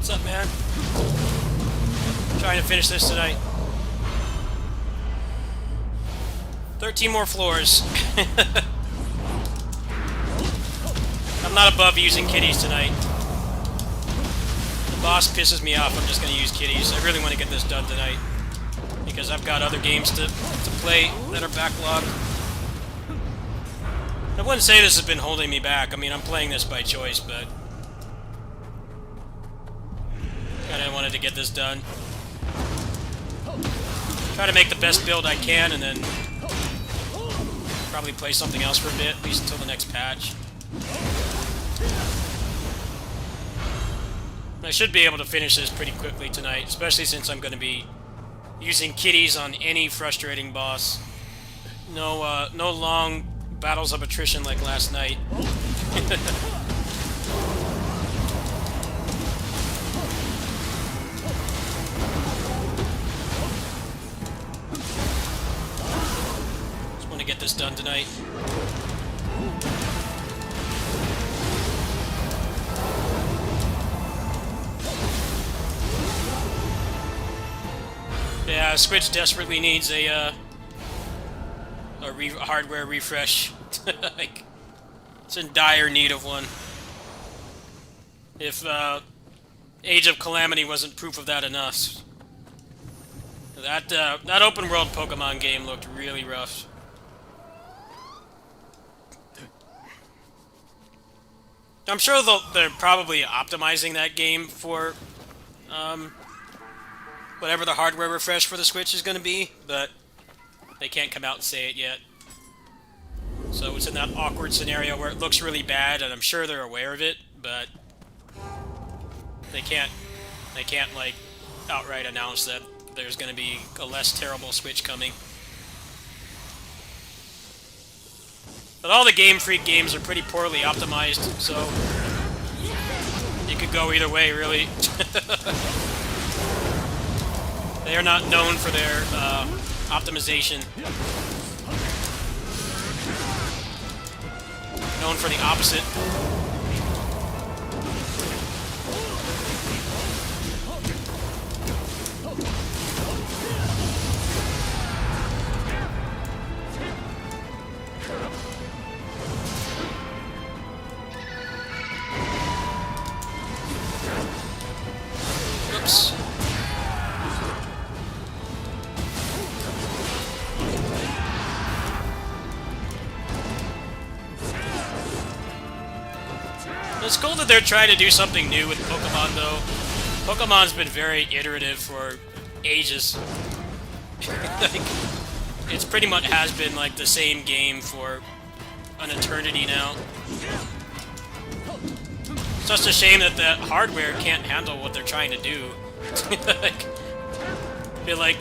What's up, man? Trying to finish this tonight. 13 more floors. I'm not above using kitties tonight. The boss pisses me off. I'm just going to use kitties. I really want to get this done tonight, because I've got other games to play that are backlogged. I wouldn't say this has been holding me back. I mean, I'm playing this by choice, but kind of wanted to get this done. Try to make the best build I can, and then probably play something else for a bit, at least until the next patch. I should be able to finish this pretty quickly tonight, especially since I'm going to be using kitties on any frustrating boss. No long battles of attrition like last night. Just want to get this done tonight. Yeah, Switch desperately needs a hardware refresh. Like, it's in dire need of one. If Age of Calamity wasn't proof of that enough. That open world Pokemon game looked really rough. I'm sure they're probably optimizing that game for whatever the hardware refresh for the Switch is going to be, but they can't come out and say it yet. So it's in that awkward scenario where it looks really bad, and I'm sure they're aware of it, but they can't like outright announce that there's going to be a less terrible Switch coming. But all the Game Freak games are pretty poorly optimized, so it could go either way, really. They are not known for their optimization. Known for the opposite. Oops. It's cool that they're trying to do something new with Pokemon, though. Pokemon's been very iterative for ages. Like, it's pretty much has been like the same game for an eternity now. It's just a shame that the hardware can't handle what they're trying to do. Like, I feel like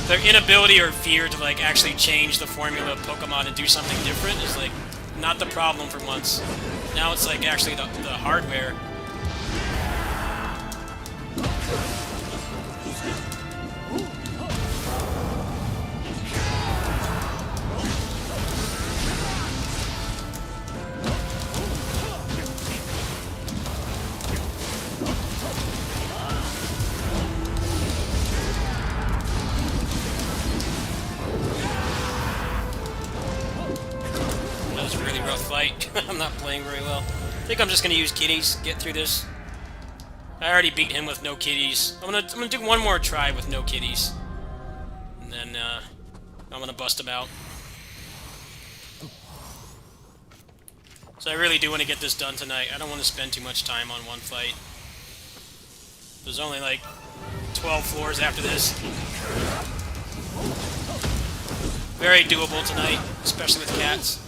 their inability or fear to like actually change the formula of Pokemon and do something different is like not the problem for once. Now it's like actually the hardware. That was a really rough fight. I'm not playing very well. I think I'm just gonna use kitties, get through this. I already beat him with no kitties. I'm gonna do one more try with no kitties. And then I'm gonna bust him out. So I really do want to get this done tonight. I don't want to spend too much time on one fight. There's only like 12 floors after this. Very doable tonight, especially with cats.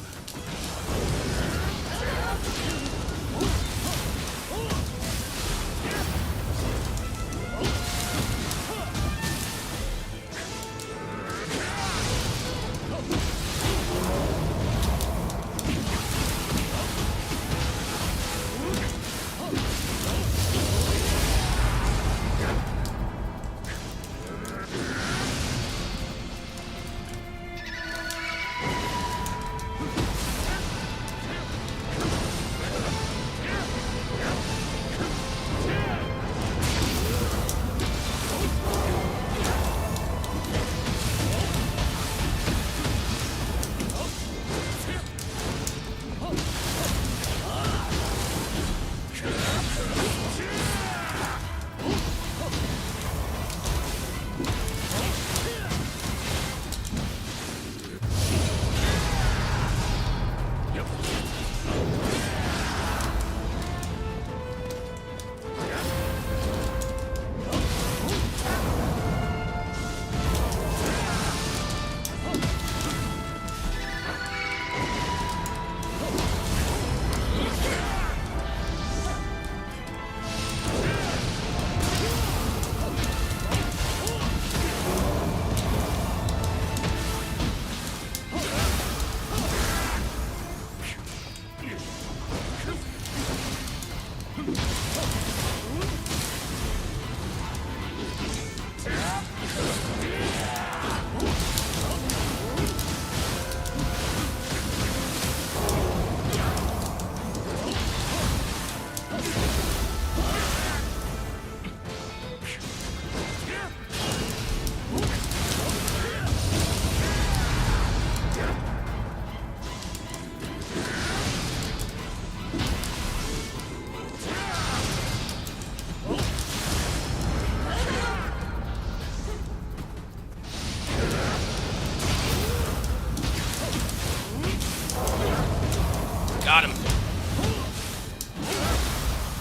Got him.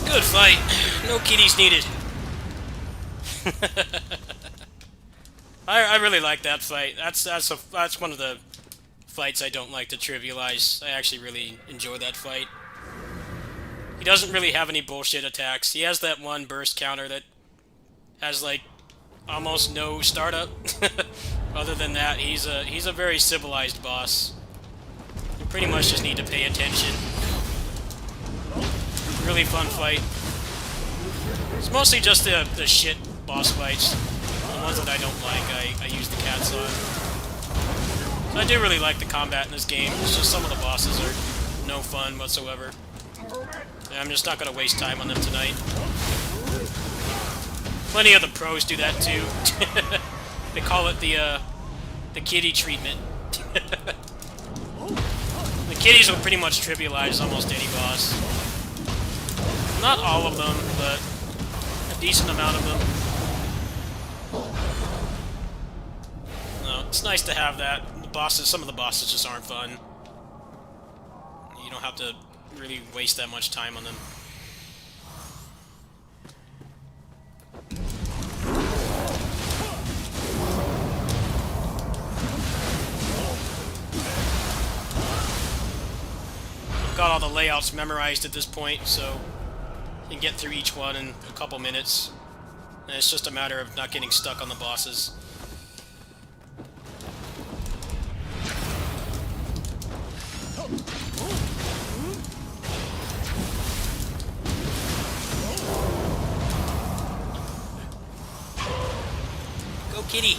Good fight. No kitties needed. I really like that fight. That's one of the fights I don't like to trivialize. I actually really enjoy that fight. He doesn't really have any bullshit attacks. He has that one burst counter that has like almost no startup. Other than that, he's a very civilized boss. You pretty much just need to pay attention. Really fun fight. It's mostly just the shit boss fights. The ones that I don't like, I use the cats on. So I do really like the combat in this game. It's just some of the bosses are no fun whatsoever. And I'm just not going to waste time on them tonight. Plenty of the pros do that too. They call it the kiddie treatment. The kiddies will pretty much trivialize almost any boss. Not all of them, but a decent amount of them. No, it's nice to have that. The bosses, some of the bosses just aren't fun. You don't have to really waste that much time on them. I've got all the layouts memorized at this point, so you can get through each one in a couple minutes. And it's just a matter of not getting stuck on the bosses. Go, kitty!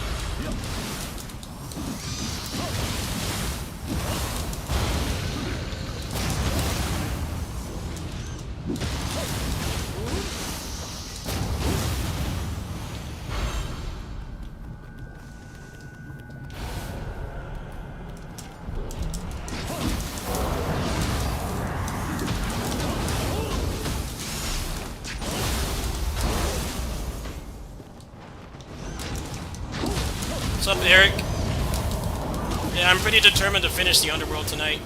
What's up, Eric? Yeah, I'm pretty determined to finish the Underworld tonight.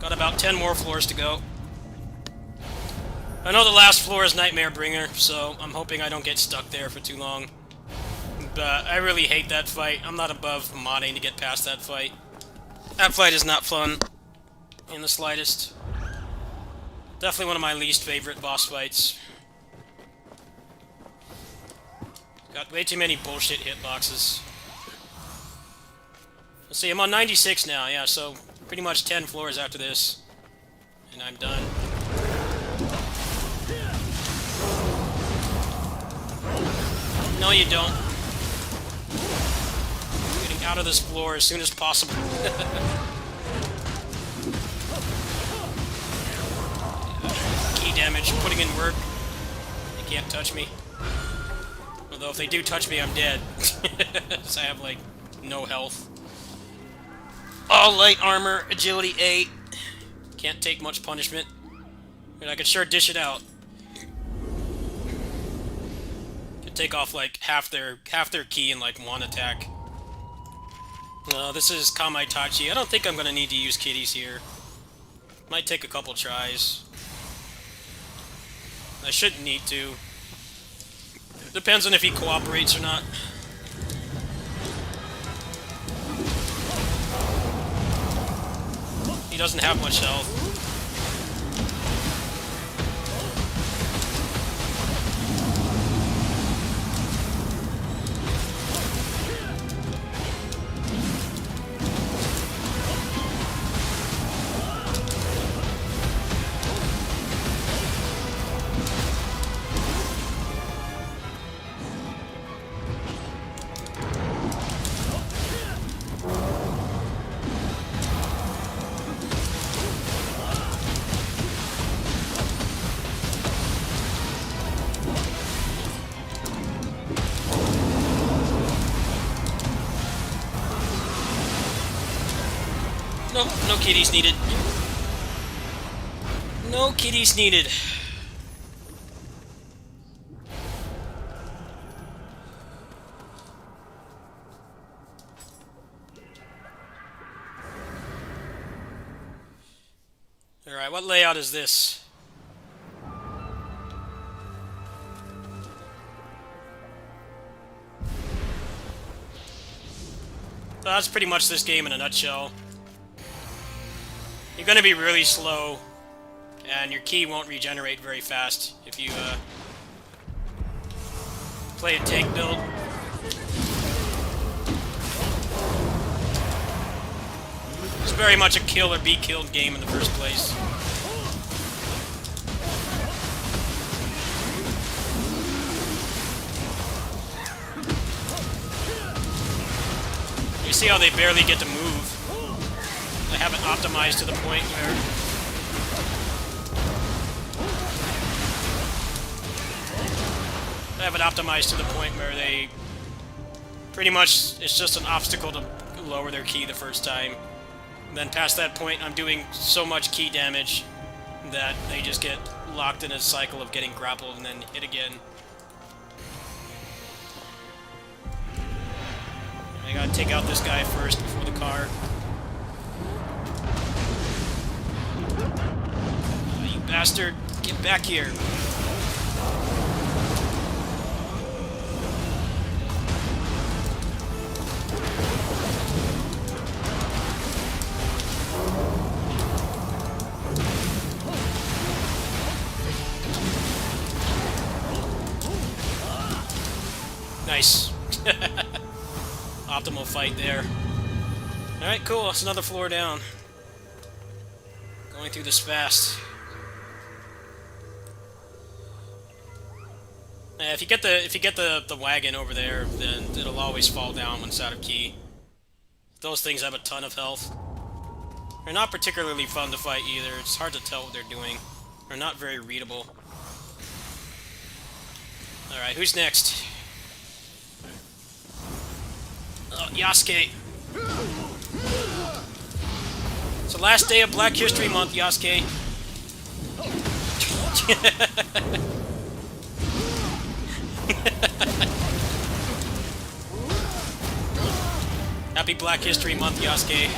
Got about 10 more floors to go. I know the last floor is Nightmare Bringer, so I'm hoping I don't get stuck there for too long. But I really hate that fight. I'm not above modding to get past that fight. That fight is not fun in the slightest. Definitely one of my least favorite boss fights. Got way too many bullshit hitboxes. Let's see, I'm on 96 now, yeah, so pretty much 10 floors after this. And I'm done. No, you don't. Getting out of this floor as soon as possible. Key damage, putting in work. They can't touch me. Although if they do touch me, I'm dead. So I have, like, no health. All light armor, agility 8. Can't take much punishment. But I could sure dish it out. Could take off, like, half their key in, like, one attack. This is Kamaitachi. I don't think I'm gonna need to use kitties here. Might take a couple tries. I shouldn't need to. Depends on if he cooperates or not. He doesn't have much health. Nope, no kitties needed. No kitties needed. Alright, what layout is this? That's pretty much this game in a nutshell. You're going to be really slow, and your key won't regenerate very fast if you play a tank build. It's very much a kill or be killed game in the first place. You see how they barely get to move? I haven't optimized to the point where... I haven't optimized to the point where they... Pretty much, it's just an obstacle to lower their ki the first time. And then past that point, I'm doing so much ki damage that they just get locked in a cycle of getting grappled and then hit again. I gotta take out this guy first before the car. Oh, you bastard! Get back here! Nice. Optimal fight there. Alright, cool. That's another floor down. Going through this fast. If you get the wagon over there, then it'll always fall down when it's out of ki. Those things have a ton of health. They're not particularly fun to fight either. It's hard to tell what they're doing. They're not very readable. Alright, who's next? Oh, Yasuke. It's the last day of Black History Month, Yasuke. Happy Black History Month, Yasuke.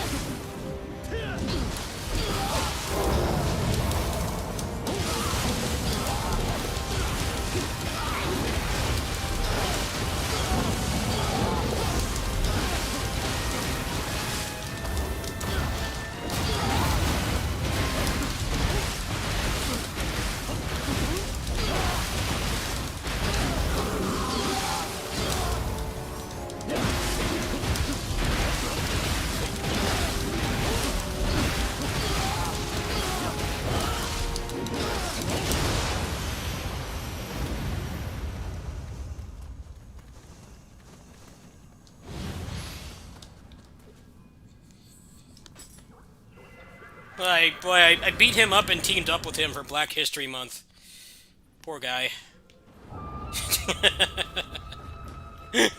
I beat him up and teamed up with him for Black History Month. Poor guy. That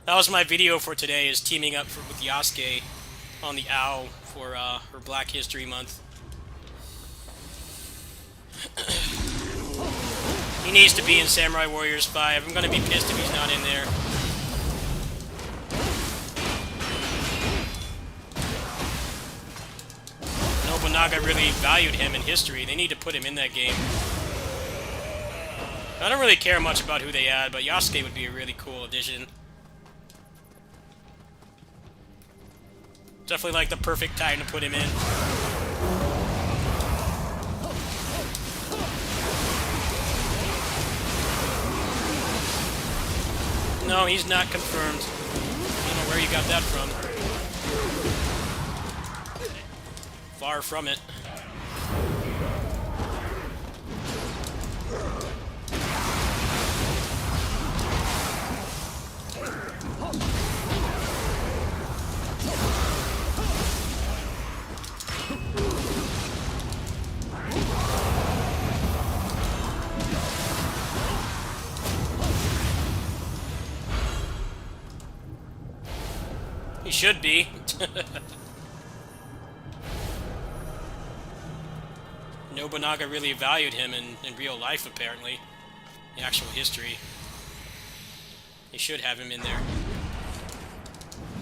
was my video for today, is teaming up with Yasuke on the OW for Black History Month. He needs to be in Samurai Warriors 5. I'm gonna be pissed if he's not in there. Nobunaga really valued him in history. They need to put him in that game. I don't really care much about who they add, but Yasuke would be a really cool addition. Definitely like the perfect time to put him in. No, he's not confirmed. I don't know where you got that from. Far from it. He should be. Nobunaga really valued him in real life, apparently. The actual history. They should have him in there.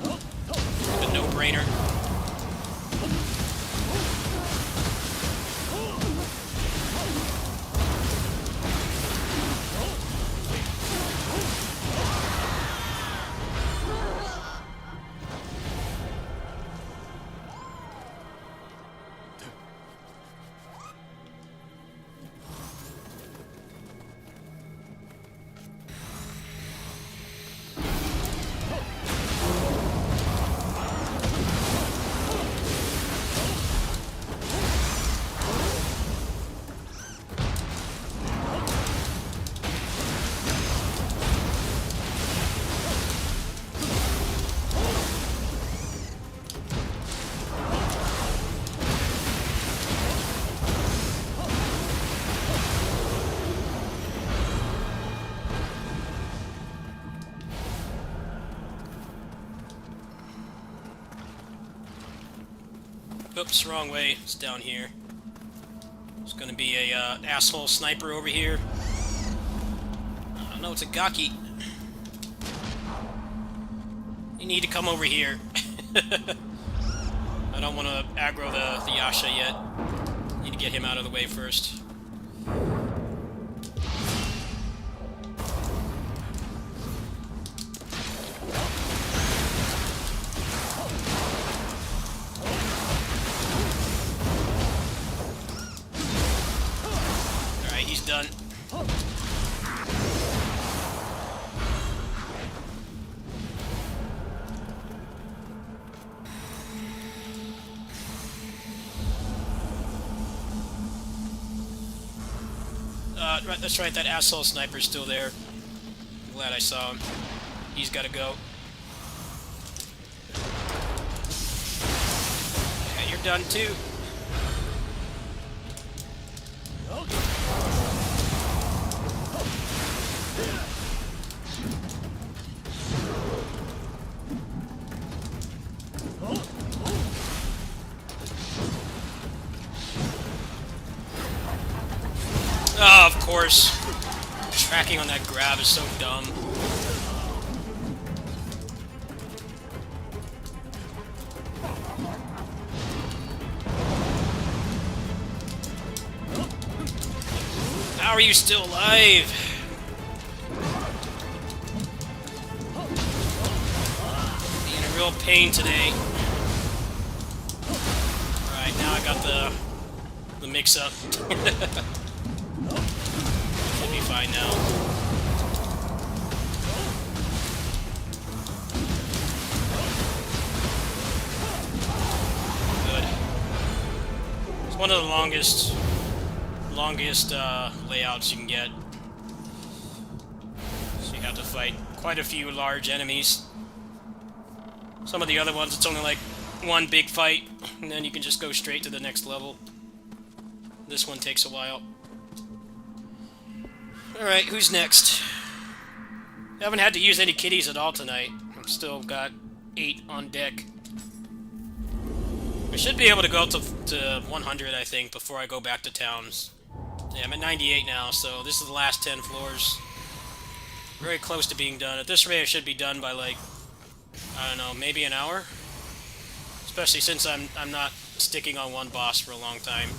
A no-brainer. Oops, wrong way. It's down here. There's gonna be a asshole sniper over here. Oh no, it's a Gaki. You need to come over here. I don't want to aggro the Yasha yet. Need to get him out of the way first. Alright, he's done. Right, that's right, that asshole sniper's still there. I'm glad I saw him. He's gotta go. Yeah, you're done too. Oh, of course. Tracking on that grab is so dumb. How are you still alive? Being a real pain today. Alright, now I got the mix-up. Should be fine now. Good. It's one of the longest layouts you can get. So you have to fight quite a few large enemies. Some of the other ones, it's only like one big fight, and then you can just go straight to the next level. This one takes a while. Alright, who's next? I haven't had to use any kitties at all tonight. I've still got 8 on deck. I should be able to go up to 100, I think, before I go back to towns. Yeah, I'm at 98 now, so this is the last 10 floors. Very close to being done. At this rate, I should be done by, like, I don't know, maybe an hour? Especially since I'm not sticking on one boss for a long time.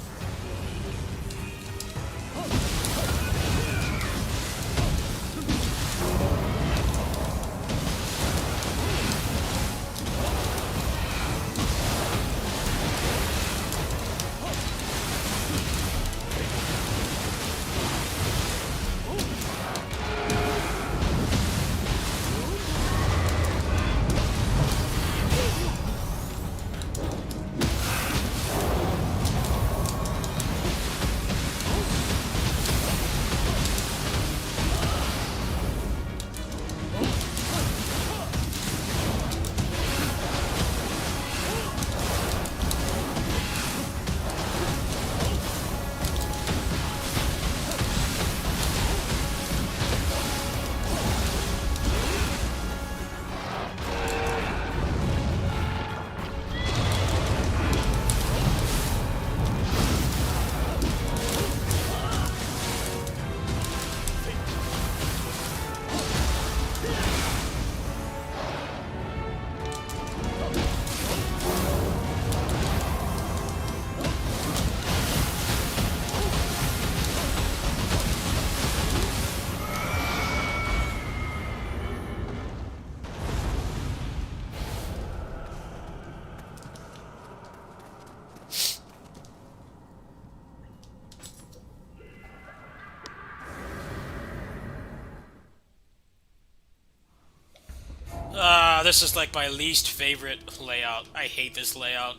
This is like my least favorite layout. I hate this layout.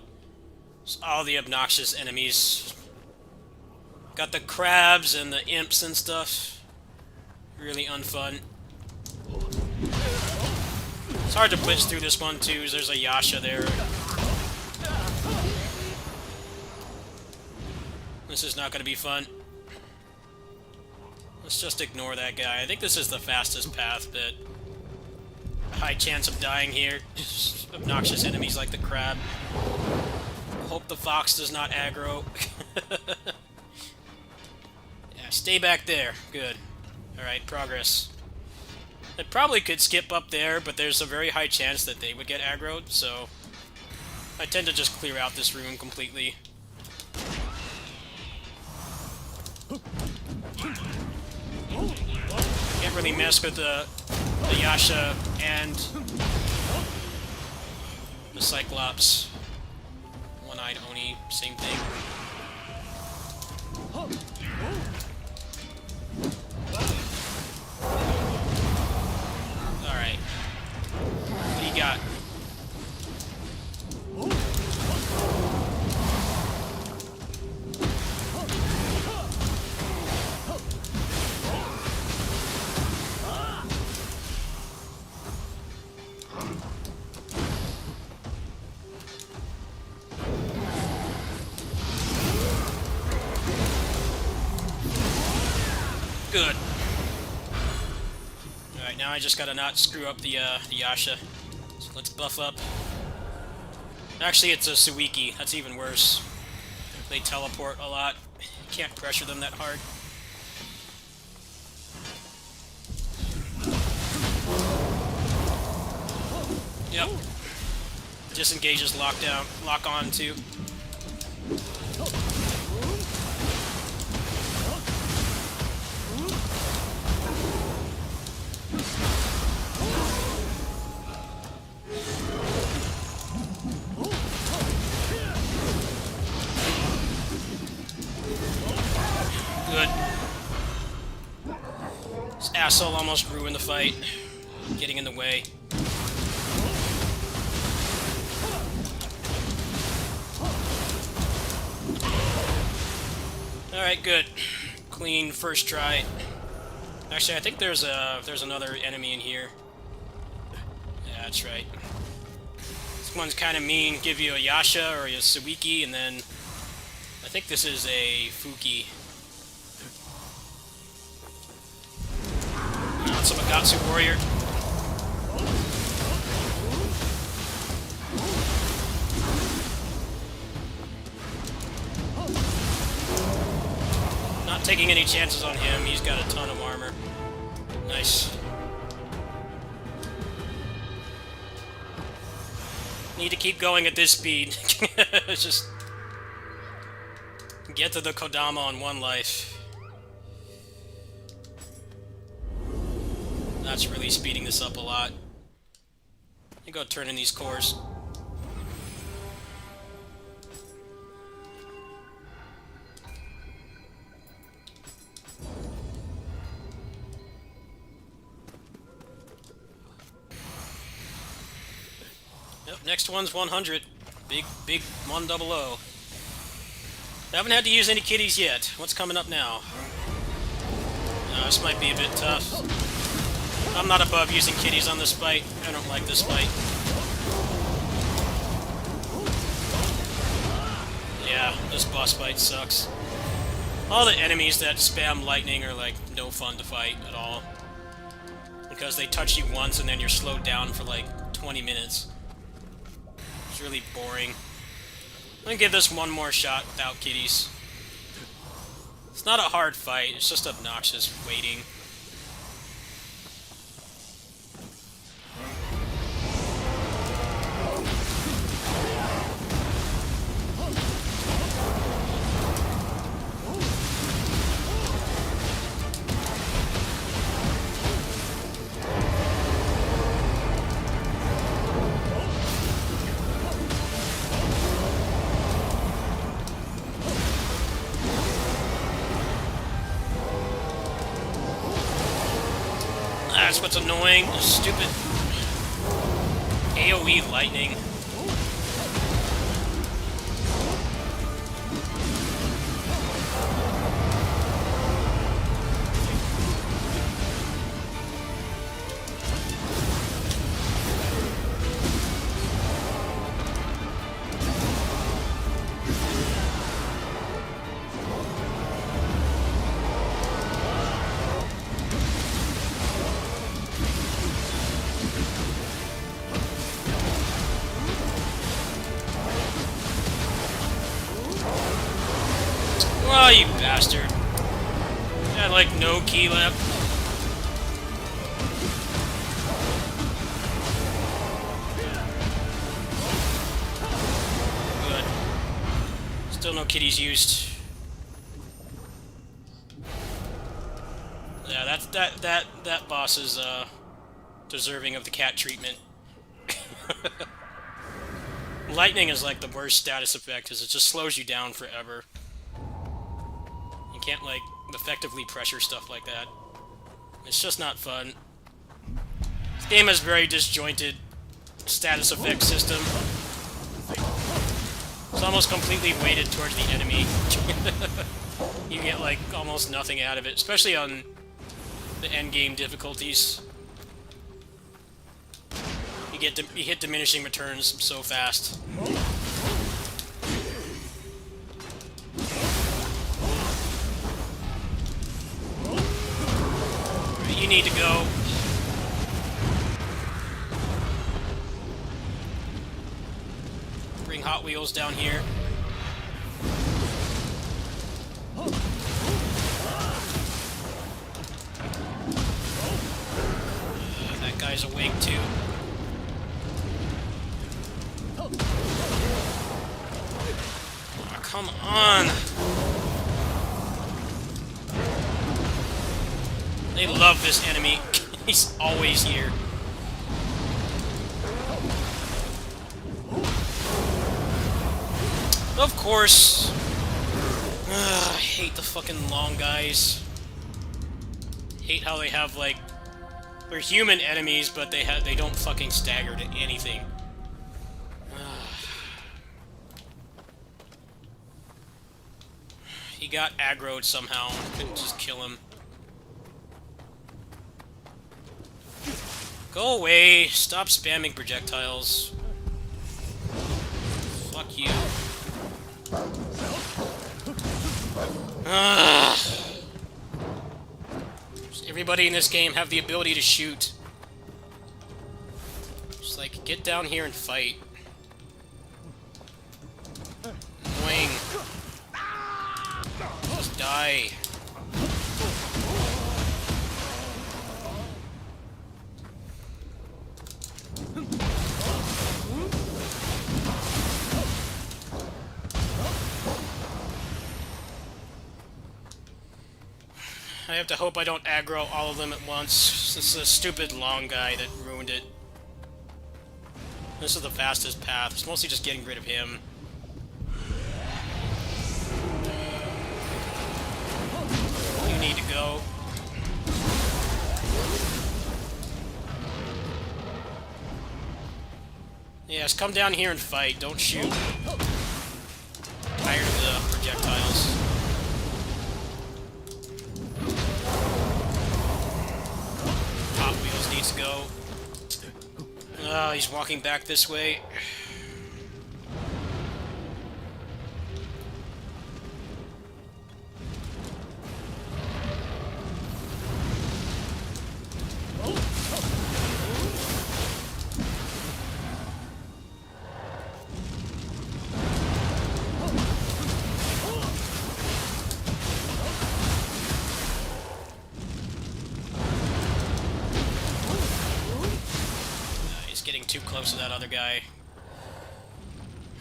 It's all the obnoxious enemies. Got the crabs and the imps and stuff. Really unfun. It's hard to blitz through this one too, as there's a Yasha there. This is not going to be fun. Let's just ignore that guy. I think this is the fastest path, but high chance of dying here. Just obnoxious enemies like the crab. Hope the fox does not aggro. Yeah, stay back there. Good. Alright, progress. I probably could skip up there, but there's a very high chance that they would get aggroed, so I tend to just clear out this room completely. Can't really mess with the Yasha and the Cyclops. One-eyed Oni, same thing. Alright. What do you got? Good. Alright, now I just gotta not screw up the Yasha. So let's buff up. Actually, it's a Suiki. That's even worse. They teleport a lot. Can't pressure them that hard. Yep. Disengages lockdown, lock on too. Good. This asshole almost ruined the fight. Getting in the way. Alright, good. Clean first try. Actually, I think there's another enemy in here. Yeah, that's right. This one's kind of mean. Give you a Yasha or a Suiki, and then I think this is a Fuki. It's a Magatsu warrior. Not taking any chances on him. He's got a ton of armor. Nice. Need to keep going at this speed. Just get to the Kodama on one life. That's really speeding this up a lot. You go turn in these cores. Yep, next one's 100. Big 100. Haven't had to use any kitties yet. What's coming up now? This might be a bit tough. I'm not above using kitties on this fight. I don't like this fight. Yeah, this boss fight sucks. All the enemies that spam lightning are like no fun to fight at all. Because they touch you once and then you're slowed down for like 20 minutes. It's really boring. I'm gonna give this one more shot without kitties. It's not a hard fight, it's just obnoxious waiting. That's what's annoying. The stupid AoE lightning. like no key left. Good. Still no kitties used. Yeah, that boss is deserving of the cat treatment. Lightning is like the worst status effect because it just slows you down forever. You can't like effectively pressure stuff like that. It's just not fun. This game has very disjointed status effect system. It's almost completely weighted towards the enemy. You get like almost nothing out of it, especially on the end game difficulties. You hit diminishing returns so fast. You need to go. Bring Hot Wheels down here. That guy's awake too. Oh, come on! They love this enemy. He's always here. Of course. Ugh, I hate the fucking long guys. Hate how they have like they're human enemies, but they don't fucking stagger to anything. He got aggroed somehow. Couldn't just kill him. Go away! Stop spamming projectiles. Fuck you. Does everybody in this game have the ability to shoot? Just like, get down here and fight. Annoying. Just die. I have to hope I don't aggro all of them at once. This is a stupid long guy that ruined it. This is the fastest path. It's mostly just getting rid of him. You need to go. Yes, come down here and fight. Don't shoot. Tired of the projectiles. Hot Wheels needs to go. Oh, he's walking back this way. Too close to that other guy.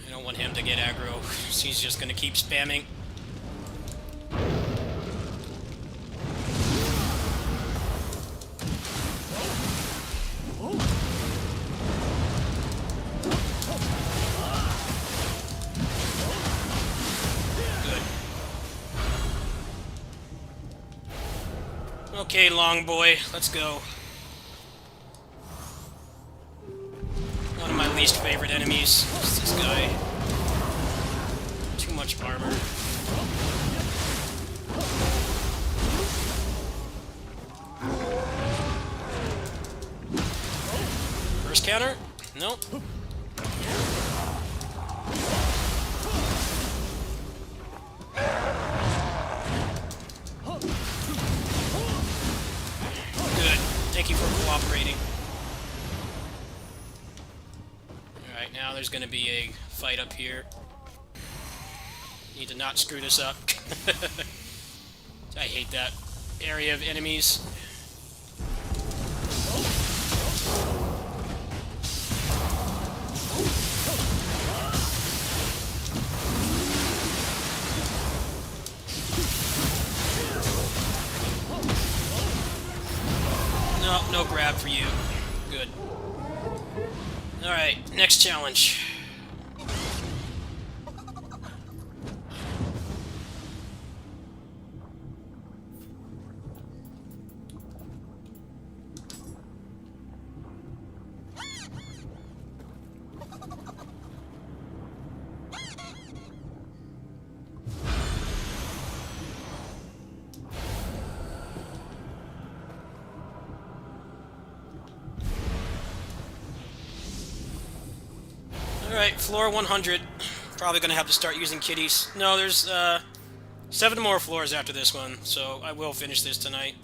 I don't want him to get aggro. He's just gonna keep spamming. Good. Okay, long boy, let's go. One of my least favorite enemies is this guy. Too much armor. First counter? Nope. Good. Thank you for cooperating. Alright, now there's gonna be a fight up here. Need to not screw this up. I hate that. area of enemies. No, no grab for you. Good. Alright, next challenge. Alright, floor 100. Probably gonna have to start using kitties. No, there's 7 more floors after this one, so I will finish this tonight.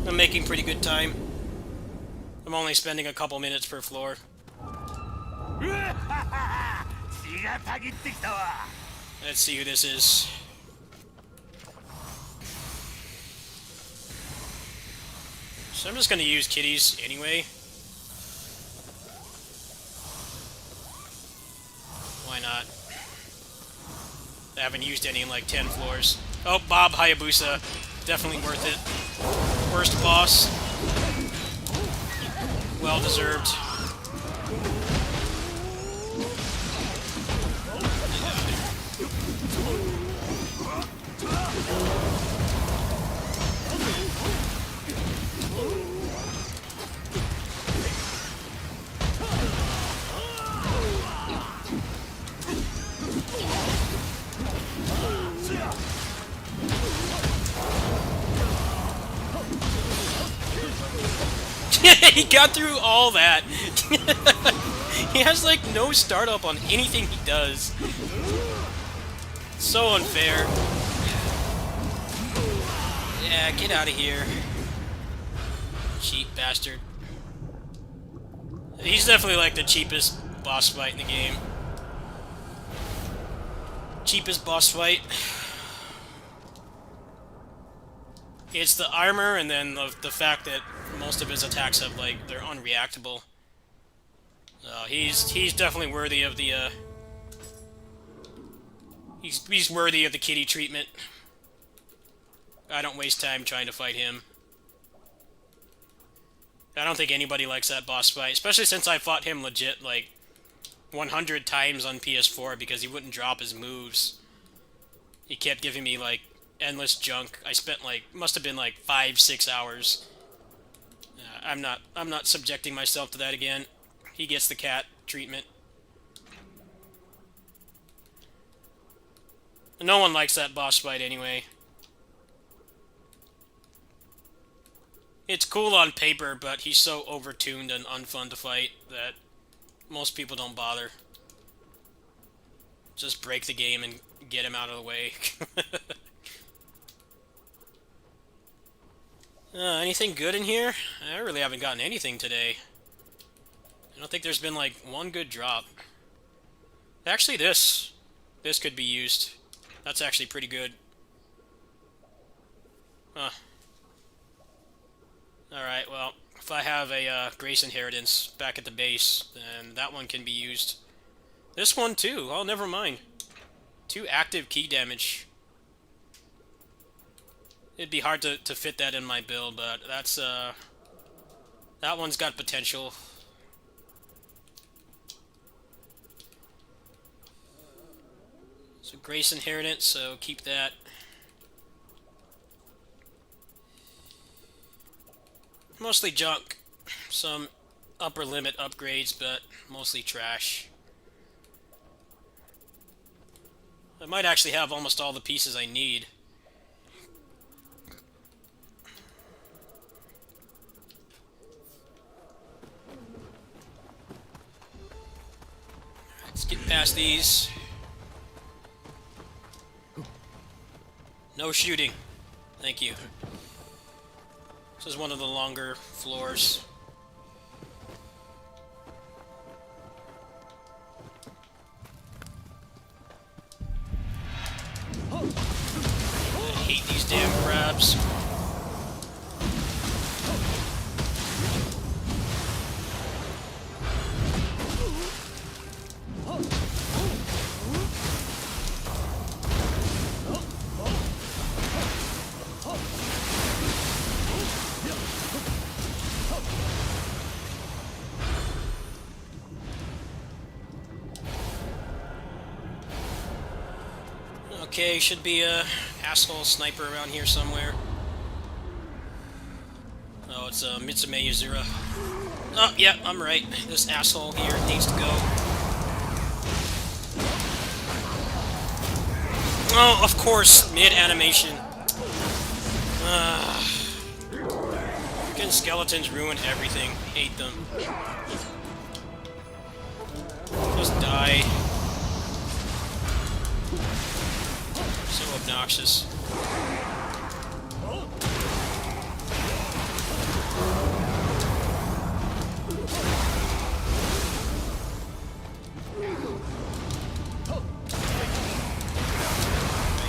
I'm making pretty good time. I'm only spending a couple minutes per floor. Let's see who this is. So I'm just gonna use kitties anyway. Why not? I haven't used any in like 10 floors. Oh, Bob Hayabusa. Definitely worth it. Worst boss. Well deserved. He got through all that. He has like no startup on anything he does. So unfair. Yeah, get out of here. Cheap bastard. He's definitely like the cheapest boss fight in the game. Cheapest boss fight. It's the armor and then the fact that most of his attacks have like they're unreactable. He's definitely worthy of the he's worthy of the kitty treatment. I don't waste time trying to fight him. I don't think anybody likes that boss fight, especially since I fought him legit like 100 times on PS4 because he wouldn't drop his moves. He kept giving me like endless junk. I spent like must have been like 5-6 hours. I'm not subjecting myself to that again. He gets the cat treatment. No one likes that boss fight anyway. It's cool on paper, but he's so overtuned and unfun to fight that most people don't bother. Just break the game and get him out of the way. Anything good in here? I really haven't gotten anything today. I don't think there's been like one good drop. Actually, this could be used. That's actually pretty good. Huh. Alright, well, if I have a Grace Inheritance back at the base, then that one can be used. This one too. Oh, never mind. 2 active key damage. It'd be hard to fit that in my build, but that's that one's got potential. So Grace Inheritance, so keep that. Mostly junk. Some upper limit upgrades, but mostly trash. I might actually have almost all the pieces I need. Let's get past these. No shooting. Thank you. This is one of the longer floors. I hate these damn crabs. Okay, should be a asshole sniper around here somewhere. Oh, it's Mitsume Yuzura. Oh, yeah, I'm right. This asshole here needs to go. Oh, of course, mid-animation. Freaking skeletons ruin everything. Hate them. Just die. So obnoxious.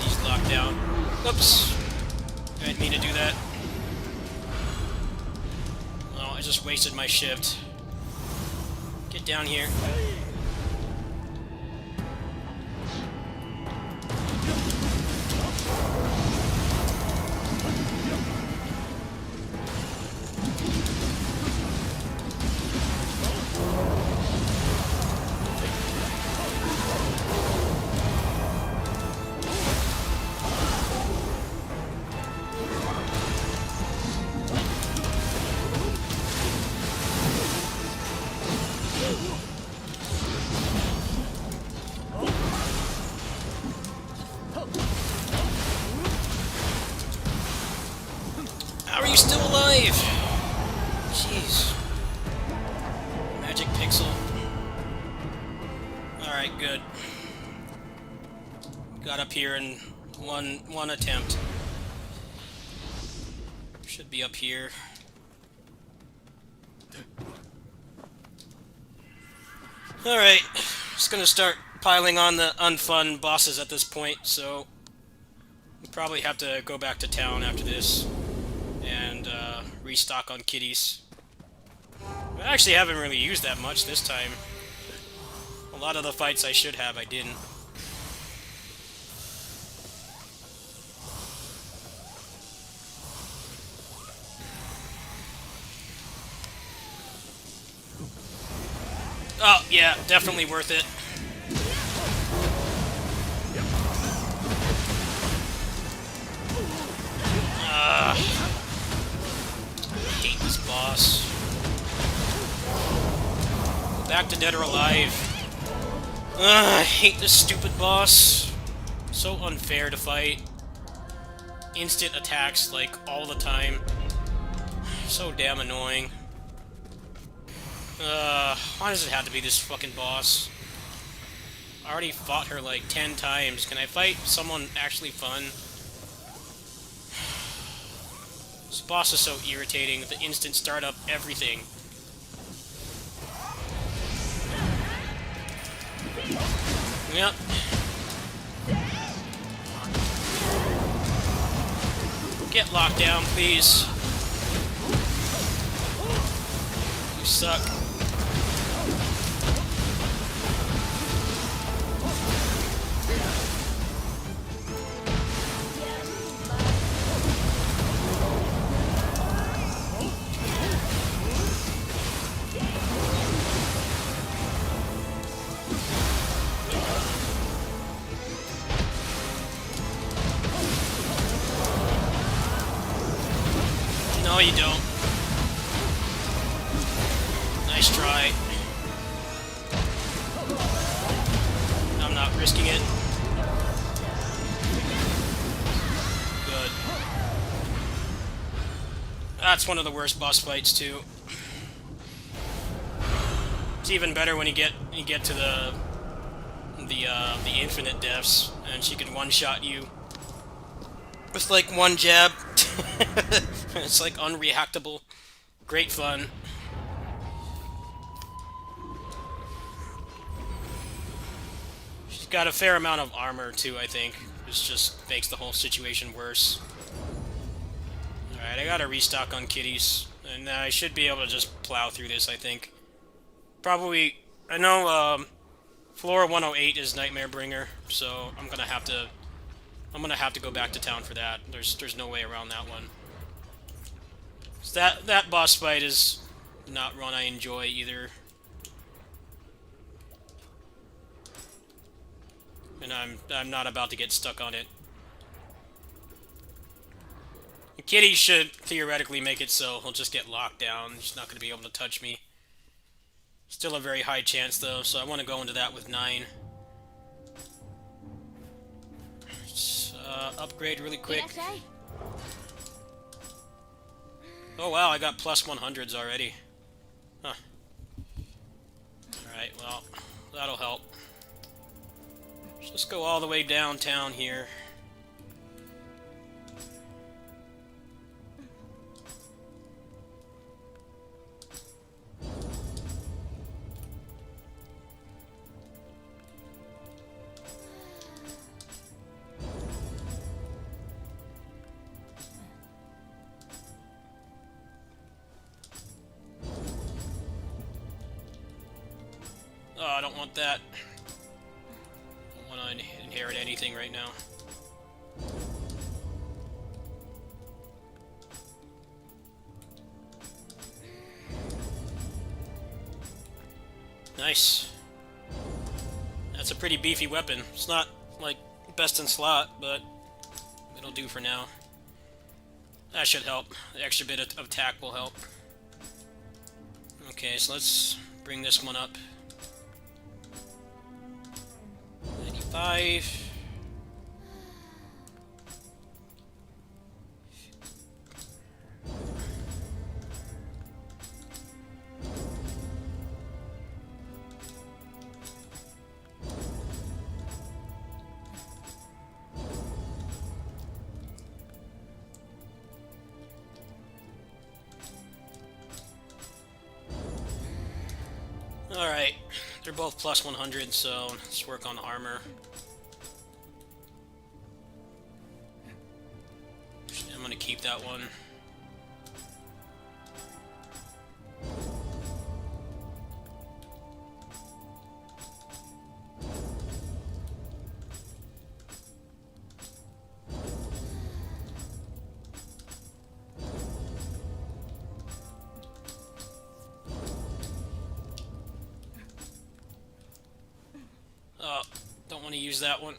He's locked down. Oops. I didn't mean to do that. Oh, I just wasted my shift. Get down here. How are you still alive? Jeez. Magic pixel. Alright, good. Got up here in one attempt. Should be up here. Alright. Just gonna start piling on the unfun bosses at this point, so we'll probably have to go back to town after this and restock on kitties. I actually haven't really used that much this time. A lot of the fights I should have, I didn't. Oh, yeah, definitely worth it. I hate this boss. Back to Dead or Alive. I hate this stupid boss. So unfair to fight. Instant attacks, like, all the time. So damn annoying. Why does it have to be this fucking boss? I already fought her like 10 times. Can I fight someone actually fun? This boss is so irritating with the instant startup everything. Yep. Get locked down, please. You suck. No, you don't. Nice try. I'm not risking it. Good. That's one of the worst boss fights too. It's even better when you get to the infinite deaths, and she can one-shot you with like one jab. It's like unreactable. Great fun. She's got a fair amount of armor too, I think. This just makes the whole situation worse. Alright, I gotta restock on kitties. And I should be able to just plow through this, I think. Probably... I know, floor 108 is Nightmare Bringer, so I'm gonna have to go back to town for that. There's no way around that one. So that boss fight is not one I enjoy either. And I'm not about to get stuck on it. Kitty should theoretically make it so he'll just get locked down. He's not going to be able to touch me. Still a very high chance, though, so I want to go into that with 9. Upgrade really quick. Oh wow, I got plus 100s already. Huh. Alright, well, that'll help. Let's just go all the way downtown here. Oh, I don't want that. I don't want to inherit anything right now. Nice. That's a pretty beefy weapon. It's not, like, best in slot, but it'll do for now. That should help. The extra bit of attack will help. Okay, so let's bring this one up. 95. Alright, they're both plus 100, so let's work on armor. I'm gonna keep that one. Don't want to use that one.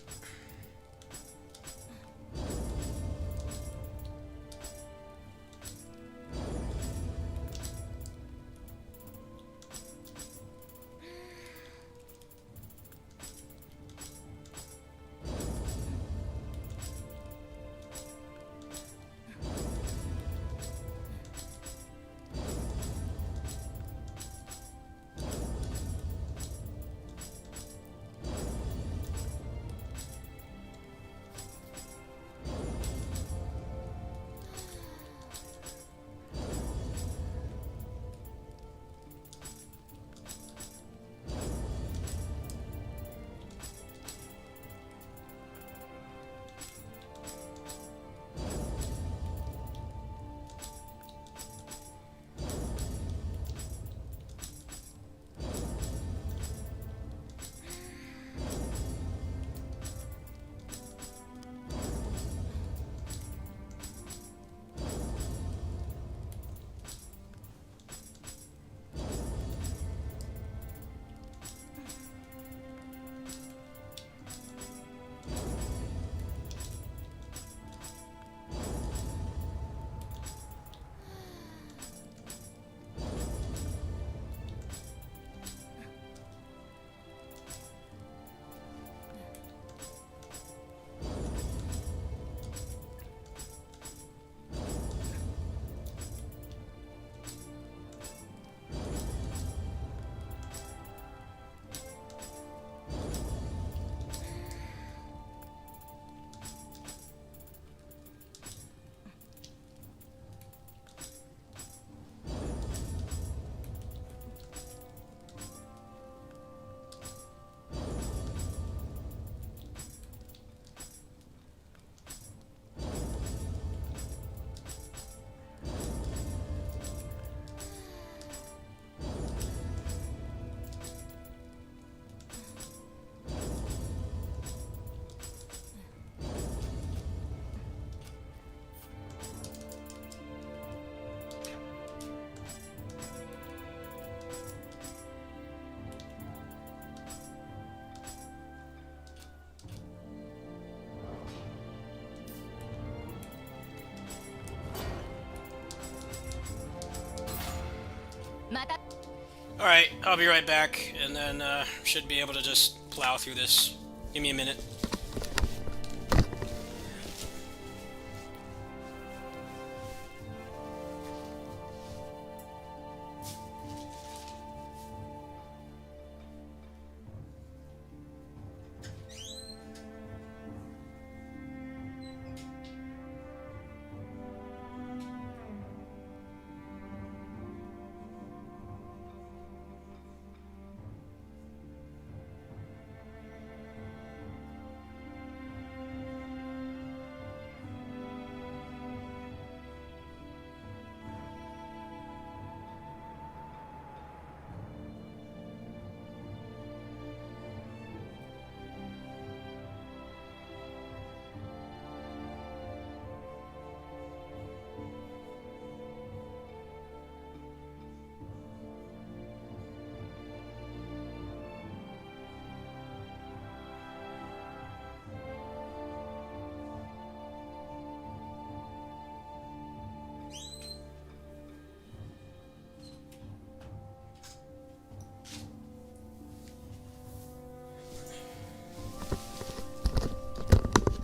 Alright, I'll be right back, and then should be able to just plow through this. Give me a minute.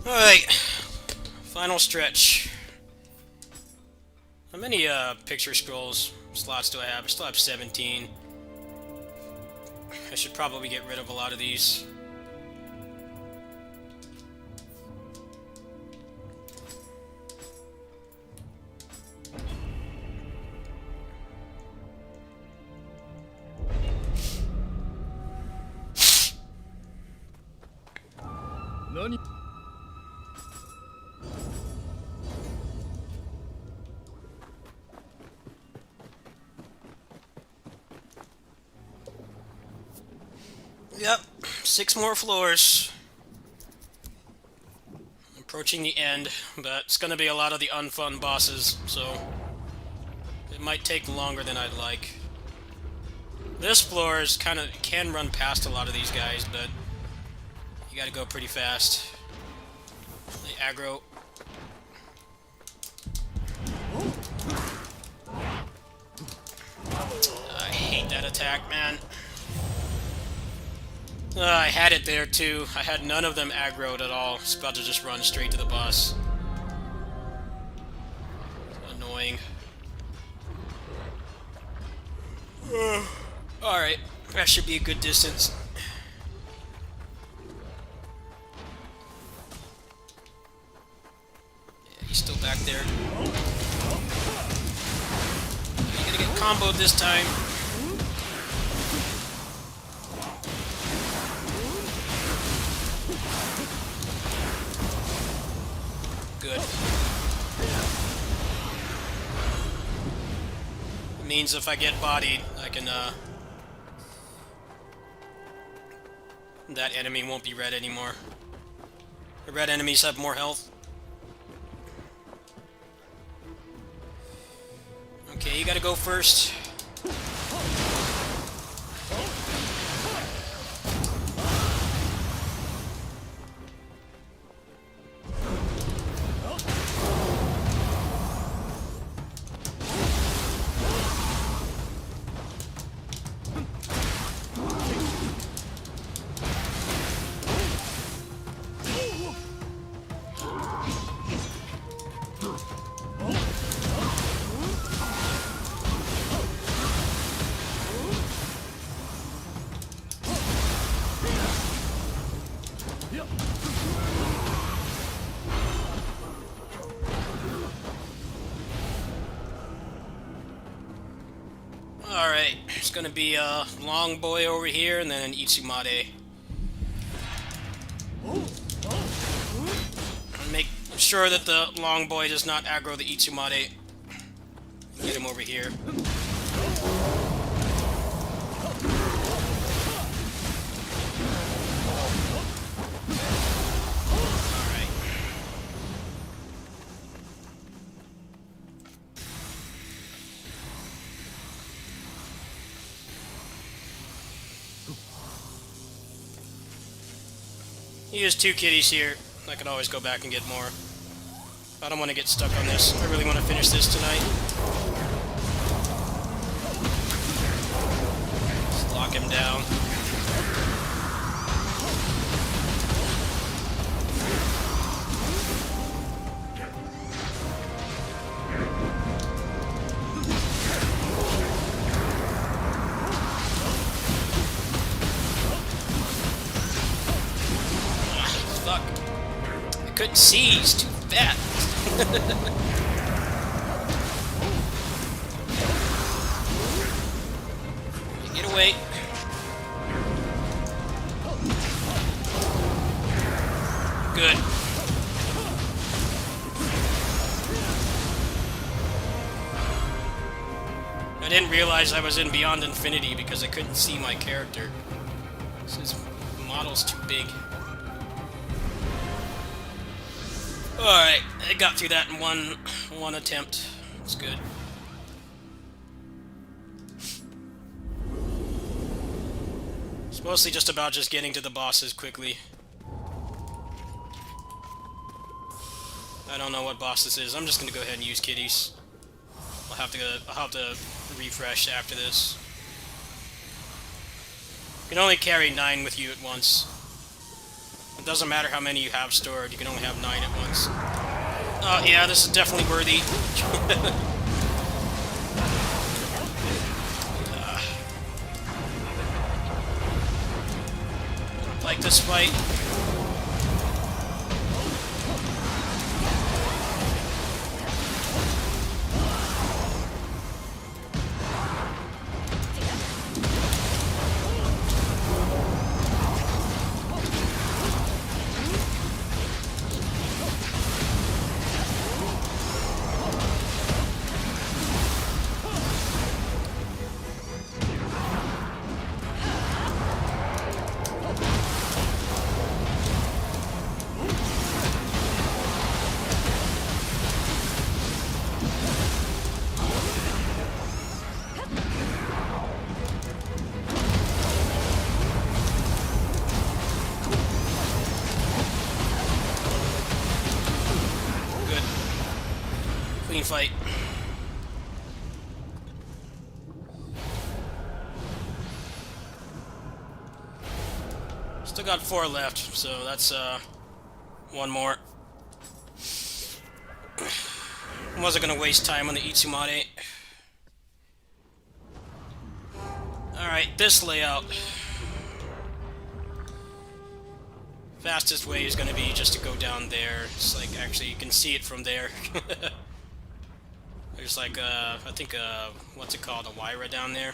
Alright, final stretch. How many picture scrolls slots do I have? I still have 17. I should probably get rid of a lot of these. Nani? Yep, 6 more floors. Approaching the end, but it's gonna be a lot of the unfun bosses, so it might take longer than I'd like. This floor is can run past a lot of these guys, but you gotta go pretty fast. They aggro. I hate that attack, man. I had it there too. I had none of them aggroed at all. It's about to just run straight to the boss. Annoying. Alright, that should be a good distance. Yeah, he's still back there. You're gonna get comboed this time. Good. It means if I get bodied, I can, that enemy won't be red anymore. The red enemies have more health. Okay, you gotta go first. Alright, it's gonna be a long boy over here and then an Itsumade. Make sure that the long boy does not aggro the Itsumade. Get him over here. Alright. He has 2 kitties here. I could always go back and get more. I don't want to get stuck on this. I really want to finish this tonight. down. Fuck. I couldn't see, he's too fat. Get away. Good. I didn't realize I was in Beyond Infinity because I couldn't see my character. This model's too big. Alright, I got through that in one attempt. It's good. It's mostly just about just getting to the bosses quickly. I don't know what boss this is. I'm just gonna go ahead and use kitties. I'll have to refresh after this. You can only carry 9 with you at once. It doesn't matter how many you have stored, you can only have 9 at once. Oh yeah, this is definitely worthy. Like this fight. Clean fight. Still got 4 left, so that's one more. Wasn't gonna waste time on the Itsumade. Alright, this layout. Fastest way is gonna be just to go down there. It's like, actually, you can see it from there. There's like, I think, what's it called? A Wyra down there.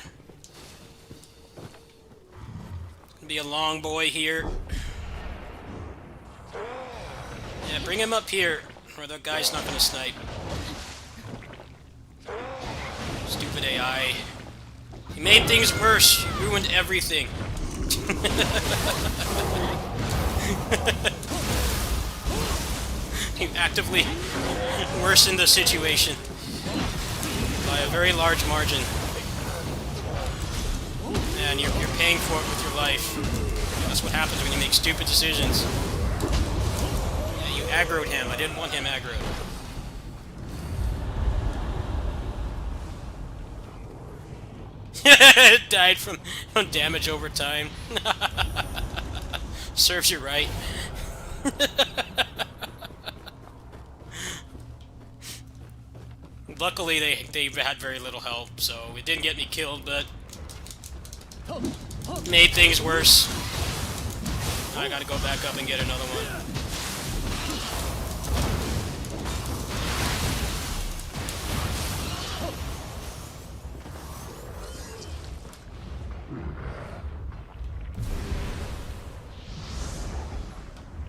Gonna be a long boy here. Yeah, bring him up here, or the guy's not gonna snipe. Stupid AI. He made things worse. He ruined everything. You actively worsened the situation by a very large margin. And you're paying for it with your life. That's what happens when you make stupid decisions. Yeah, you aggroed him. I didn't want him aggroed. Died from damage over time. Serves you right. Luckily, they had very little health, so it didn't get me killed, but made things worse. Now I gotta go back up and get another one.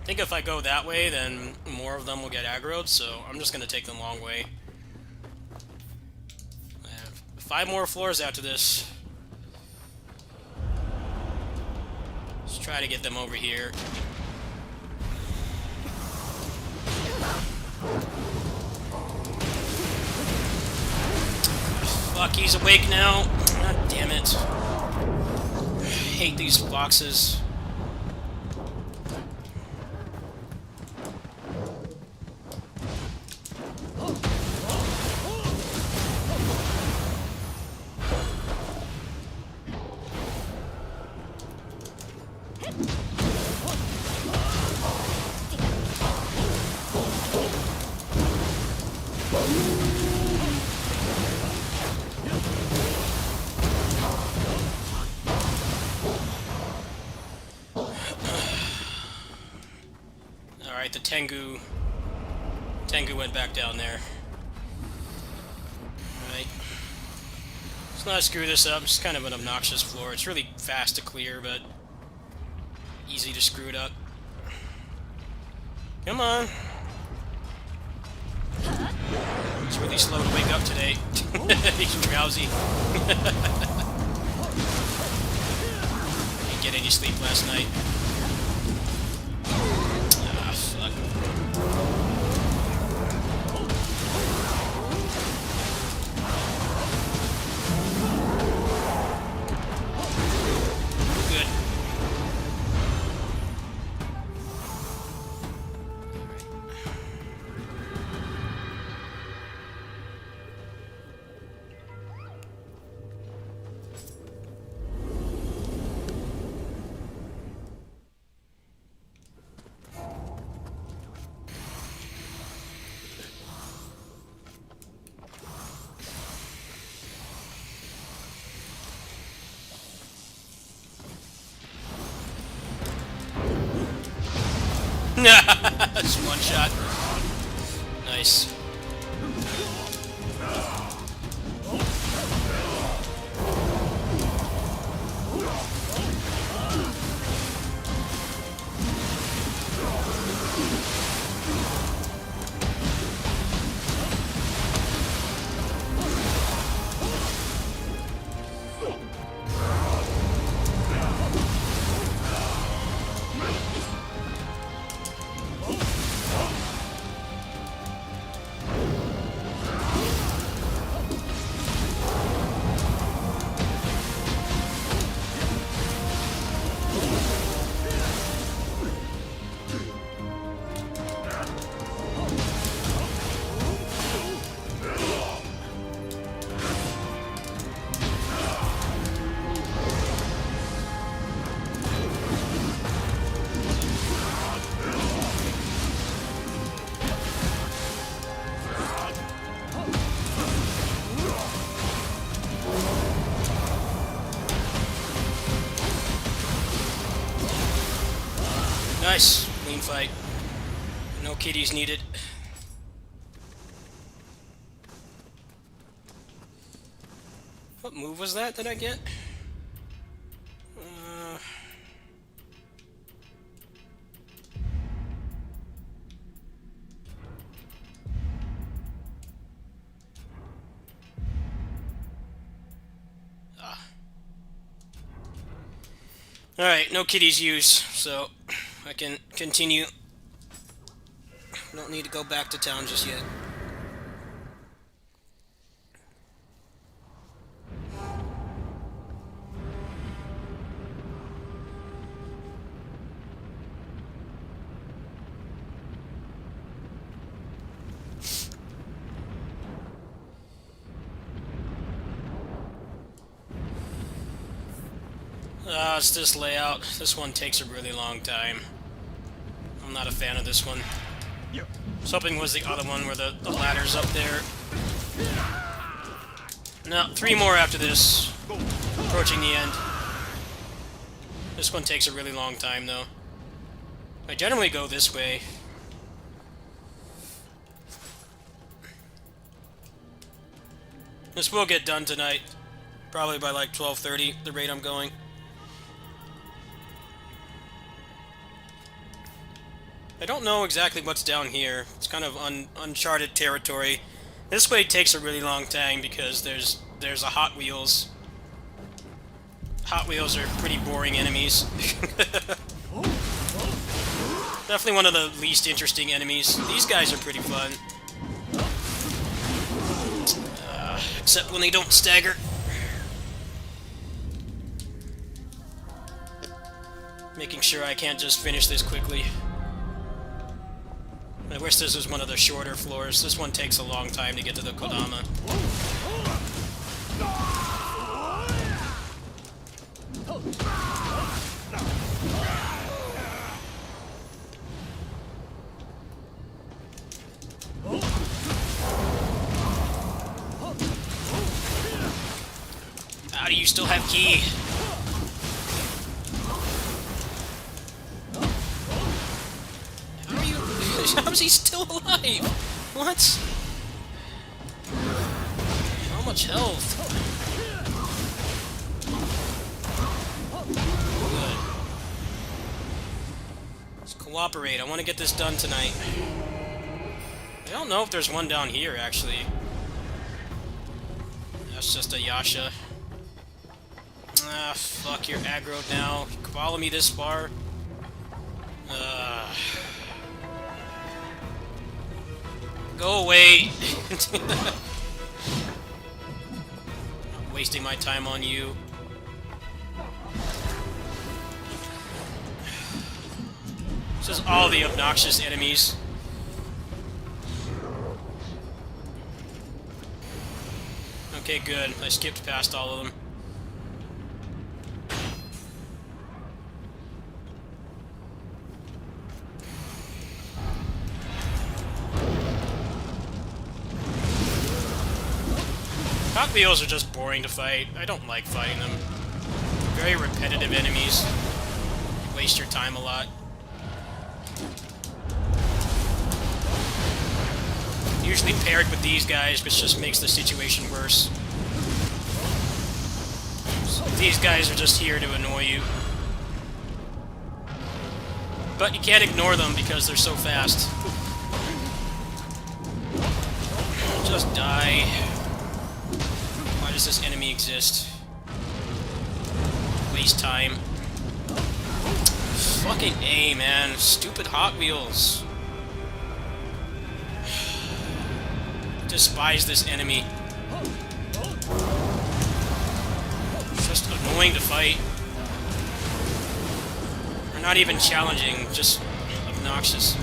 I think if I go that way, then more of them will get aggroed, so I'm just gonna take the long way. I have 5 more floors after this. Let's try to get them over here. Fuck, he's awake now. God damn it. I hate these boxes. Right, the Tengu went back down there. Right. Let's not screw this up. It's kind of an obnoxious floor. It's really fast to clear, but easy to screw it up. Come on. It's really slow to wake up today. He's drowsy. Didn't get any sleep last night. Ah, fuck. Good. That's one shot. Nice. Nice. Clean fight. No kitties needed. What move was that I get? Alright, no kitties use, so I can continue. Don't need to go back to town just yet. It's this layout. This one takes a really long time. I'm not a fan of this one. I was hoping it was the other one where the ladder's up there. No, 3 more after this. Approaching the end. This one takes a really long time, though. I generally go this way. This will get done tonight. Probably by like 12:30, the rate I'm going. I don't know exactly what's down here. It's kind of uncharted territory. This way takes a really long time because there's a Hot Wheels. Hot Wheels are pretty boring enemies. Definitely one of the least interesting enemies. These guys are pretty fun. Except when they don't stagger. Making sure I can't just finish this quickly. I wish this was one of the shorter floors. This one takes a long time to get to the Kodama. How do you still have key? How are you? How is he still alive? What? How much health? Good. Let's cooperate. I want to get this done tonight. I don't know if there's one down here, actually. That's just a Yasha. Ah, fuck, you're aggroed now. You follow me this far? Go away! Not wasting my time on you. This is all the obnoxious enemies. Okay, good. I skipped past all of them. Hot wheels are just boring to fight. I don't like fighting them. Very repetitive enemies. You waste your time a lot. Usually paired with these guys, which just makes the situation worse. So these guys are just here to annoy you. But you can't ignore them because they're so fast. Just die. Why does this enemy exist? Waste time. Fucking A, man. Stupid Hot Wheels. Despise this enemy. It's just annoying to fight. They're not even challenging, just obnoxious.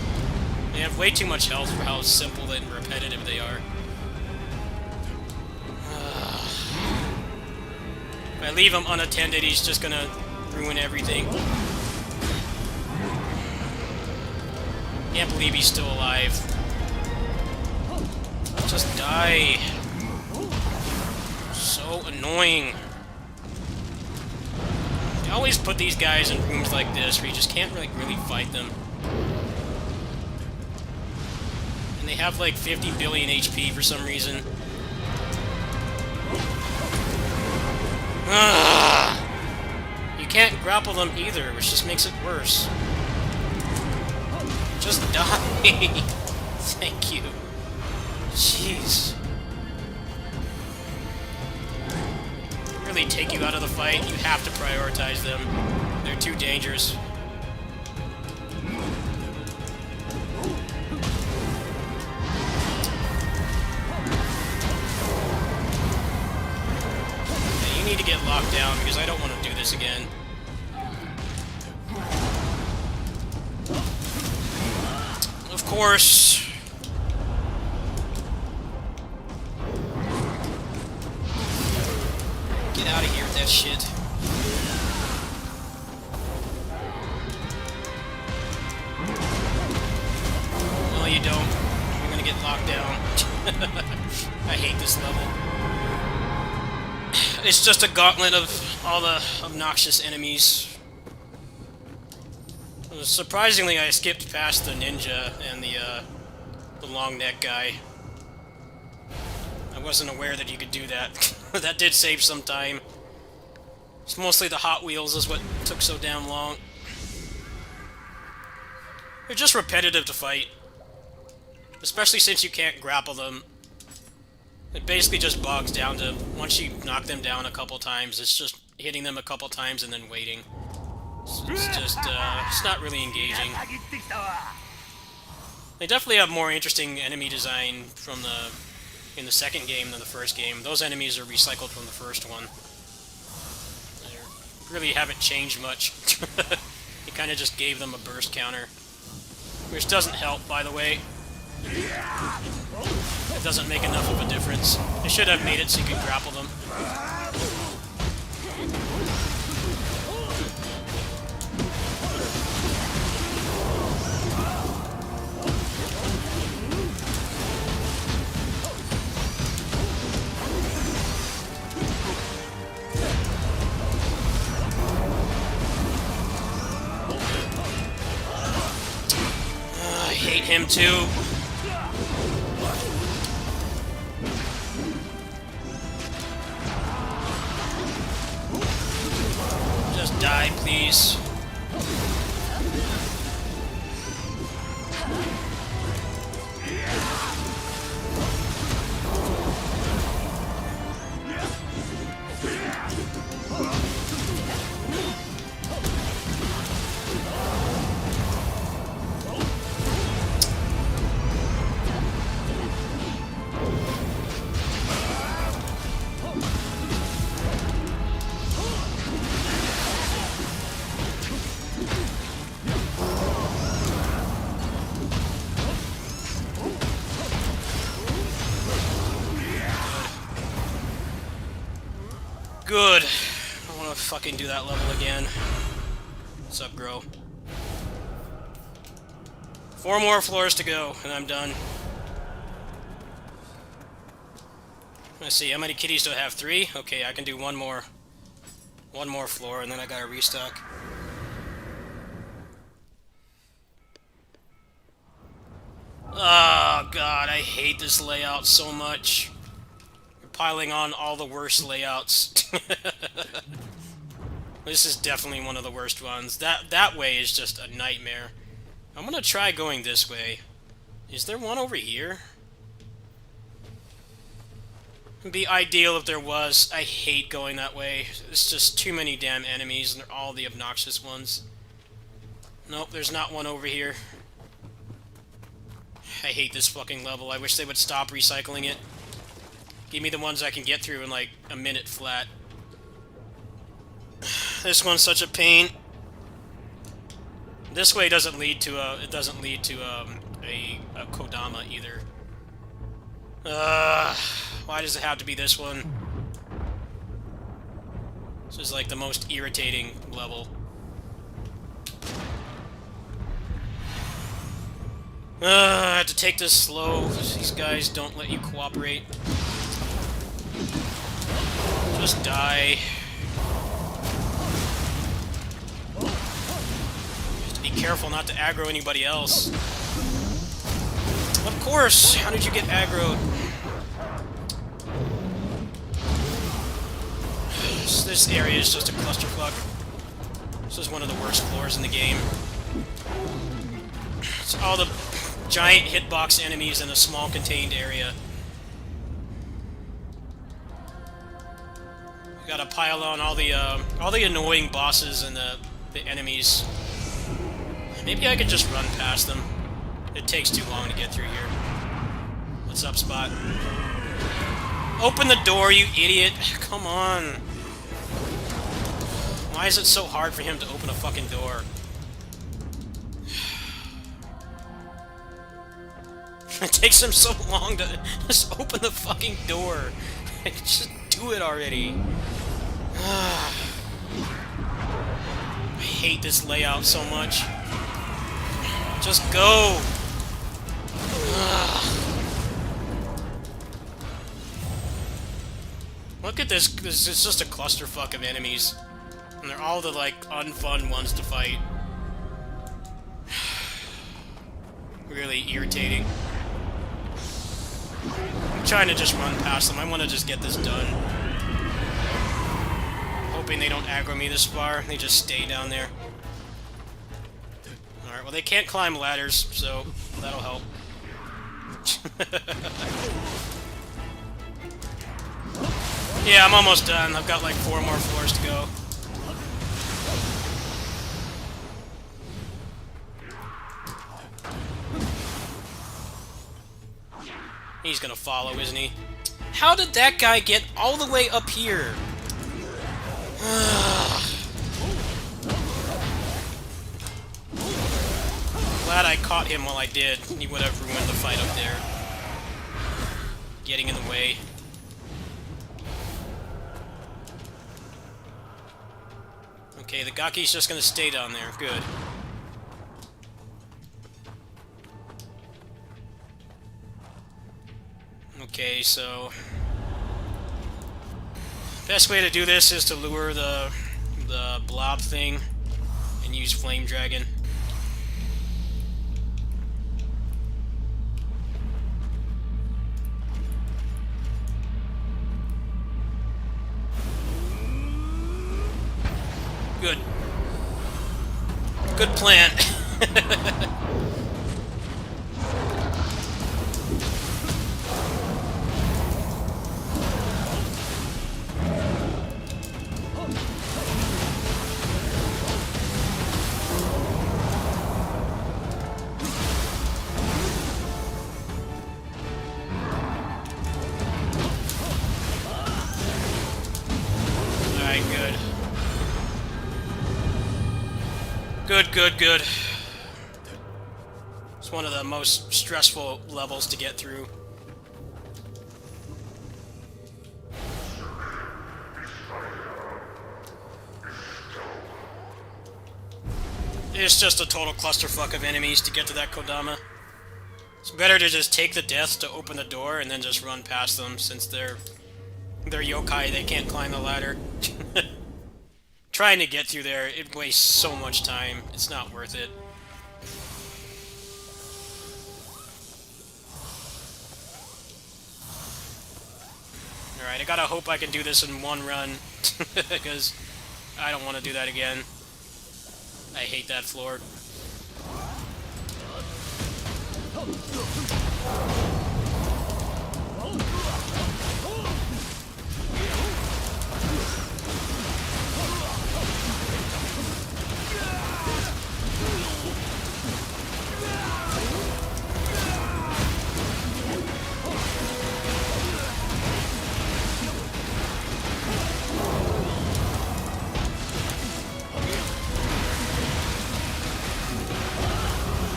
They have way too much health for how simple and repetitive they are. If I leave him unattended, he's just gonna ruin everything. Can't believe he's still alive. Just die. So annoying. I always put these guys in rooms like this where you just can't really fight them. And they have like 50 billion HP for some reason. You can't grapple them either, which just makes it worse. Just die. Thank you. Jeez. Really take you out of the fight, you have to prioritize them. They're too dangerous. Okay, you need to get locked down because I don't want to do this again. Of course. Get out of here with that shit. No, you don't. You're gonna get locked down. I hate this level. It's just a gauntlet of all the obnoxious enemies. Surprisingly, I skipped past the ninja and the long neck guy. I wasn't aware that you could do that. That did save some time. It's mostly the Hot Wheels is what took so damn long. They're just repetitive to fight. Especially since you can't grapple them. It basically just bogs down to, once you knock them down a couple times, it's just hitting them a couple times and then waiting. It's just, it's not really engaging. They definitely have more interesting enemy design from in the second game than the first game. Those enemies are recycled from the first one. They really haven't changed much. It kind of just gave them a burst counter. Which doesn't help, by the way. It doesn't make enough of a difference. They should have made it so you could grapple them. him too. Just die, please. Good. I want to fucking do that level again. What's up, Gro? 4 more floors to go, and I'm done. Let's see, how many kitties do I have? 3? Okay, I can do one more. One more floor, and then I gotta restock. Oh, God, I hate this layout so much. Piling on all the worst layouts. This is definitely one of the worst ones. That way is just a nightmare. I'm gonna try going this way. Is there one over here? It'd be ideal if there was. I hate going that way. It's just too many damn enemies, and they're all the obnoxious ones. Nope, there's not one over here. I hate this fucking level. I wish they would stop recycling it. Give me the ones I can get through in like a minute flat. This one's such a pain. This way doesn't lead to a Kodama either. Why does it have to be this one? This is like the most irritating level. I have to take this slow. These guys don't let you cooperate. Just die. Have to be careful not to aggro anybody else. Of course! How did you get aggroed? This area is just a clusterfuck. This is one of the worst floors in the game. It's all the giant hitbox enemies in a small contained area. Gotta pile on all the annoying bosses and the enemies. Maybe I could just run past them. It takes too long to get through here. What's up, Spot? Open the door, you idiot! Come on! Why is it so hard for him to open a fucking door? It takes him so long to just open the fucking door. Just do it already. I hate this layout so much. Just go! Look at this. It's just a clusterfuck of enemies. And they're all the, like, unfun ones to fight. Really irritating. I'm trying to just run past them. I want to just get this done. Hoping they don't aggro me this far. They just stay down there. Alright, well they can't climb ladders, so that'll help. Yeah, I'm almost done. I've got like 4 more floors to go. He's gonna follow, isn't he? How did that guy get all the way up here? Glad I caught him while I did. He would have ruined the fight up there. Getting in the way. Okay, the Gaki's just gonna stay down there. Good. Okay, so best way to do this is to lure the blob thing and use Flame Dragon. Good. Good plan. Alright, good. Good, good, good. It's one of the most stressful levels to get through. It's just a total clusterfuck of enemies to get to that Kodama. It's better to just take the deaths to open the door and then just run past them, since they're yokai, they can't climb the ladder. Trying to get through there, it wastes so much time. It's not worth it. Alright, I gotta hope I can do this in one run, because I don't want to do that again. I hate that floor.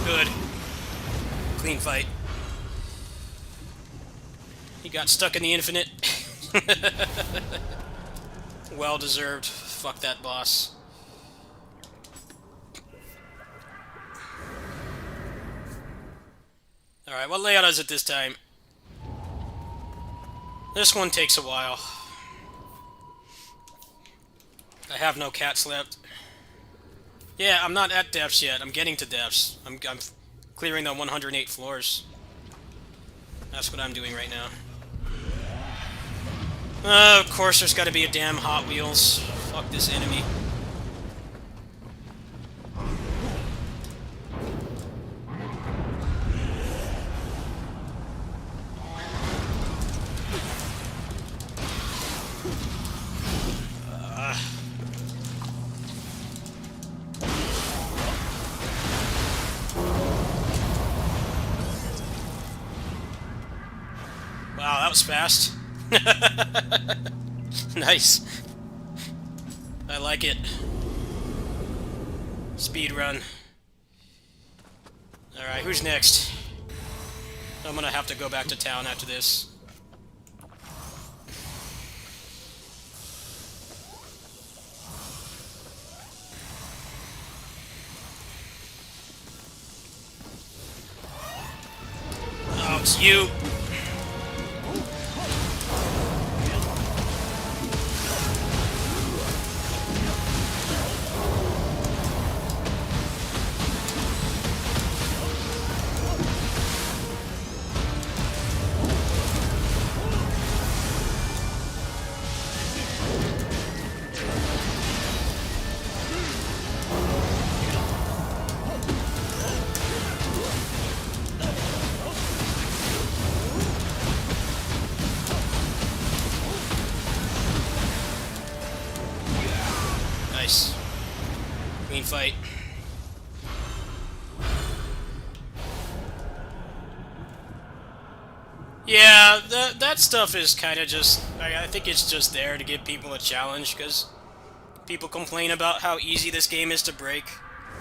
Good. Clean fight. He got stuck in the infinite. Well deserved. Fuck that boss. Alright, what layout is it this time? This one takes a while. I have no cats left. Yeah, I'm not at depths yet. I'm getting to depths. I'm clearing the 108 floors. That's what I'm doing right now. Of course there's gotta be a damn Hot Wheels. Fuck this enemy. Wow, that was fast. Nice. I like it. Speed run. Alright, who's next? I'm gonna have to go back to town after this. Oh, it's you. Nice. Clean fight. Yeah, that stuff is kind of just... I think it's just there to give people a challenge, because people complain about how easy this game is to break.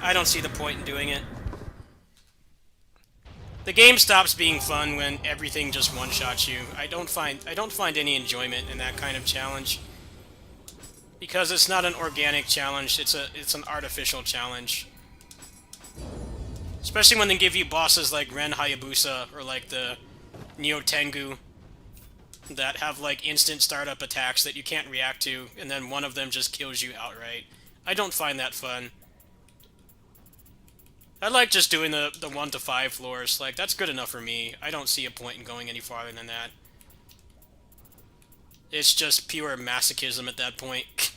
I don't see the point in doing it. The game stops being fun when everything just one-shots you. I don't find any enjoyment in that kind of challenge. Because it's not an organic challenge, it's an artificial challenge. Especially when they give you bosses like Ren Hayabusa or like the Neo Tengu that have like instant startup attacks that you can't react to, and then one of them just kills you outright. I don't find that fun. I like just doing the 1 to 5 floors. Like, that's good enough for me. I don't see a point in going any farther than that. It's just pure masochism at that point.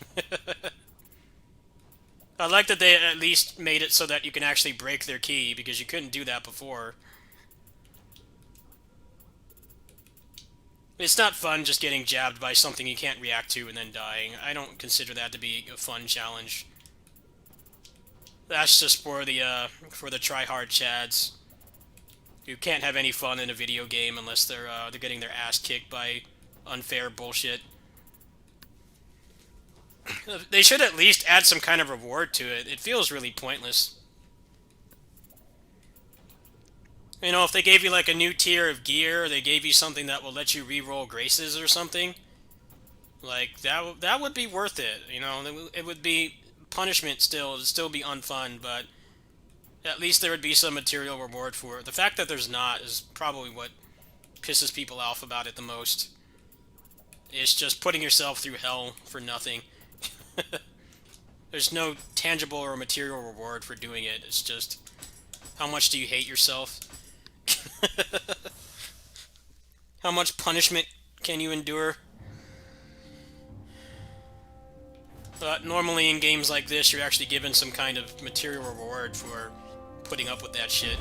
I like that they at least made it so that you can actually break their key, because you couldn't do that before. It's not fun just getting jabbed by something you can't react to and then dying. I don't consider that to be a fun challenge. That's just for the try-hard chads who can't have any fun in a video game unless they're getting their ass kicked by unfair bullshit. They should at least add some kind of reward to it. It feels really pointless. You know, if they gave you like a new tier of gear, or they gave you something that will let you re-roll graces or something, like that would be worth it. You know, it would be punishment still. It'd still be unfun, but at least there would be some material reward for it. The fact that there's not is probably what pisses people off about it the most. It's just putting yourself through hell for nothing. There's no tangible or material reward for doing it. It's just, how much do you hate yourself? How much punishment can you endure? But normally in games like this, you're actually given some kind of material reward for putting up with that shit.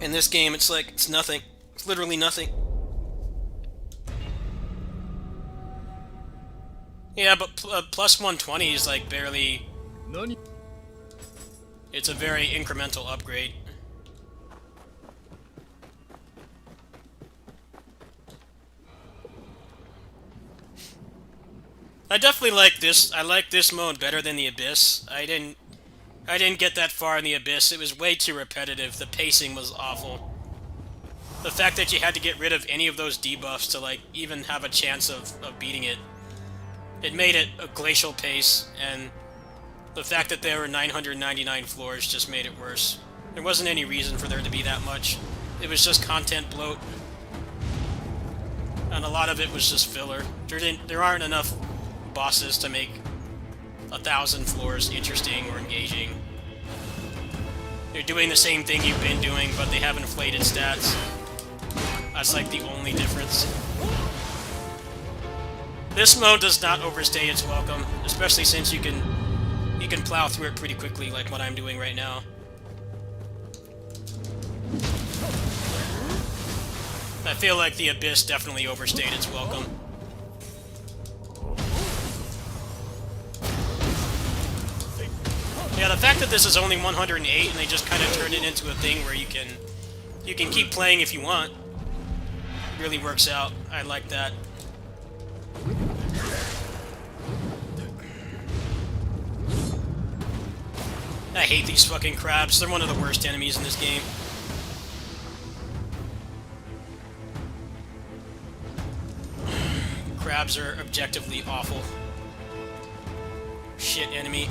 In this game, it's like, it's nothing. It's literally nothing. Yeah, but plus 120 is like barely... It's a very incremental upgrade. I definitely like this. I like this mode better than the Abyss. I didn't get that far in the Abyss. It was way too repetitive. The pacing was awful. The fact that you had to get rid of any of those debuffs to like even have a chance of beating it. It made it a glacial pace, and the fact that there were 999 floors just made it worse. There wasn't any reason for there to be that much. It was just content bloat. And a lot of it was just filler. There aren't enough bosses to make 1,000 floors interesting or engaging. They're doing the same thing you've been doing, but they have inflated stats. That's like the only difference. This mode does not overstay its welcome, especially since you can plow through it pretty quickly, like what I'm doing right now. I feel like the Abyss definitely overstayed its welcome. Yeah, the fact that this is only 108 and they just kind of turned it into a thing where you can keep playing if you want really works out. I like that. I hate these fucking crabs. They're one of the worst enemies in this game. Crabs are objectively awful. Shit enemy.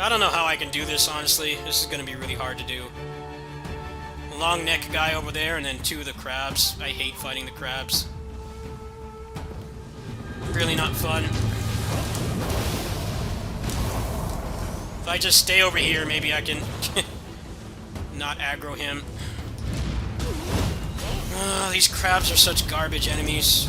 I don't know how I can do this, honestly. This is going to be really hard to do. Long neck guy over there, and then two of the crabs. I hate fighting the crabs. Really not fun. If I just stay over here, maybe I can not aggro him. These crabs are such garbage enemies.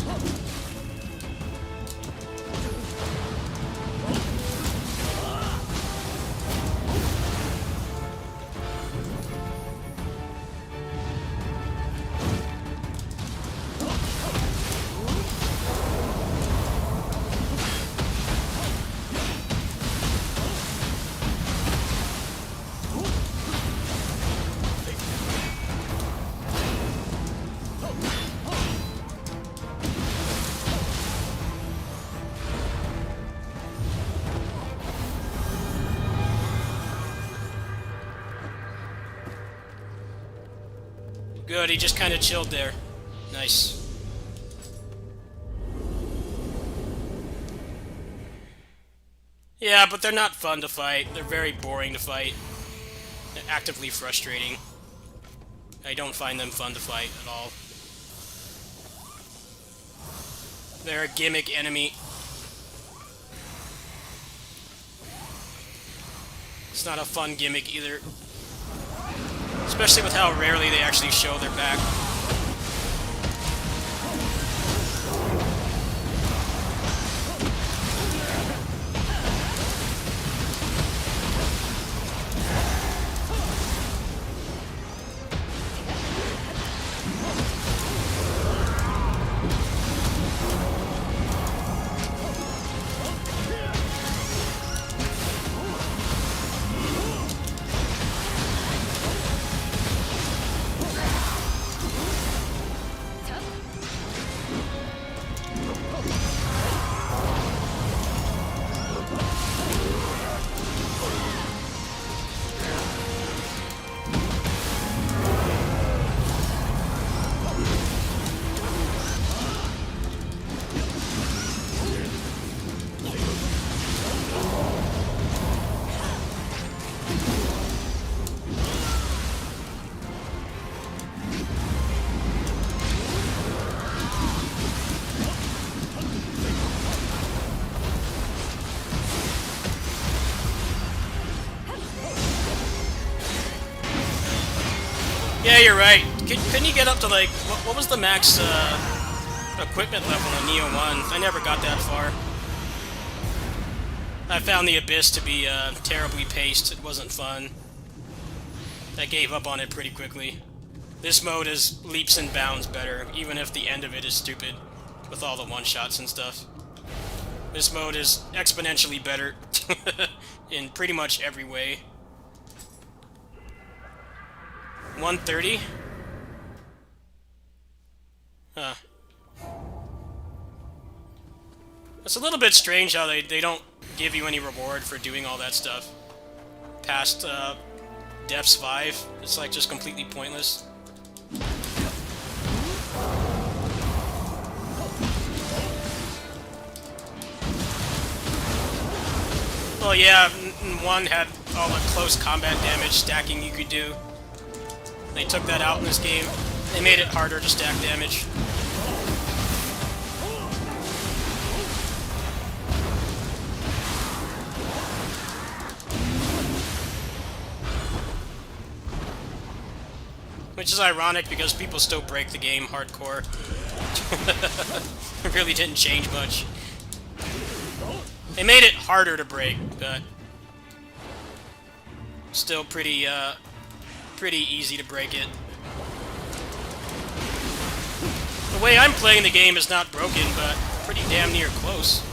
Good, he just kind of chilled there. Nice. Yeah, but they're not fun to fight. They're very boring to fight. They're actively frustrating. I don't find them fun to fight at all. They're a gimmick enemy. It's not a fun gimmick either. Especially with how rarely they actually show their back. Yeah, you're right. Couldn't you get up to, like, what was the max equipment level on Neo 1? I never got that far. I found the Abyss to be terribly paced. It wasn't fun. I gave up on it pretty quickly. This mode is leaps and bounds better, even if the end of it is stupid, with all the one-shots and stuff. This mode is exponentially better in pretty much every way. 130? Huh. It's a little bit strange how they don't give you any reward for doing all that stuff. Past Depths 5, it's like just completely pointless. Well, yeah, 1 had all the close combat damage stacking you could do. They took that out in this game. They made it harder to stack damage. Which is ironic because people still break the game hardcore. It really didn't change much. They made it harder to break, but still pretty easy to break it. The way I'm playing the game is not broken, but pretty damn near close.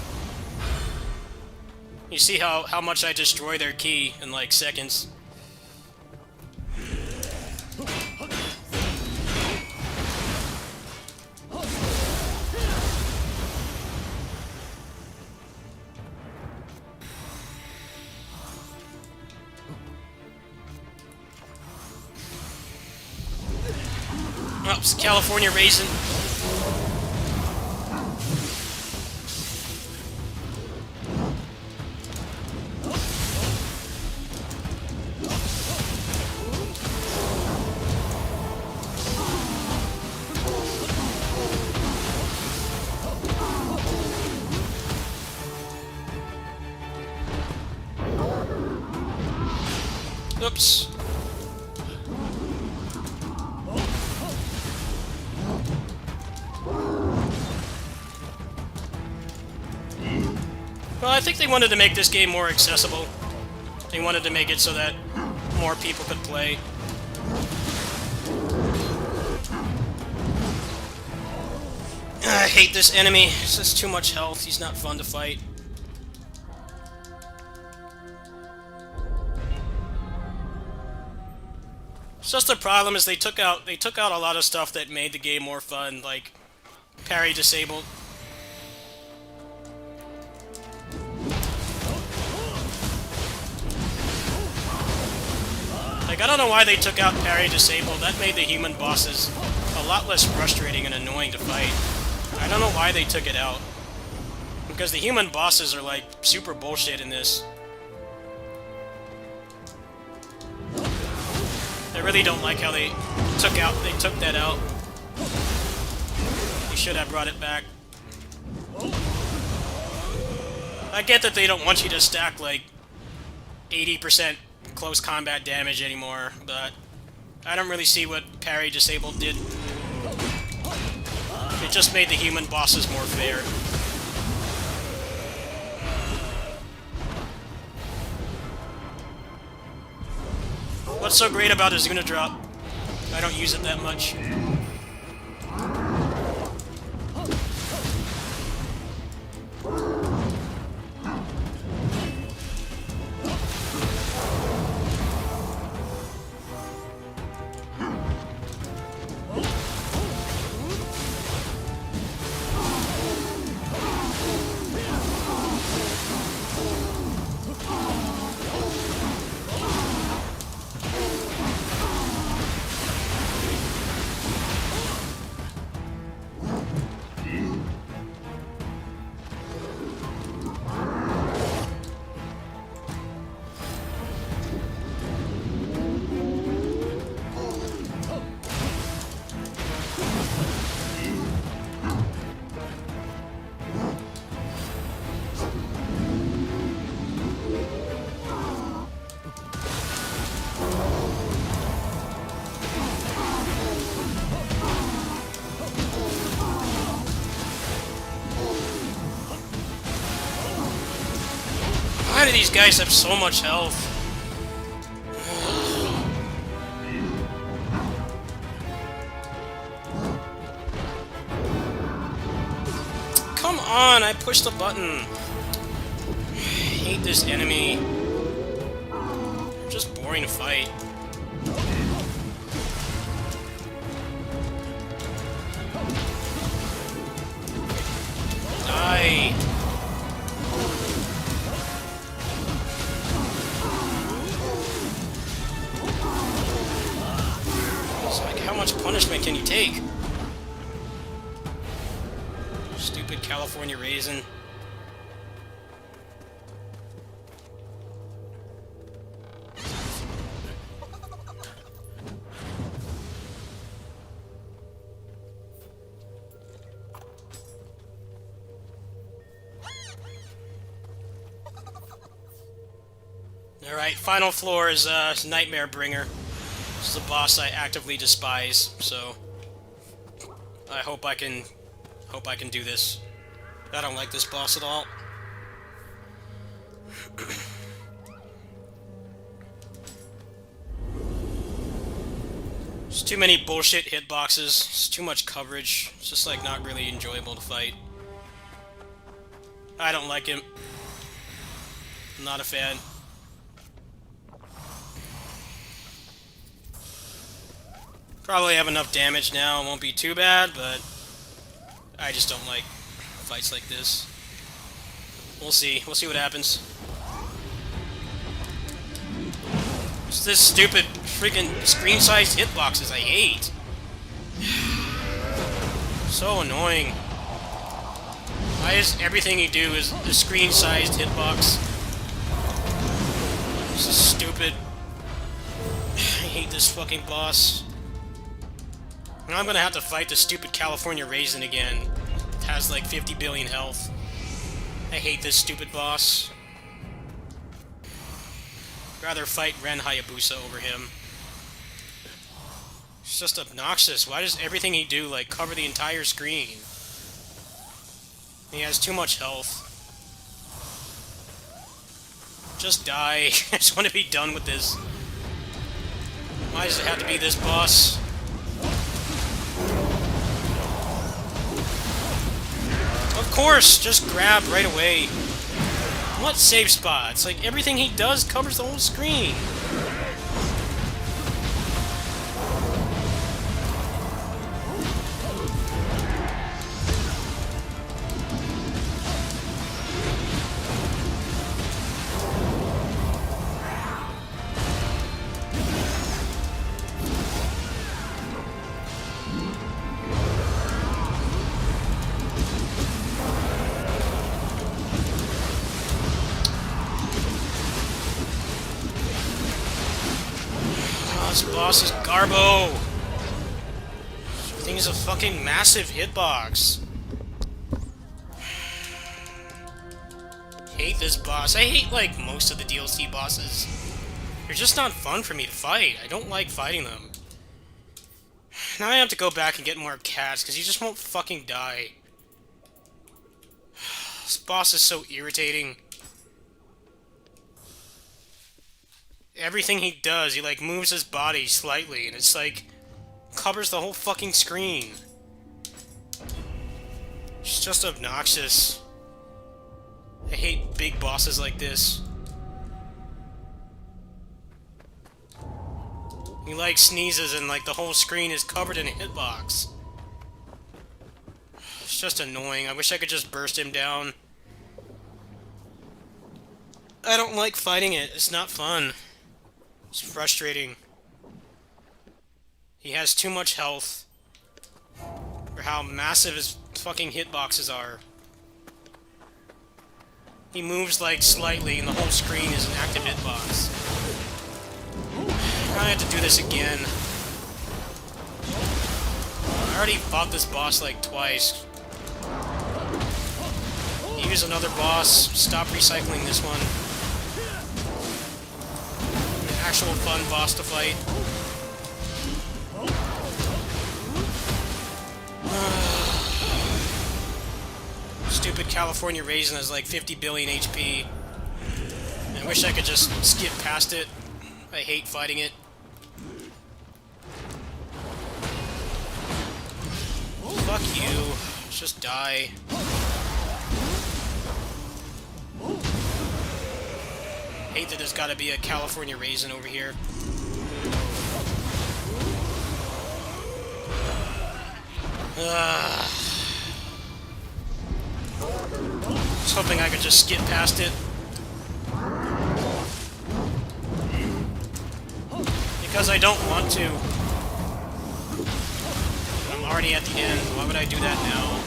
You see how much I destroy their key in like seconds. Oops, California Raisin. Oops. Well, I think they wanted to make this game more accessible. They wanted to make it so that more people could play. I hate this enemy. This is too much health. He's not fun to fight. It's just the problem is they took out a lot of stuff that made the game more fun, like parry disabled. Like, I don't know why they took out parry disabled. That made the human bosses a lot less frustrating and annoying to fight. I don't know why they took it out. Because the human bosses are like super bullshit in this. I really don't like how they took that out. They should have brought it back. I get that they don't want you to stack like 80% close combat damage anymore, but I don't really see what parry disabled did. It just made the human bosses more fair. What's so great about a Zuna drop? I don't use it that much. Why do these guys have so much health? Come on, I pushed the button. I hate this enemy. They're just boring to fight. Die. It's like, how much punishment can you take? Stupid California raisin. Alright, final floor is Nightmare Bringer. This is a boss I actively despise, so I hope I can do this. I don't like this boss at all. There's too many bullshit hitboxes. It's too much coverage. It's just like not really enjoyable to fight. I don't like him. I'm not a fan. Probably have enough damage now, it won't be too bad, but I just don't like fights like this. We'll see what happens. It's this stupid freaking screen-sized hitboxes I hate. So annoying. Why is everything you do is a screen-sized hitbox? This is stupid. I hate this fucking boss. Now I'm gonna have to fight the stupid California Raisin again. It has like 50 billion health. I hate this stupid boss. I'd rather fight Ren Hayabusa over him. It's just obnoxious. Why does everything he do like cover the entire screen? He has too much health. Just die. I just want to be done with this. Why does it have to be this boss? Of course, just grab right away. What save spots? Like, everything he does covers the whole screen. This boss is Garbo! This thing is a fucking massive hitbox. Hate this boss. I hate, like, most of the DLC bosses. They're just not fun for me to fight. I don't like fighting them. Now I have to go back and get more cats, because he just won't fucking die. This boss is so irritating. Everything he does, he like moves his body slightly, and it's like covers the whole fucking screen. It's just obnoxious. I hate big bosses like this. He like sneezes and like the whole screen is covered in a hitbox. It's just annoying. I wish I could just burst him down. I don't like fighting it. It's not fun. It's frustrating. He has too much health for how massive his fucking hitboxes are. He moves like slightly and the whole screen is an active hitbox. I have to do this again. I already fought this boss like twice. Use another boss. Stop recycling this one. Actual fun boss to fight. Stupid California Raisin has like 50 billion HP. I wish I could just skip past it. I hate fighting it. Fuck you. Just die. Hate that there's gotta be a California raisin over here. I was hoping I could just skip past it. Because I don't want to. I'm already at the end. Why would I do that now?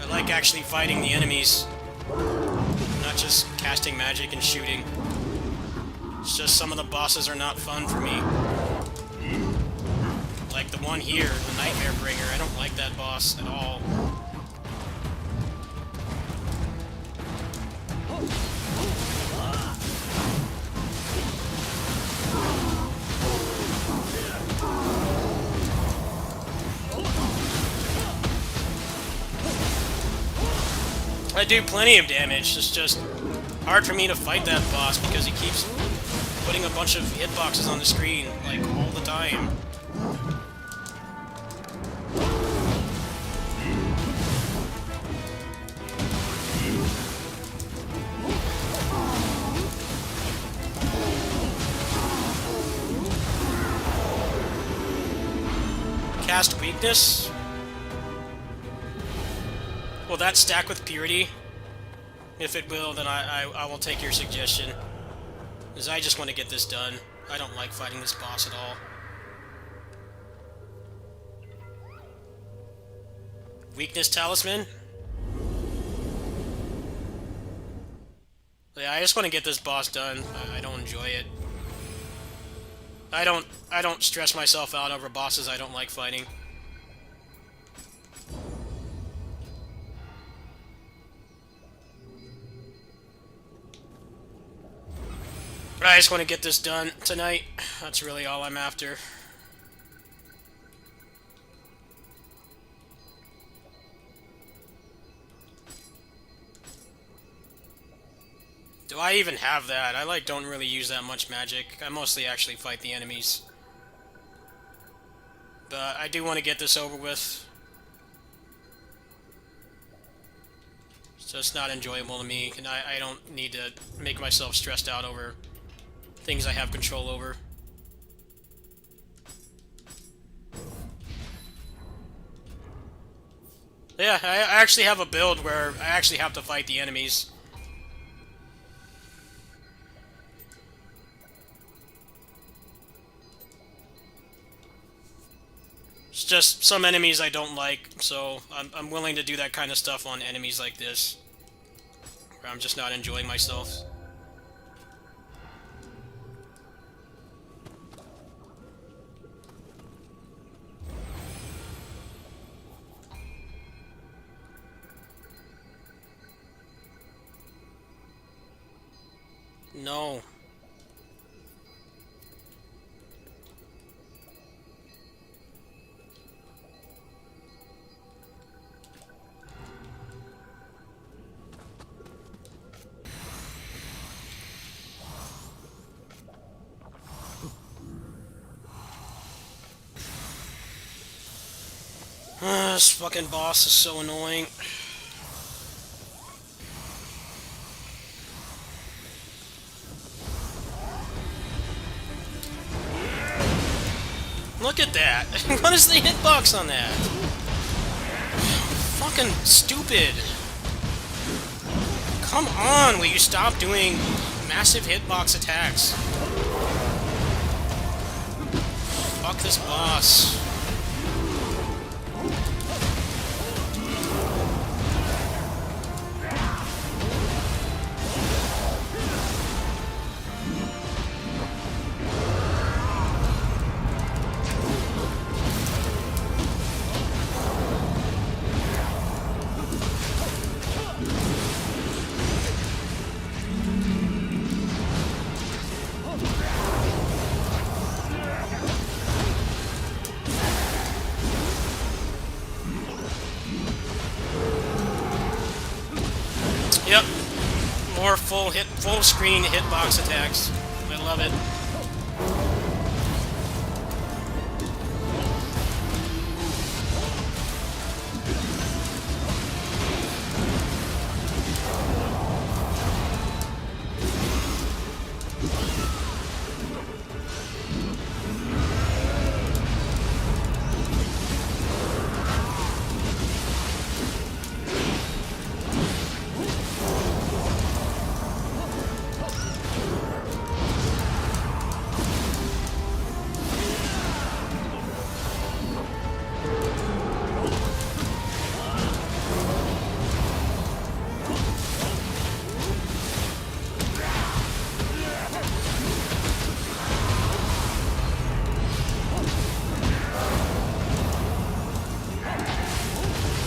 I like actually fighting the enemies. Not just casting magic and shooting. It's just some of the bosses are not fun for me. Like the one here, the Nightmare Bringer. I don't like that boss at all. I do plenty of damage. It's just hard for me to fight that boss because he keeps putting a bunch of hitboxes on the screen, like, all the time. Cast weakness? Will that stack with purity? If it will, then I will take your suggestion. Because I just want to get this done. I don't like fighting this boss at all. Weakness talisman? Yeah, I just want to get this boss done. I don't enjoy it. I don't stress myself out over bosses I don't like fighting. I just want to get this done tonight. That's really all I'm after. Do I even have that? I don't really use that much magic. I mostly actually fight the enemies. But I do want to get this over with. It's just not enjoyable to me, and I don't need to make myself stressed out over things I have control over. Yeah, I actually have a build where I actually have to fight the enemies. It's just some enemies I don't like, so I'm willing to do that kind of stuff on enemies like this, where I'm just not enjoying myself. No. This fucking boss is so annoying. Look at that! What is the hitbox on that? Fucking stupid! Come on, will you stop doing massive hitbox attacks? Fuck this boss. Yep. More full screen hitbox attacks. I love it.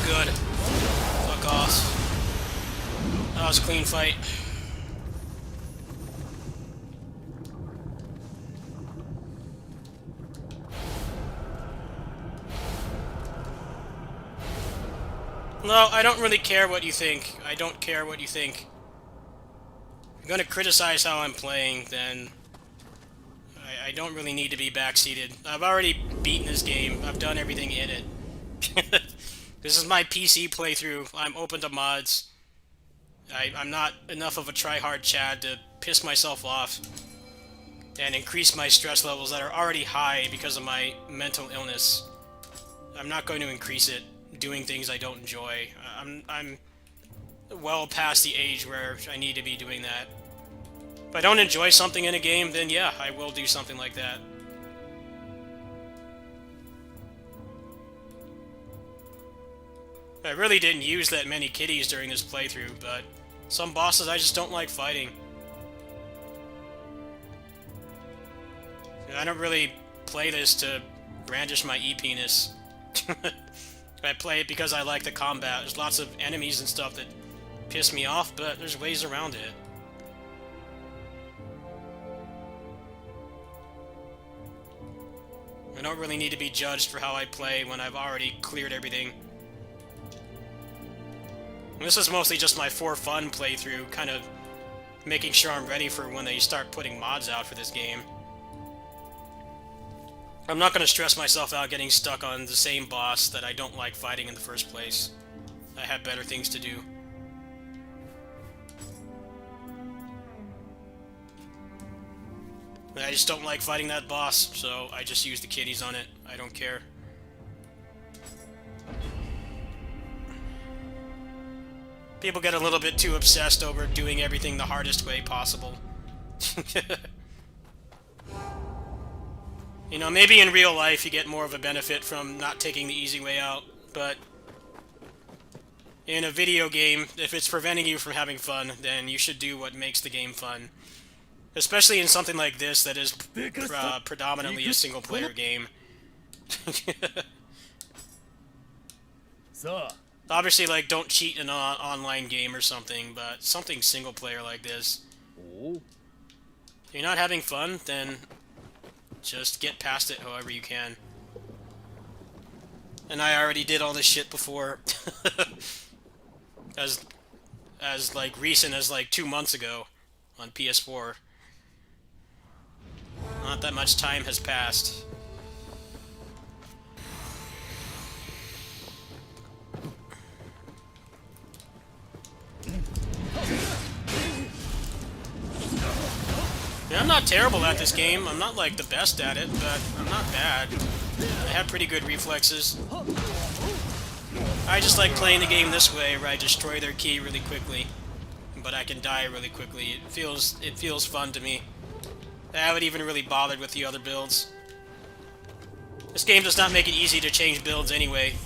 Good. Fuck off. That was a clean fight. No, I don't really care what you think. I don't care what you think. If you're gonna criticize how I'm playing, then I don't really need to be backseated. I've already beaten this game. I've done everything in it. This is my PC playthrough. I'm open to mods. I'm not enough of a try-hard Chad to piss myself off and increase my stress levels that are already high because of my mental illness. I'm not going to increase it doing things I don't enjoy. I'm well past the age where I need to be doing that. If I don't enjoy something in a game, then yeah, I will do something like that. I really didn't use that many kitties during this playthrough, but some bosses I just don't like fighting. I don't really play this to brandish my e-penis. I play it because I like the combat. There's lots of enemies and stuff that piss me off, but there's ways around it. I don't really need to be judged for how I play when I've already cleared everything. This is mostly just my for fun playthrough, kind of making sure I'm ready for when they start putting mods out for this game. I'm not going to stress myself out getting stuck on the same boss that I don't like fighting in the first place. I have better things to do. I just don't like fighting that boss, so I just use the kitties on it. I don't care. People get a little bit too obsessed over doing everything the hardest way possible. You know, maybe in real life you get more of a benefit from not taking the easy way out, but in a video game, if it's preventing you from having fun, then you should do what makes the game fun. Especially in something like this that is predominantly a single-player game. Obviously, like, don't cheat in an online game or something, but something single-player like this. If you're not having fun, then just get past it however you can. And I already did all this shit before. as like recent as like 2 months ago on PS4. Not that much time has passed. Yeah, I'm not terrible at this game. I'm not like the best at it, but I'm not bad. I have pretty good reflexes. I just like playing the game this way, where I destroy their key really quickly, but I can die really quickly. It feels fun to me. I haven't even really bothered with the other builds. This game does not make it easy to change builds anyway,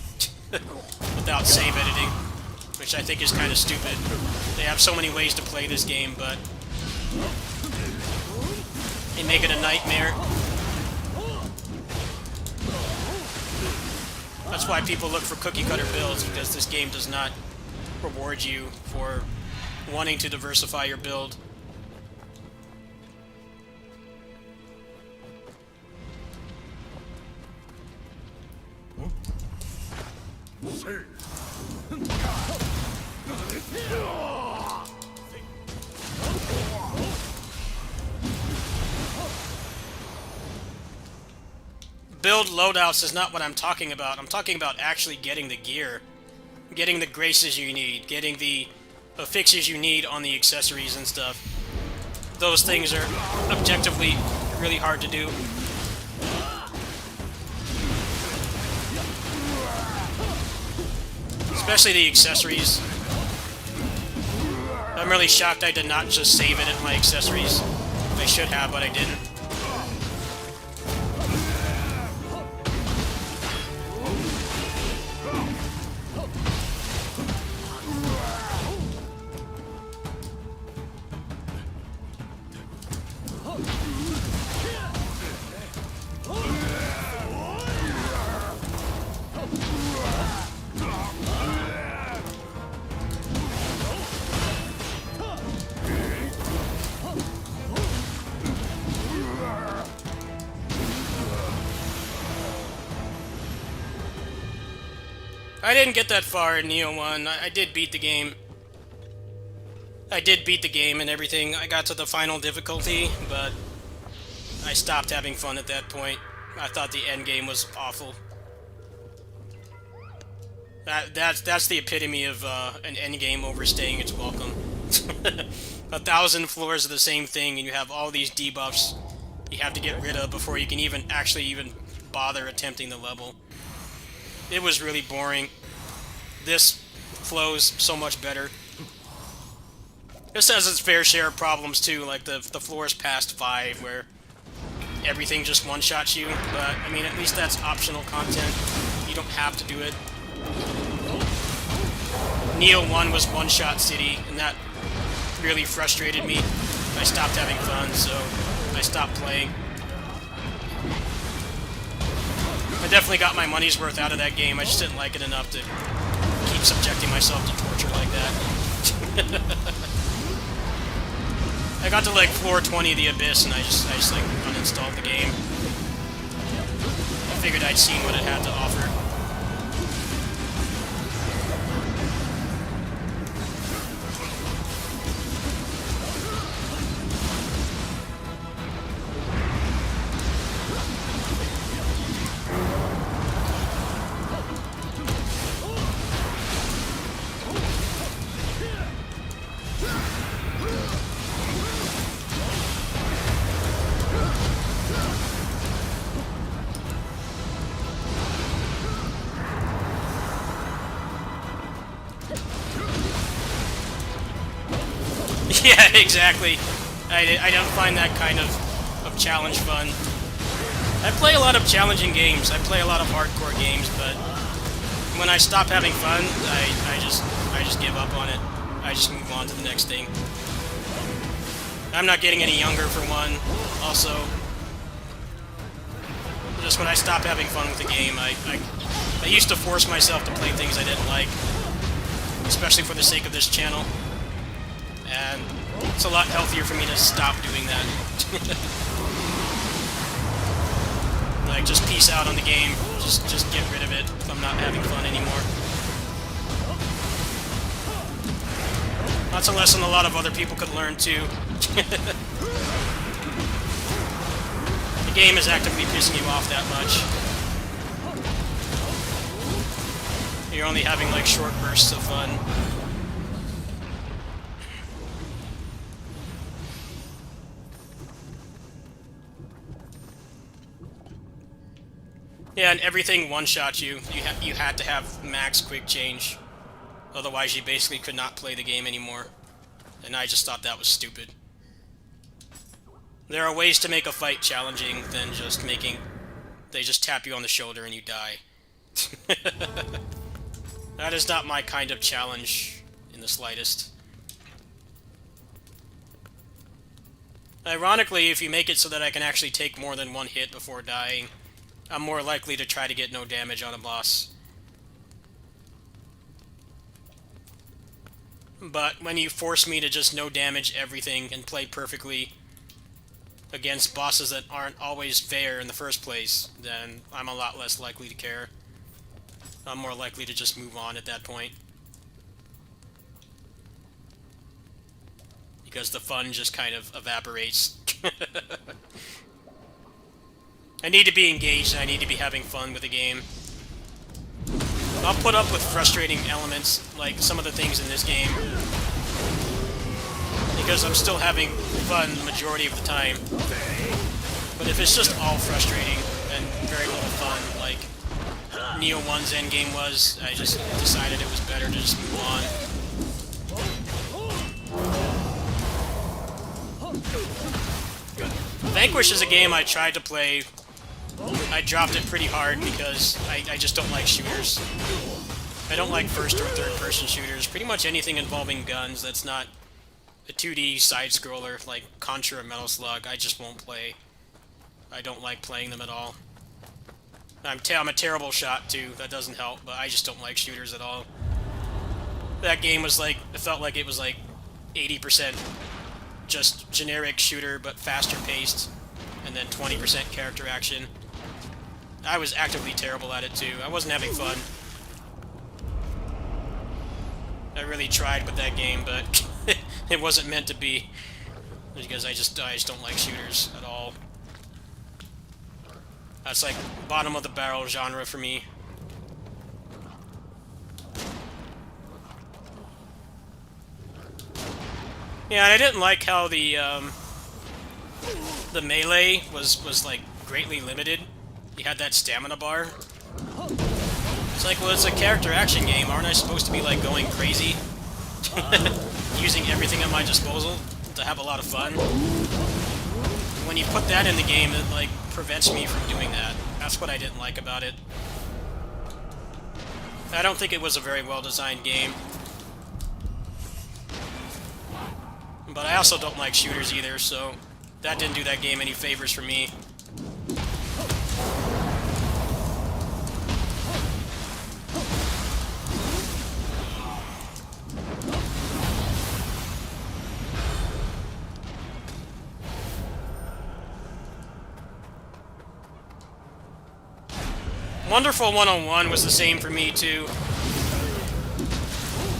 without save editing, which I think is kind of stupid. They have so many ways to play this game, but they make it a nightmare. That's why people look for cookie-cutter builds, because this game does not reward you for wanting to diversify your build. build loadouts is not what I'm talking about. I'm talking about actually getting the gear. Getting the graces you need. Getting the affixes you need on the accessories and stuff. Those things are objectively really hard to do. Especially the accessories. I'm really shocked I did not just save it at my accessories. I should have, but I didn't. I didn't get that far in Neo 1. I did beat the game. I did beat the game and everything. I got to the final difficulty, but I stopped having fun at that point. I thought the end game was awful. That's the epitome of an end game overstaying its welcome. 1,000 floors of the same thing, and you have all these debuffs you have to get rid of before you can even bother attempting the level. It was really boring. This flows so much better. This has its fair share of problems too, like the floors past 5 where everything just one-shots you, but I mean at least that's optional content. You don't have to do it. Neo 1 was one-shot city, and that really frustrated me. I stopped having fun, so I stopped playing. I definitely got my money's worth out of that game. I just didn't like it enough to keep subjecting myself to torture like that. I got to like floor 20 of the Abyss, and I just like uninstalled the game. I figured I'd seen what it had to offer. Yeah, exactly. I don't find that kind of challenge fun. I play a lot of challenging games. I play a lot of hardcore games, but when I stop having fun, I just give up on it. I just move on to the next thing. I'm not getting any younger for one. Also, just when I stop having fun with the game, I used to force myself to play things I didn't like, especially for the sake of this channel. And it's a lot healthier for me to stop doing that. Like, just peace out on the game. Just get rid of it if I'm not having fun anymore. That's a lesson a lot of other people could learn, too. The game is actively pissing you off that much. You're only having, like, short bursts of fun. Yeah, and everything one-shots you. You had to have max quick change. Otherwise, you basically could not play the game anymore. And I just thought that was stupid. There are ways to make a fight challenging than just making... They just tap you on the shoulder and you die. That is not my kind of challenge in the slightest. Ironically, if you make it so that I can actually take more than one hit before dying, I'm more likely to try to get no damage on a boss. But when you force me to just no damage everything and play perfectly against bosses that aren't always fair in the first place, then I'm a lot less likely to care. I'm more likely to just move on at that point. Because the fun just kind of evaporates. I need to be engaged and I need to be having fun with the game. I'll put up with frustrating elements like some of the things in this game because I'm still having fun the majority of the time. But if it's just all frustrating and very little fun, like Neo 1's endgame was, I just decided it was better to just move on. Vanquish is a game I tried to play. I dropped it pretty hard because I just don't like shooters. I don't like first or third person shooters. Pretty much anything involving guns that's not a 2D side-scroller like Contra or Metal Slug, I just won't play. I don't like playing them at all. I'm a terrible shot too, that doesn't help, but I just don't like shooters at all. That game was like, it felt like it was like 80% just generic shooter, but faster paced, and then 20% character action. I was actively terrible at it too. I wasn't having fun. I really tried with that game, but it wasn't meant to be. Because I just don't like shooters at all. That's like bottom of the barrel genre for me. Yeah, and I didn't like how the melee was like greatly limited. You had that stamina bar. It's like, well, it's a character action game. Aren't I supposed to be like going crazy, using everything at my disposal to have a lot of fun? When you put that in the game, it like prevents me from doing that. That's what I didn't like about it. I don't think it was a very well designed game. But I also don't like shooters either, so that didn't do that game any favors for me. Wonderful 101 was the same for me too.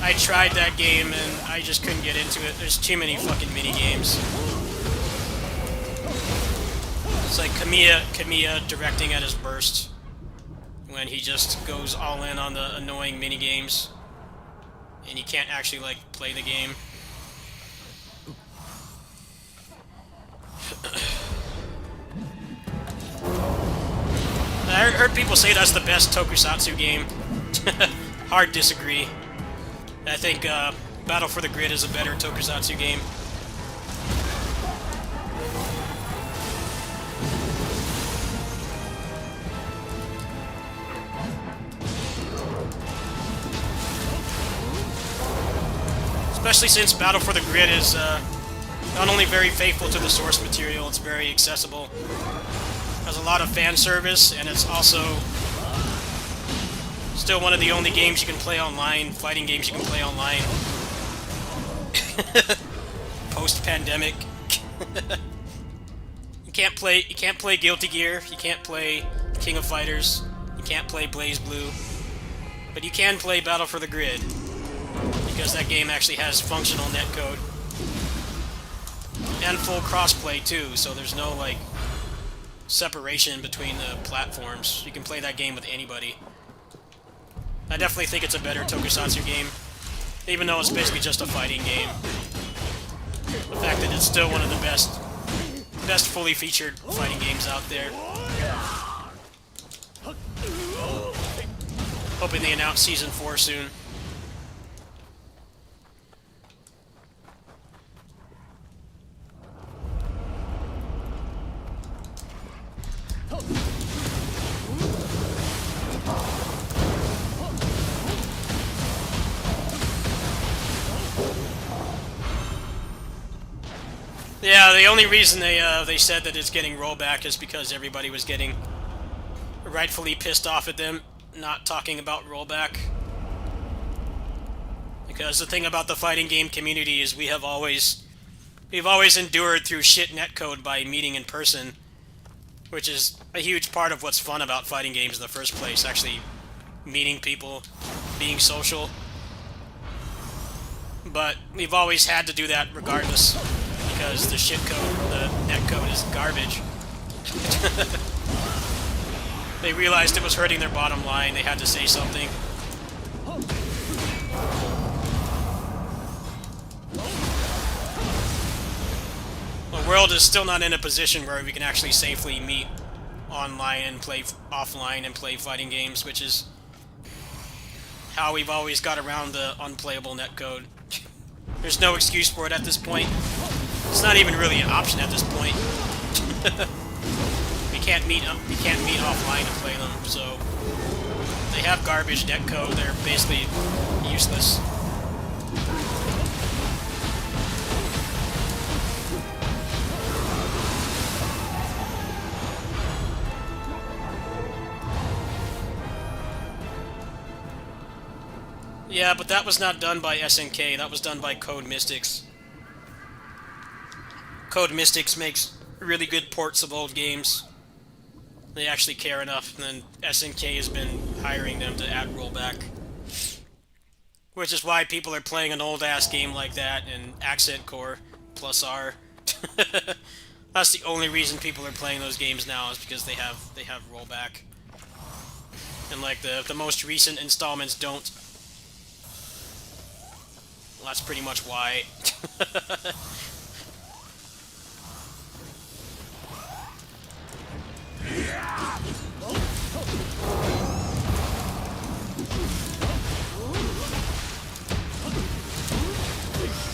I tried that game and I just couldn't get into it. There's too many fucking mini games. It's like Kamiya directing at his burst when he just goes all in on the annoying mini games and you can't actually like play the game. I heard people say that's the best tokusatsu game. Hard disagree. I think Battle for the Grid is a better tokusatsu game. Especially since Battle for the Grid is not only very faithful to the source material, it's very accessible. Has a lot of fan service, and it's also still one of the only games you can play online, fighting games you can play online. Post-pandemic. You can't play Guilty Gear, you can't play King of Fighters, you can't play BlazBlue, but you can play Battle for the Grid, because that game actually has functional netcode. And full crossplay too, so there's no like separation between the platforms. You can play that game with anybody. I definitely think it's a better tokusatsu game, even though it's basically just a fighting game. The fact that it's still one of the best fully featured fighting games out there. Hoping they announce Season 4 soon. Yeah, the only reason they said that it's getting rollback is because everybody was getting rightfully pissed off at them not talking about rollback. Because the thing about the fighting game community is we've always endured through shit netcode by meeting in person, which is a huge part of what's fun about fighting games in the first place, actually meeting people, being social. But we've always had to do that regardless, because the shit code, the net code, is garbage. They realized it was hurting their bottom line. They had to say something. The world is still not in a position where we can actually safely meet online and play offline and play fighting games, which is how we've always got around the unplayable netcode. There's no excuse for it at this point. It's not even really an option at this point. We can't meet offline to play them, so they have garbage netcode. They're basically useless. Yeah, but that was not done by SNK, that was done by Code Mystics. Code Mystics makes really good ports of old games. They actually care enough, and then SNK has been hiring them to add rollback. Which is why people are playing an old-ass game like that in Accent Core plus R. That's the only reason people are playing those games now, is because they have rollback. And like the most recent installments don't. Well, that's pretty much why.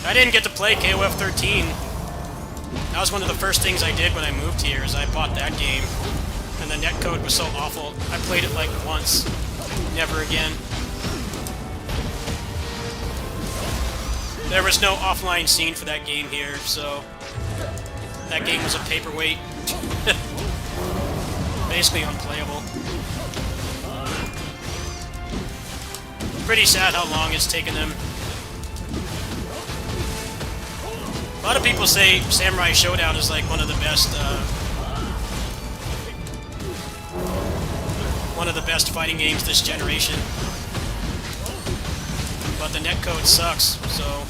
I didn't get to play KOF 13. That was one of the first things I did when I moved here, is I bought that game. And the netcode was so awful, I played it like once. Never again. There was no offline scene for that game here, so that game was a paperweight. Basically unplayable. Pretty sad how long it's taken them. A lot of people say Samurai Showdown is like one of the best fighting games this generation. But the netcode sucks, so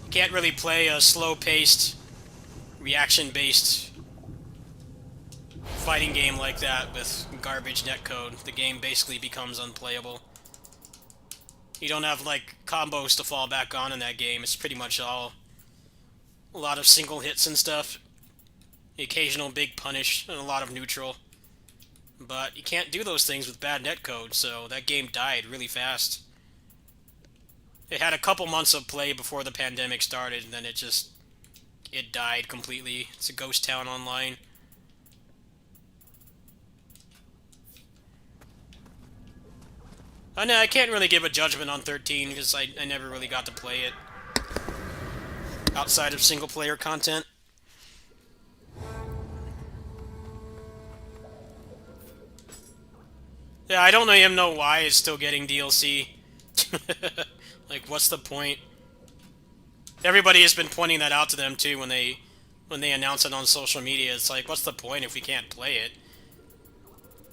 you can't really play a slow-paced, reaction-based fighting game like that with garbage netcode. The game basically becomes unplayable. You don't have, like, combos to fall back on in that game. It's pretty much all a lot of single hits and stuff. The occasional big punish, and a lot of neutral. But you can't do those things with bad netcode, so that game died really fast. It had a couple months of play before the pandemic started, and then it died completely. It's a ghost town online. I know, I can't really give a judgment on 13, because I never really got to play it outside of single-player content. Yeah, I don't even know why it's still getting DLC. Like, what's the point? Everybody has been pointing that out to them, too, when they announce it on social media. It's like, what's the point if we can't play it?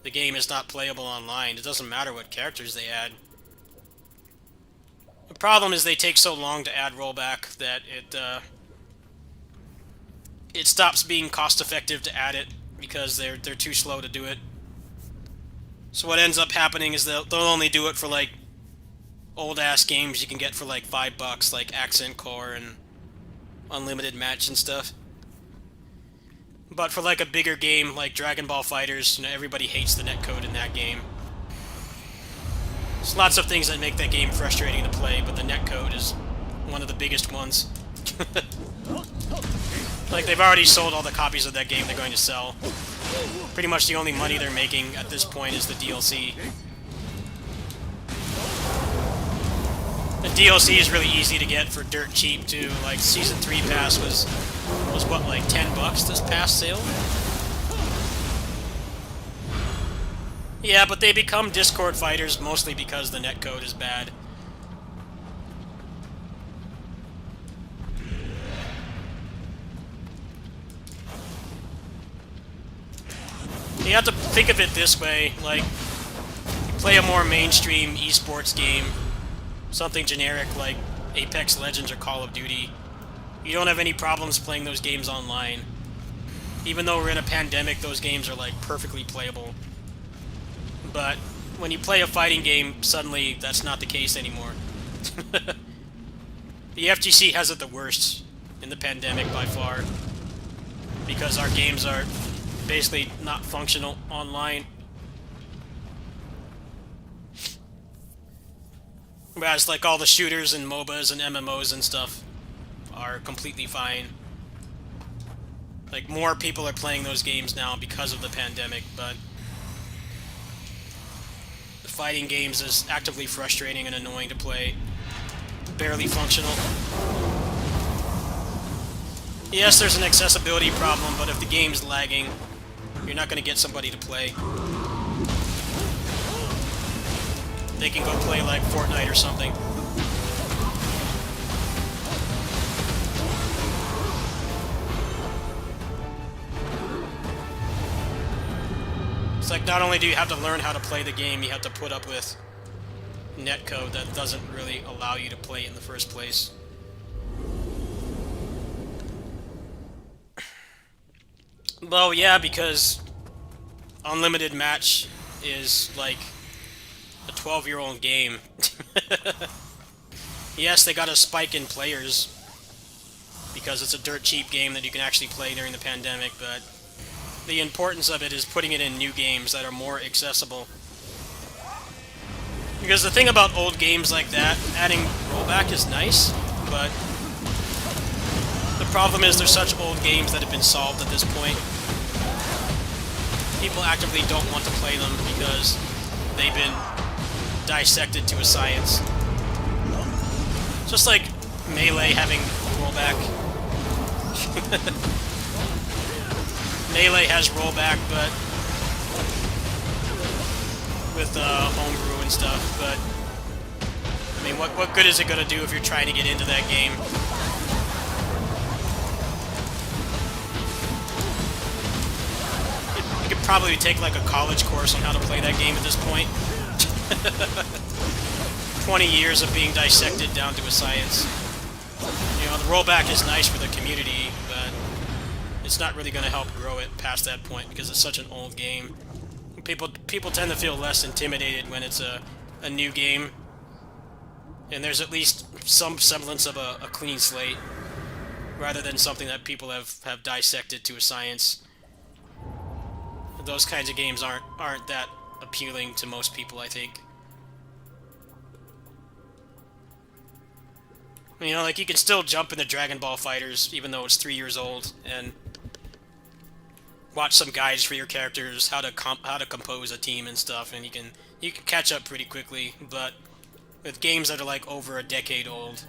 The game is not playable online. It doesn't matter what characters they add. The problem is they take so long to add rollback that it stops being cost-effective to add it because they're too slow to do it. So what ends up happening is they'll only do it for like old-ass games you can get for like $5, like Accent Core and Unlimited Match and stuff. But for like a bigger game like Dragon Ball FighterZ, you know, everybody hates the netcode in that game. There's lots of things that make that game frustrating to play, but the netcode is one of the biggest ones. Like, they've already sold all the copies of that game they're going to sell. Pretty much the only money they're making at this point is the DLC. The DLC is really easy to get for dirt cheap, too. Like, Season 3 Pass was what, like $10 this past sale? Yeah, but they become Discord fighters mostly because the netcode is bad. You have to think of it this way, like, you play a more mainstream esports game, something generic like Apex Legends or Call of Duty, you don't have any problems playing those games online. Even though we're in a pandemic, those games are like perfectly playable. But when you play a fighting game, suddenly that's not the case anymore. The FGC has it the worst in the pandemic by far, because our games are basically not functional online. Whereas like all the shooters and MOBAs and MMOs and stuff are completely fine. Like more people are playing those games now because of the pandemic, but the fighting games is actively frustrating and annoying to play. Barely functional. Yes, there's an accessibility problem, but if the game's lagging, you're not going to get somebody to play. They can go play like Fortnite or something. It's like not only do you have to learn how to play the game, you have to put up with netcode that doesn't really allow you to play it in the first place. Well, yeah, because Unlimited Match is like a 12-year-old game. Yes, they got a spike in players because it's a dirt cheap game that you can actually play during the pandemic, but the importance of it is putting it in new games that are more accessible. Because the thing about old games like that, adding rollback is nice, but the problem is they're such old games that have been solved at this point. People actively don't want to play them because they've been dissected to a science. Just like Melee having rollback. Melee has rollback, but with homebrew and stuff, but I mean, what good is it gonna do if you're trying to get into that game? You could probably take like a college course on how to play that game at this point. 20 years of being dissected down to a science. You know, the rollback is nice for the community, but it's not really going to help grow it past that point because it's such an old game. People tend to feel less intimidated when it's a new game, and there's at least some semblance of a clean slate, rather than something that people have dissected to a science. Those kinds of games aren't that appealing to most people, I think. You know, like, you can still jump into Dragon Ball FighterZ, even though it's 3 years old, and watch some guides for your characters, how to compose a team and stuff, and you can catch up pretty quickly. But with games that are like over a decade old,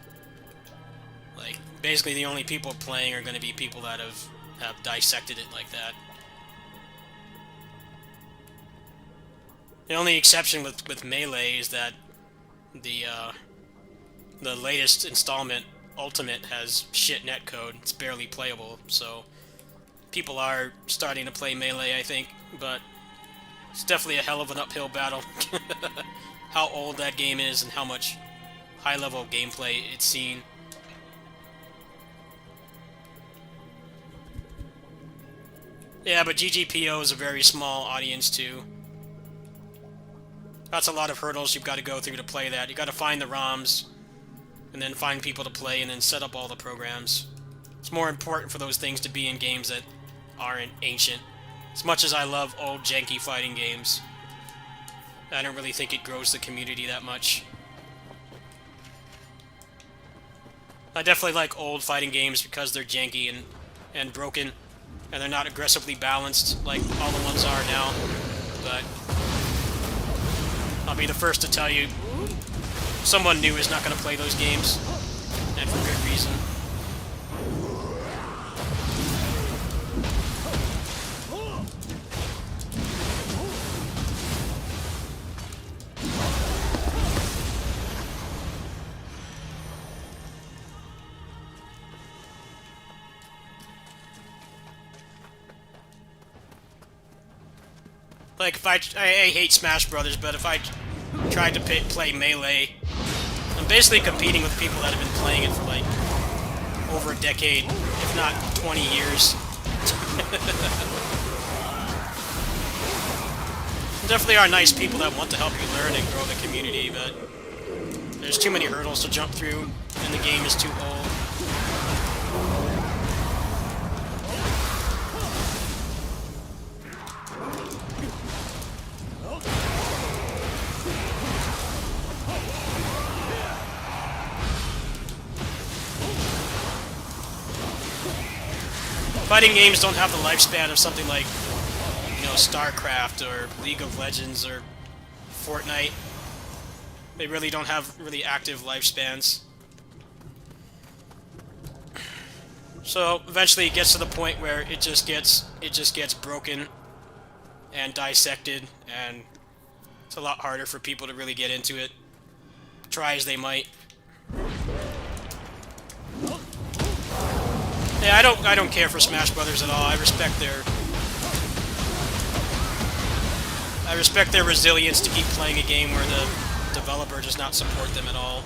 like basically the only people playing are going to be people that have dissected it like that. The only exception with Melee is that the latest installment, Ultimate, has shit netcode. It's barely playable, so people are starting to play Melee, I think, but it's definitely a hell of an uphill battle. How old that game is and how much high-level gameplay it's seen. Yeah, but GGPO is a very small audience, too. That's a lot of hurdles you've got to go through to play that. You've got to find the ROMs, and then find people to play, and then set up all the programs. It's more important for those things to be in games that aren't ancient. As much as I love old, janky fighting games, I don't really think it grows the community that much. I definitely like old fighting games because they're janky and broken, and they're not aggressively balanced like all the ones are now. But I'll be the first to tell you, someone new is not going to play those games, and for good reason. Like, if I hate Smash Brothers, but if I tried to play Melee, I'm basically competing with people that have been playing it for like over a decade, if not 20 years. Definitely are nice people that want to help you learn and grow the community, but there's too many hurdles to jump through, and the game is too old. Fighting games don't have the lifespan of something like, you know, StarCraft or League of Legends or Fortnite. They really don't have really active lifespans. So eventually it gets to the point where it just gets broken and dissected, and it's a lot harder for people to really get into it. Try as they might. Yeah, I don't care for Smash Brothers at all. I respect their resilience to keep playing a game where the developer does not support them at all.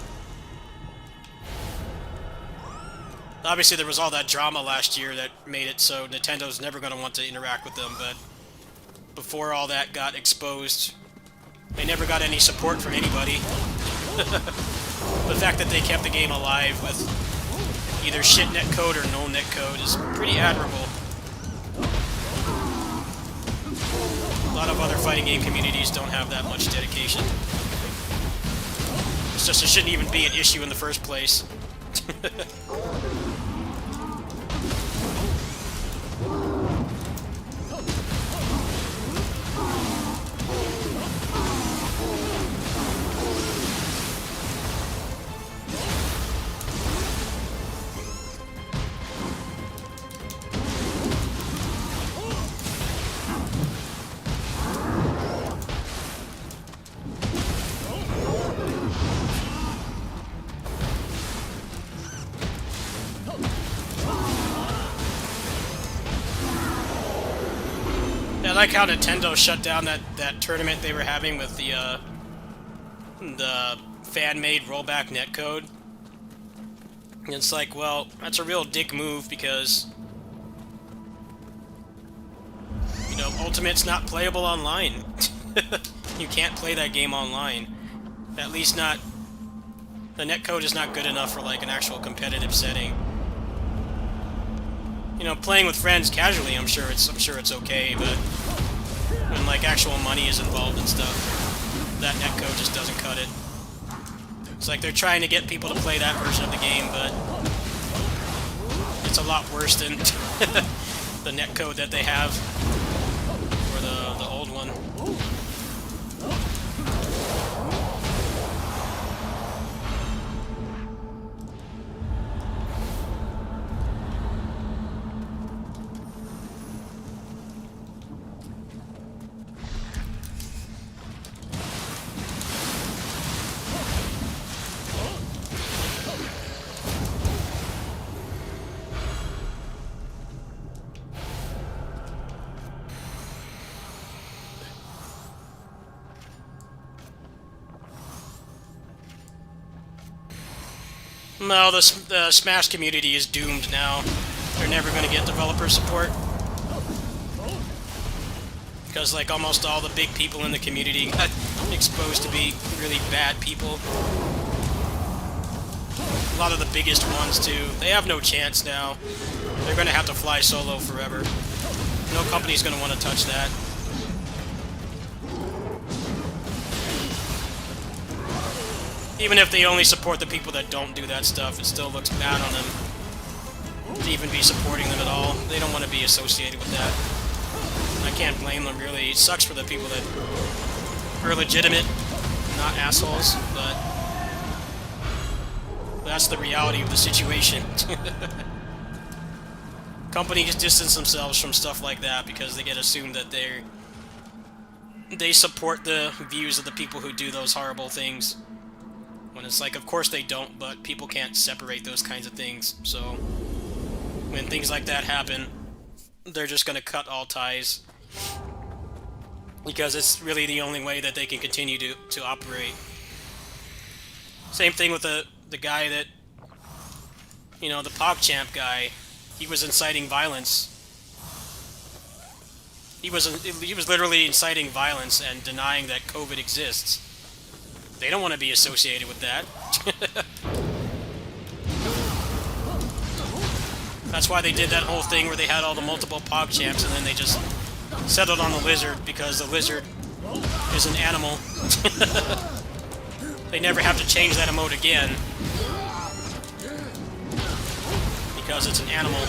Obviously, there was all that drama last year that made it so Nintendo's never going to want to interact with them, but before all that got exposed, they never got any support from anybody. The fact that they kept the game alive with either shit netcode or no netcode is pretty admirable. A lot of other fighting game communities don't have that much dedication. It's just it shouldn't even be an issue in the first place. I like how Nintendo shut down that tournament they were having with the fan-made rollback netcode. And it's like, well, that's a real dick move because, you know, Ultimate's not playable online. You can't play that game online. At least not... The netcode is not good enough for, like, an actual competitive setting. You know, playing with friends casually, I'm sure it's okay, but when like actual money is involved and stuff, that netcode just doesn't cut it. It's like they're trying to get people to play that version of the game, but it's a lot worse than the netcode that they have for the old one. No, the Smash community is doomed now. They're never going to get developer support. Because, like, almost all the big people in the community got exposed to be really bad people. A lot of the biggest ones, too. They have no chance now. They're going to have to fly solo forever. No company's going to want to touch that. Even if they only support the people that don't do that stuff, it still looks bad on them to even be supporting them at all. They don't want to be associated with that. I can't blame them, really. It sucks for the people that are legitimate, not assholes, but that's the reality of the situation. Companies distance themselves from stuff like that because they get assumed that they support the views of the people who do those horrible things. When it's like, of course they don't, but people can't separate those kinds of things. So when things like that happen, they're just going to cut all ties. Because it's really the only way that they can continue to operate. Same thing with the guy that, you know, the PogChamp guy. He was inciting violence. He was literally inciting violence and denying that COVID exists. They don't want to be associated with that. That's why they did that whole thing where they had all the multiple PogChamps and then they just settled on the lizard because the lizard is an animal. They never have to change that emote again because it's an animal.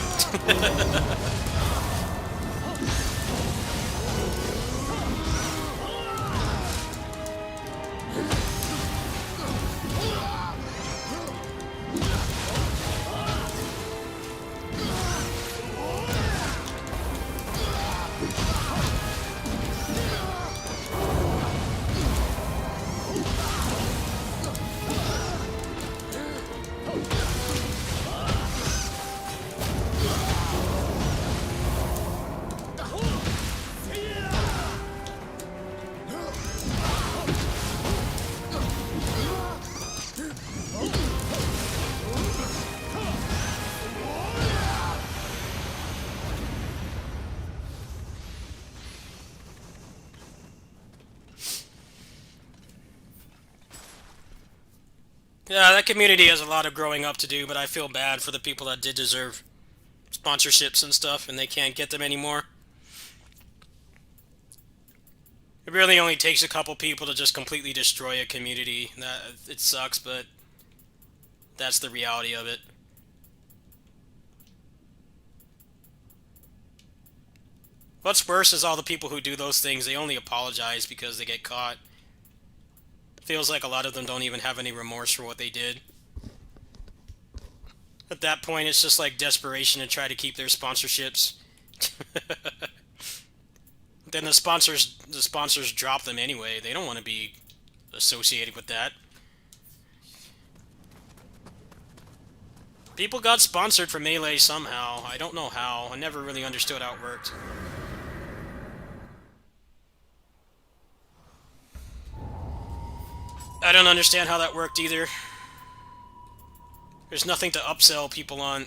Yeah, that community has a lot of growing up to do, but I feel bad for the people that did deserve sponsorships and stuff, and they can't get them anymore. It really only takes a couple people to just completely destroy a community. It sucks, but that's the reality of it. What's worse is all the people who do those things, they only apologize because they get caught. Feels like a lot of them don't even have any remorse for what they did. At that point, it's just like desperation to try to keep their sponsorships. Then the sponsors drop them anyway. They don't want to be associated with that. People got sponsored for Melee somehow. I don't know how. I never really understood how it worked. I don't understand how that worked either. There's nothing to upsell people on.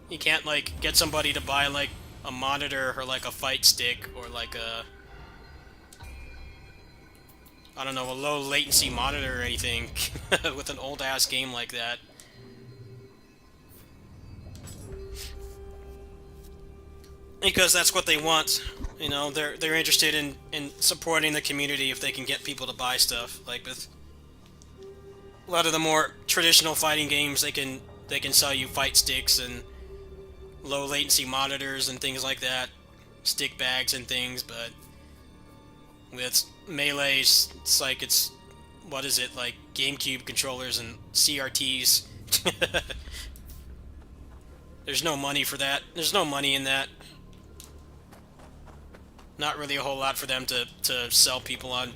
You can't, like, get somebody to buy, like, a monitor or, like, a fight stick or, like, a... I don't know, a low latency monitor or anything with an old-ass game like that. Because that's what they want. You know, they're interested in supporting the community if they can get people to buy stuff. Like with a lot of the more traditional fighting games, they can sell you fight sticks and low latency monitors and things like that, stick bags and things. But with Melee, it's like what is it, like GameCube controllers and CRTs. There's no money for that. There's no money in that. Not really a whole lot for them to sell people on.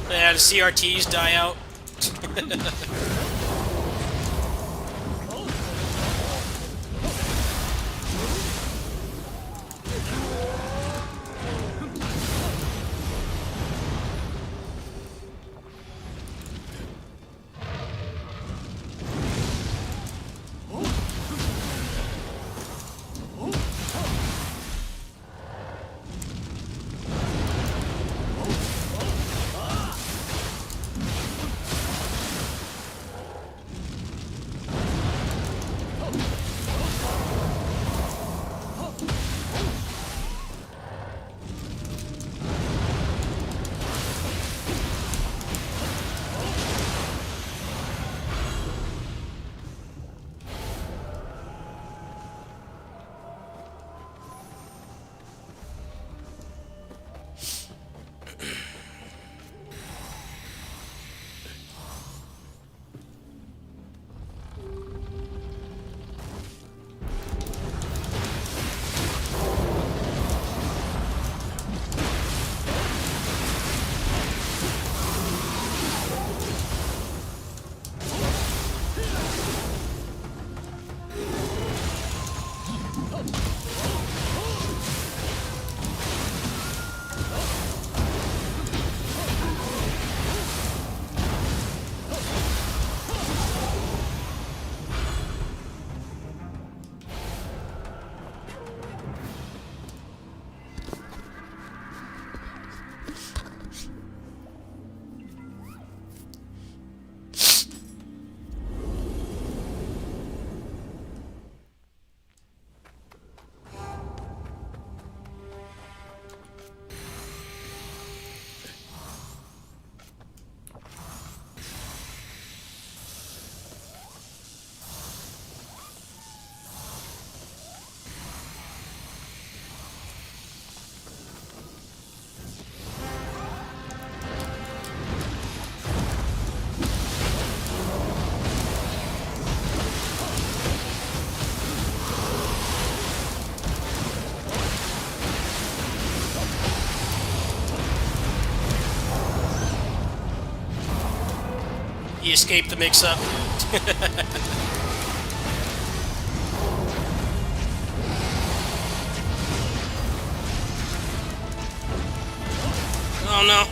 Yeah, the CRTs die out. escaped the mix-up. Oh no.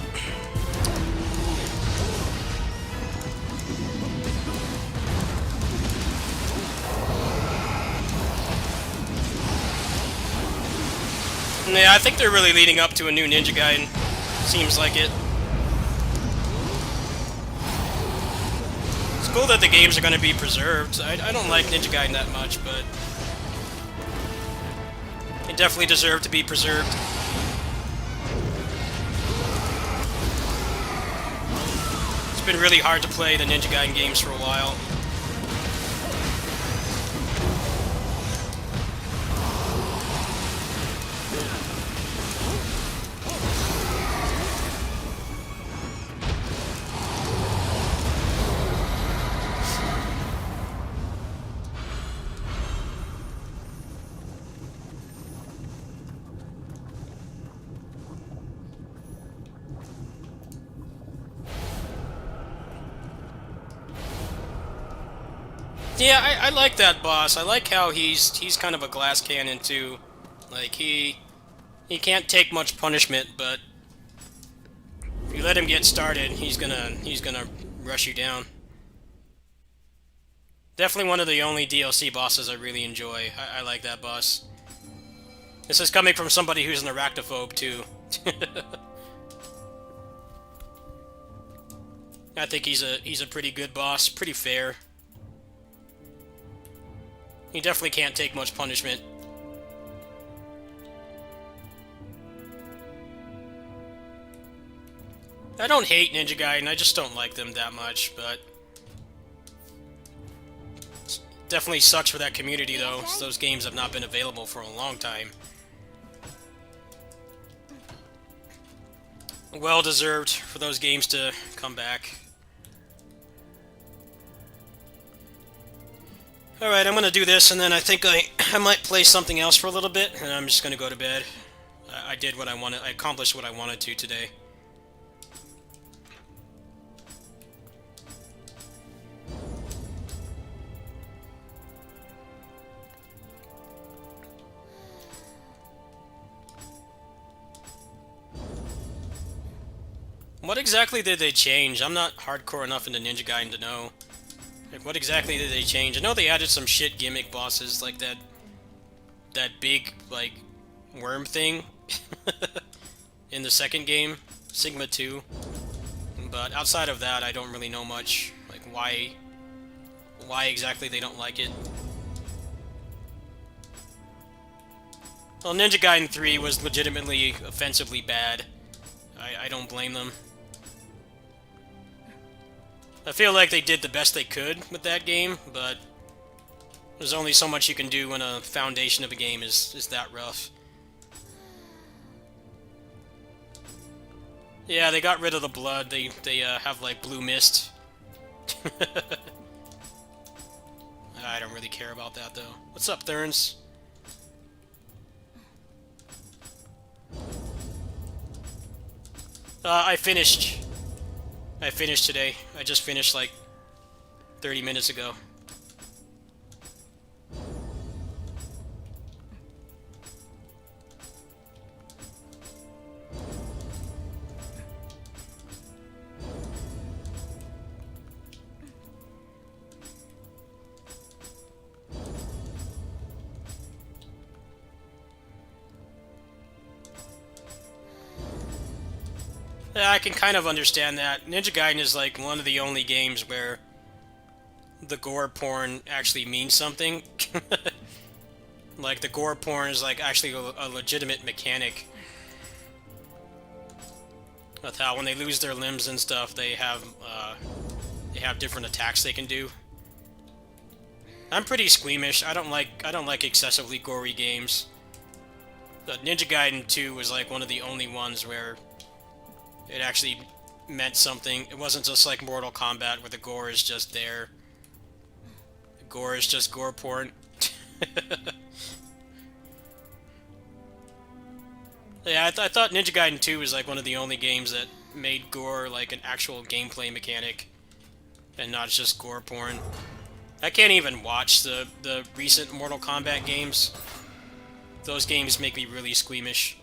Yeah, I think they're really leading up to a new Ninja Gaiden. Seems like it. It's cool that the games are going to be preserved. I don't like Ninja Gaiden that much, but they definitely deserve to be preserved. It's been really hard to play the Ninja Gaiden games for a while. Yeah, I like that boss. I like how he's kind of a glass cannon too. Like he can't take much punishment, but if you let him get started, he's gonna rush you down. Definitely one of the only DLC bosses I really enjoy. I like that boss. This is coming from somebody who's an arachnophobe too. I think he's a pretty good boss, pretty fair. He definitely can't take much punishment. I don't hate Ninja Gaiden, I just don't like them that much, but definitely sucks for that community though, so those games have not been available for a long time. Well deserved for those games to come back. Alright, I'm gonna do this, and then I think I might play something else for a little bit, and I'm just gonna go to bed. I did what I wanted, I accomplished what I wanted to today. What exactly did they change? I'm not hardcore enough into Ninja Gaiden to know. Like, what exactly did they change? I know they added some shit gimmick bosses, like that big, like, worm thing in the second game, Sigma 2. But outside of that, I don't really know much. Like, why exactly they don't like it. Well, Ninja Gaiden 3 was legitimately offensively bad. I don't blame them. I feel like they did the best they could with that game, but there's only so much you can do when a foundation of a game is that rough. Yeah, they got rid of the blood. They have, like, blue mist. I don't really care about that, though. What's up, Thurns? I finished today. I just finished like 30 minutes ago. Yeah, I can kind of understand that. Ninja Gaiden is like one of the only games where the gore porn actually means something. Like, the gore porn is like actually a legitimate mechanic. With how when they lose their limbs and stuff, they have different attacks they can do. I'm pretty squeamish. I don't like excessively gory games. But Ninja Gaiden 2 was like one of the only ones where it actually meant something. It wasn't just like Mortal Kombat where the gore is just there. The gore is just gore porn. Yeah, I thought Ninja Gaiden 2 was like one of the only games that made gore like an actual gameplay mechanic. and not just gore porn. I can't even watch the recent Mortal Kombat games. Those games make me really squeamish.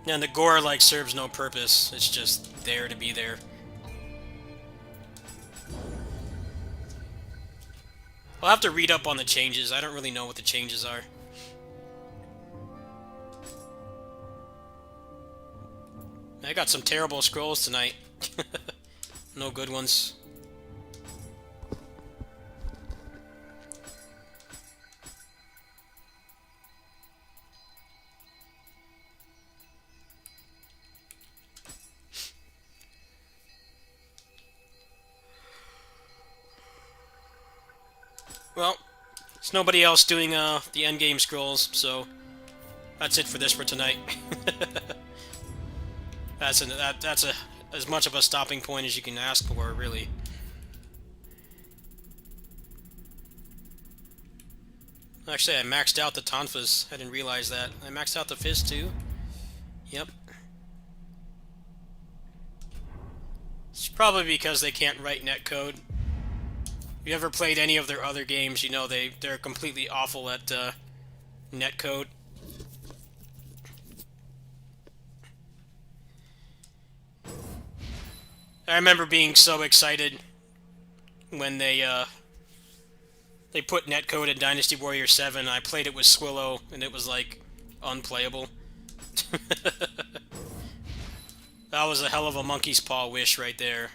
And the gore, like, serves no purpose. It's just there to be there. I'll have to read up on the changes. I don't really know what the changes are. I got some terrible scrolls tonight. No good ones. Well, there's nobody else doing the endgame scrolls, so that's it for this for tonight. That's as much of a stopping point as you can ask for, really. Actually, I maxed out the Tonfas. I didn't realize that. I maxed out the Fizz too. Yep. It's probably because they can't write netcode. If you ever played any of their other games, you know they're completely awful at netcode. I remember being so excited when they put netcode in Dynasty Warrior 7. I played it with Swillow, and it was like unplayable. That was a hell of a monkey's paw wish right there.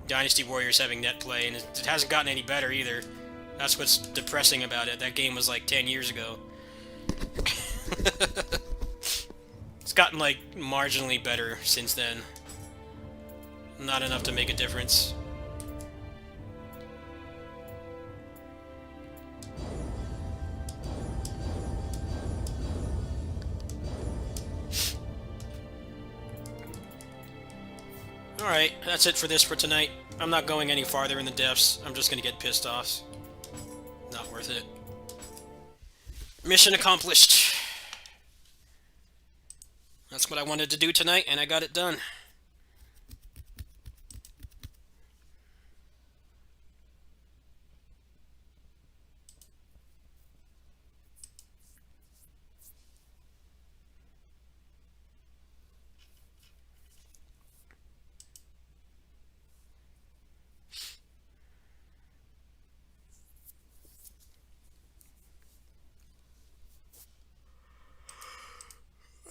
Dynasty Warriors having net play, and it hasn't gotten any better either. That's what's depressing about it. That game was like 10 years ago. It's gotten like marginally better since then. Not enough to make a difference. Alright, that's it for this for tonight. I'm not going any farther in the depths. I'm just gonna get pissed off. Not worth it. Mission accomplished. That's what I wanted to do tonight, and I got it done.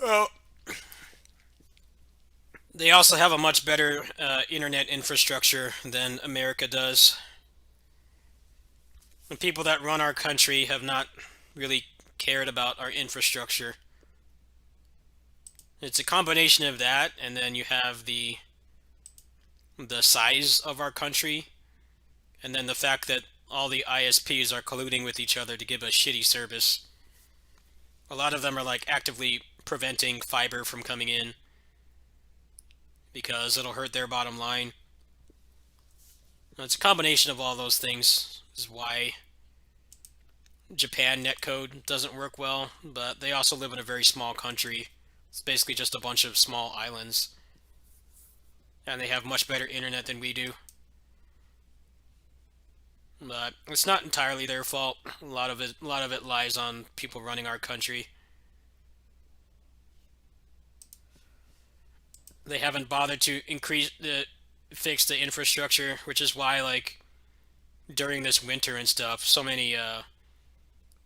Well, they also have a much better internet infrastructure than America does. The people that run our country have not really cared about our infrastructure. It's a combination of that, and then you have the size of our country, and then the fact that all the ISPs are colluding with each other to give a shitty service. A lot of them are like actively preventing fiber from coming in because it'll hurt their bottom line. It's a combination of all those things is why Japan netcode doesn't work well, but they also live in a very small country. It's basically just a bunch of small islands, and they have much better internet than we do. But it's not entirely their fault. A lot of it lies on people running our country. They haven't bothered to fix the infrastructure, which is why, like, during this winter and stuff, so many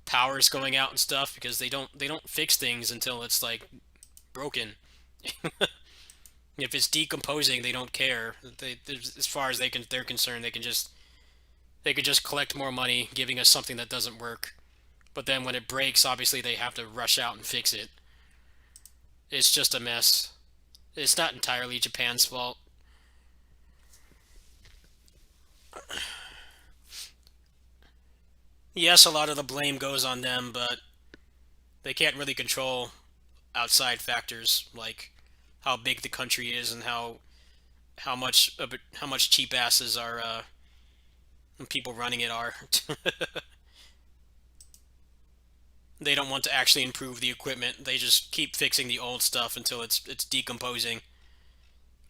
powers going out and stuff, because they don't fix things until it's like broken. If it's decomposing, they don't care. As far as they're concerned, they can just collect more money, giving us something that doesn't work. But then when it breaks, obviously they have to rush out and fix it. It's just a mess. It's not entirely Japan's fault. Yes, a lot of the blame goes on them, but they can't really control outside factors like how big the country is and how much cheap asses are people running it are. They don't want to actually improve the equipment. They just keep fixing the old stuff until it's decomposing.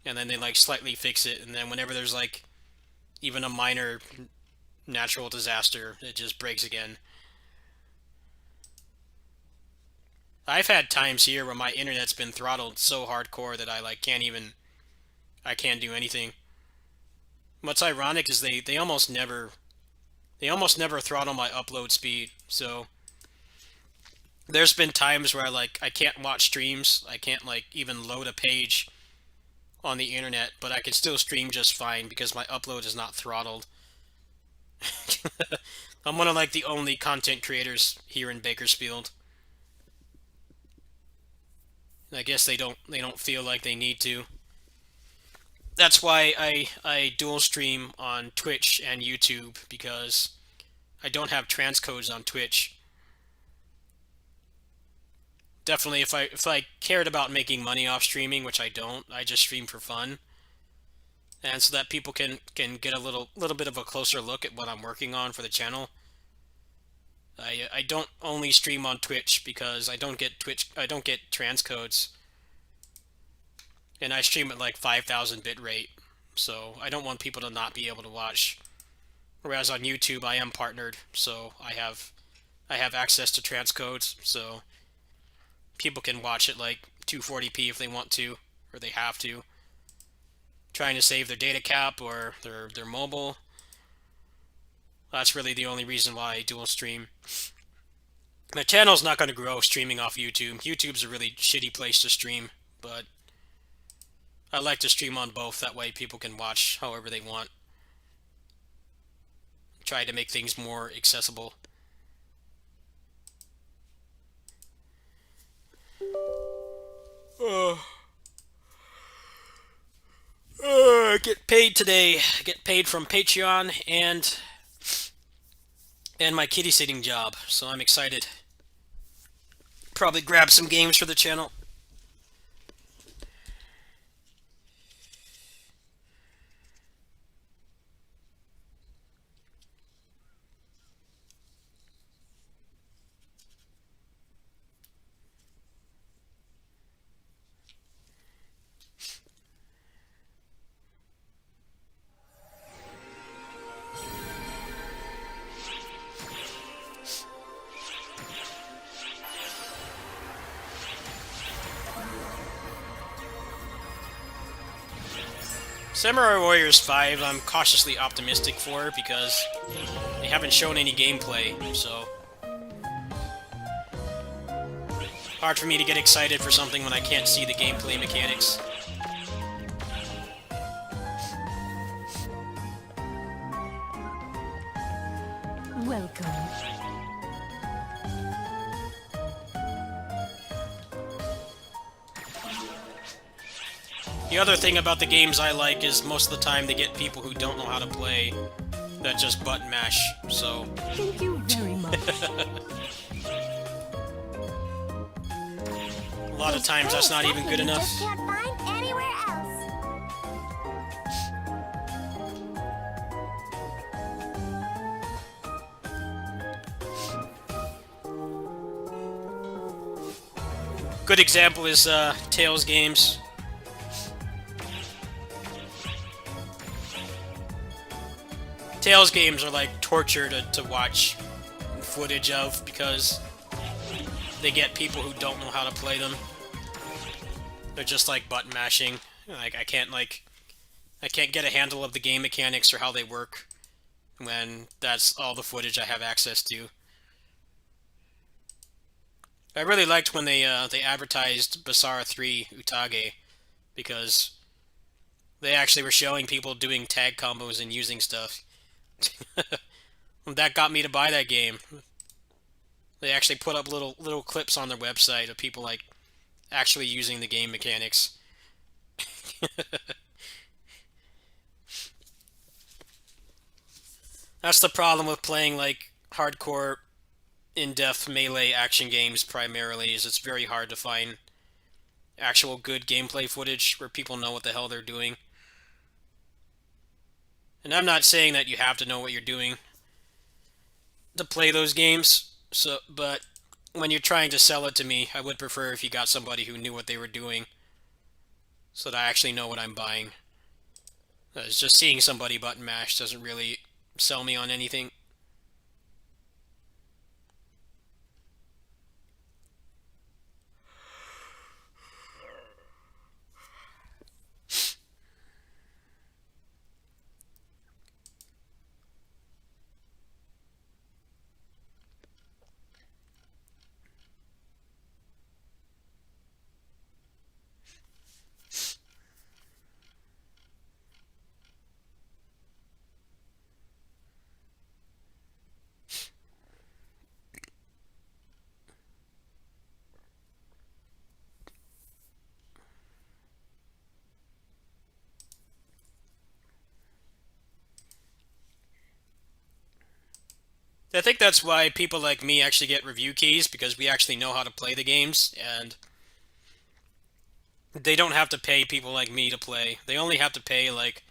and then they like slightly fix it, and then whenever there's like even a minor natural disaster, it just breaks again. I've had times here where my internet's been throttled so hardcore that I like I can't do anything. What's ironic is they almost never throttle my upload speed. So there's been times where I can't watch streams, I can't like even load a page on the internet, but I can still stream just fine because my upload is not throttled. I'm one of like the only content creators here in Bakersfield. I guess they don't feel like they need to. That's why I dual stream on Twitch and YouTube because I don't have transcodes on Twitch. Definitely if I cared about making money off streaming, which I don't, I just stream for fun. And so that people can get a little bit of a closer look at what I'm working on for the channel. I don't only stream on Twitch because I don't get transcodes, and I stream at like 5,000 bit rate, so I don't want people to not be able to watch. Whereas on YouTube I am partnered, so I have access to transcodes, so people can watch it like 240p if they want to, or they have to. Trying to save their data cap or their mobile. That's really the only reason why I dual stream. My channel's not going to grow streaming off YouTube. YouTube's a really shitty place to stream, but I like to stream on both. That way people can watch however they want. Try to make things more accessible. Get paid today. Get paid from Patreon and my kitty sitting job, so I'm excited. Probably grab some games for the channel. Samurai Warriors 5 I'm cautiously optimistic for because they haven't shown any gameplay, so hard for me to get excited for something when I can't see the gameplay mechanics. Welcome. The other thing about the games I like is most of the time they get people who don't know how to play that just button mash, so... Thank you very much. A lot of times that's not even good enough. Just can't find anywhere else. Good example is Tales games. Tales games are like torture to watch footage of because they get people who don't know how to play them. They're just like button mashing. Like I can't get a handle of the game mechanics or how they work when that's all the footage I have access to. I really liked when they advertised Basara 3 Utage because they actually were showing people doing tag combos and using stuff. That got me to buy that game. They actually put up little clips on their website of people like actually using the game mechanics. That's the problem with playing like hardcore in-depth melee action games primarily, is it's very hard to find actual good gameplay footage where people know what the hell they're doing. And I'm not saying that you have to know what you're doing to play those games, but when you're trying to sell it to me, I would prefer if you got somebody who knew what they were doing. so that I actually know what I'm buying. It's just seeing somebody button mash doesn't really sell me on anything. I think that's why people like me actually get review keys, because we actually know how to play the games, and they don't have to pay people like me to play. They only have to pay like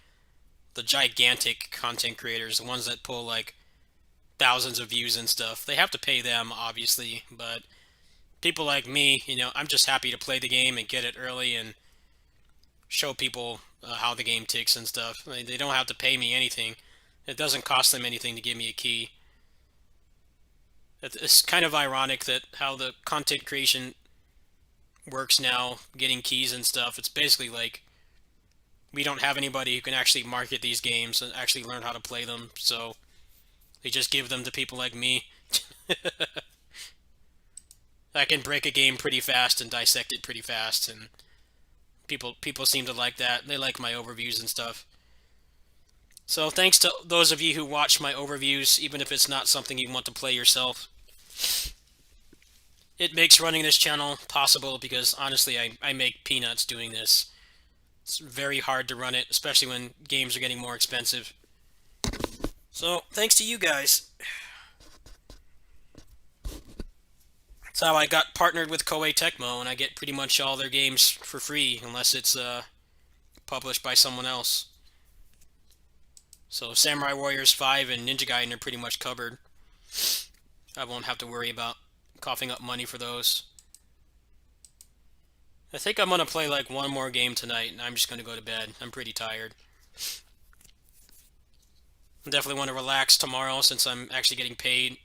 the gigantic content creators, the ones that pull like thousands of views and stuff. They have to pay them, obviously, but people like me, I'm just happy to play the game and get it early and show people how the game ticks and stuff. They don't have to pay me anything. It doesn't cost them anything to give me a key. It's kind of ironic that how the content creation works now, getting keys and stuff. It's basically like we don't have anybody who can actually market these games and actually learn how to play them, so they just give them to people like me. I can break a game pretty fast and dissect it pretty fast, and people seem to like that. They like my overviews and stuff. So thanks to those of you who watch my overviews, even if it's not something you want to play yourself. It makes running this channel possible, because honestly, I make peanuts doing this. It's very hard to run it, especially when games are getting more expensive. So, thanks to you guys. That's how I got partnered with Koei Tecmo, and I get pretty much all their games for free, unless it's published by someone else. So Samurai Warriors 5 and Ninja Gaiden are pretty much covered. I won't have to worry about coughing up money for those. I think I'm going to play like one more game tonight, and I'm just going to go to bed. I'm pretty tired. I definitely want to relax tomorrow, since I'm actually getting paid.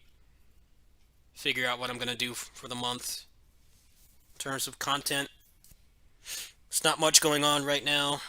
Figure out what I'm going to do for the month in terms of content. There's not much going on right now.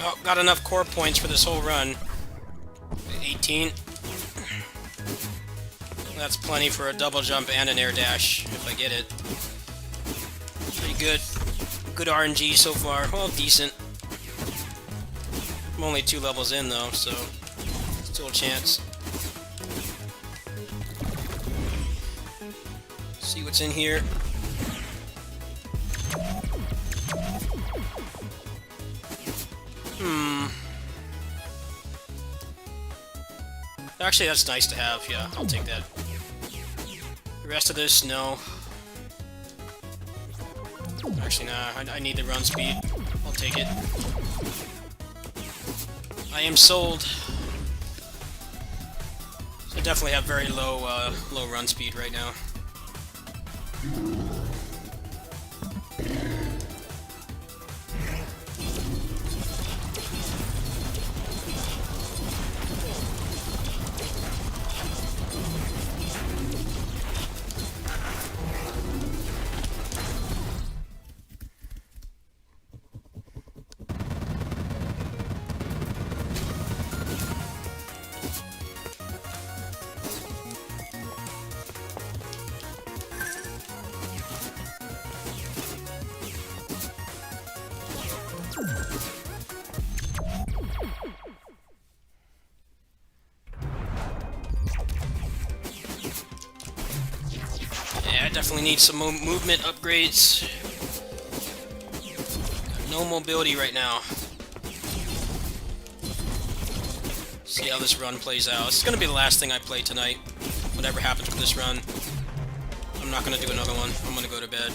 Oh, got enough core points for this whole run. 18. That's plenty for a double jump and an air dash, if I get it. Pretty good. Good RNG so far. Well, decent. I'm only 2 levels in, though, so still a chance. See what's in here. Actually, that's nice to have. Yeah, I'll take that. The rest of this, no. Actually, nah. I need the run speed. I'll take it. I am sold. So I definitely have very low, low run speed right now. Yeah, I definitely need some movement upgrades. Got no mobility right now. See how this run plays out. This is going to be the last thing I play tonight. Whatever happens with this run. I'm not going to do another one. I'm going to go to bed.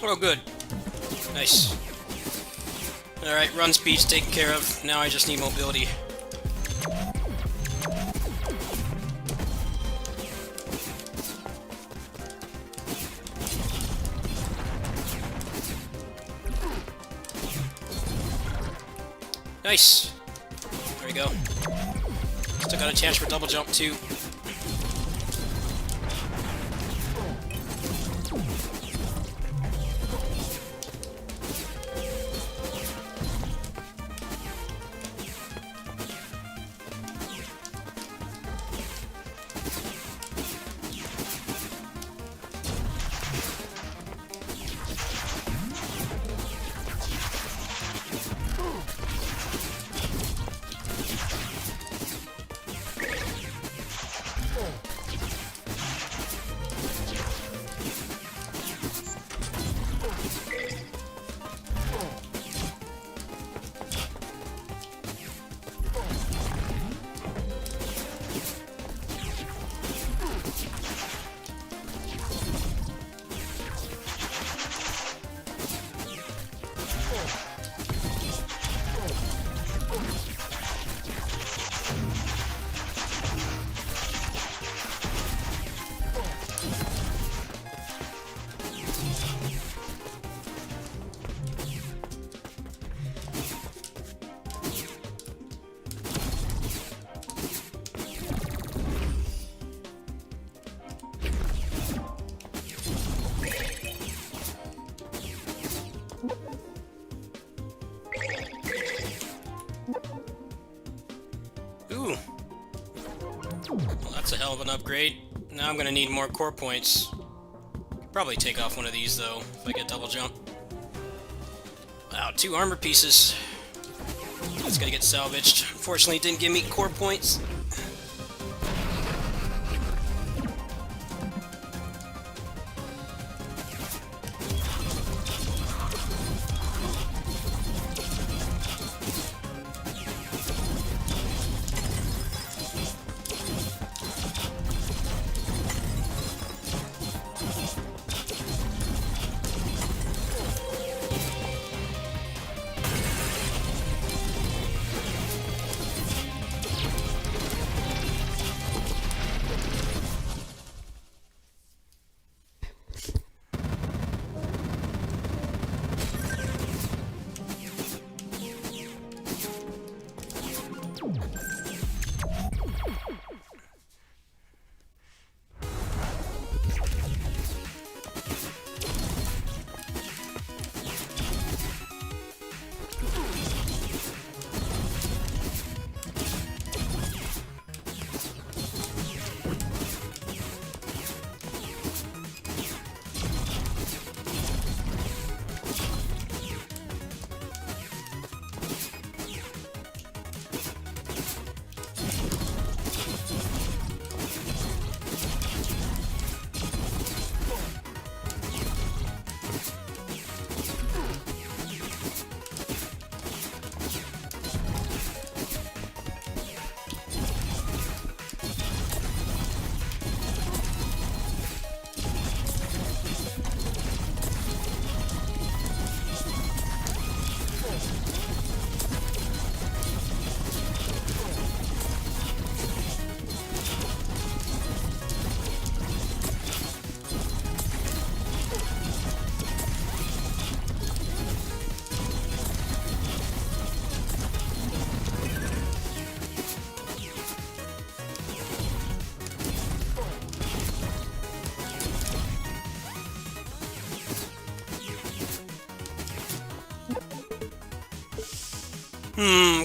Oh, good. Nice. Alright, run speed's taken care of. Now I just need mobility. Nice. There we go. Still got a chance for double jump, too. Ooh. Well, that's a hell of an upgrade. Now I'm gonna need more core points. Probably take off one of these, though, if I get double jump. Wow, 2 armor pieces. That's gonna get salvaged. Unfortunately, it didn't give me core points.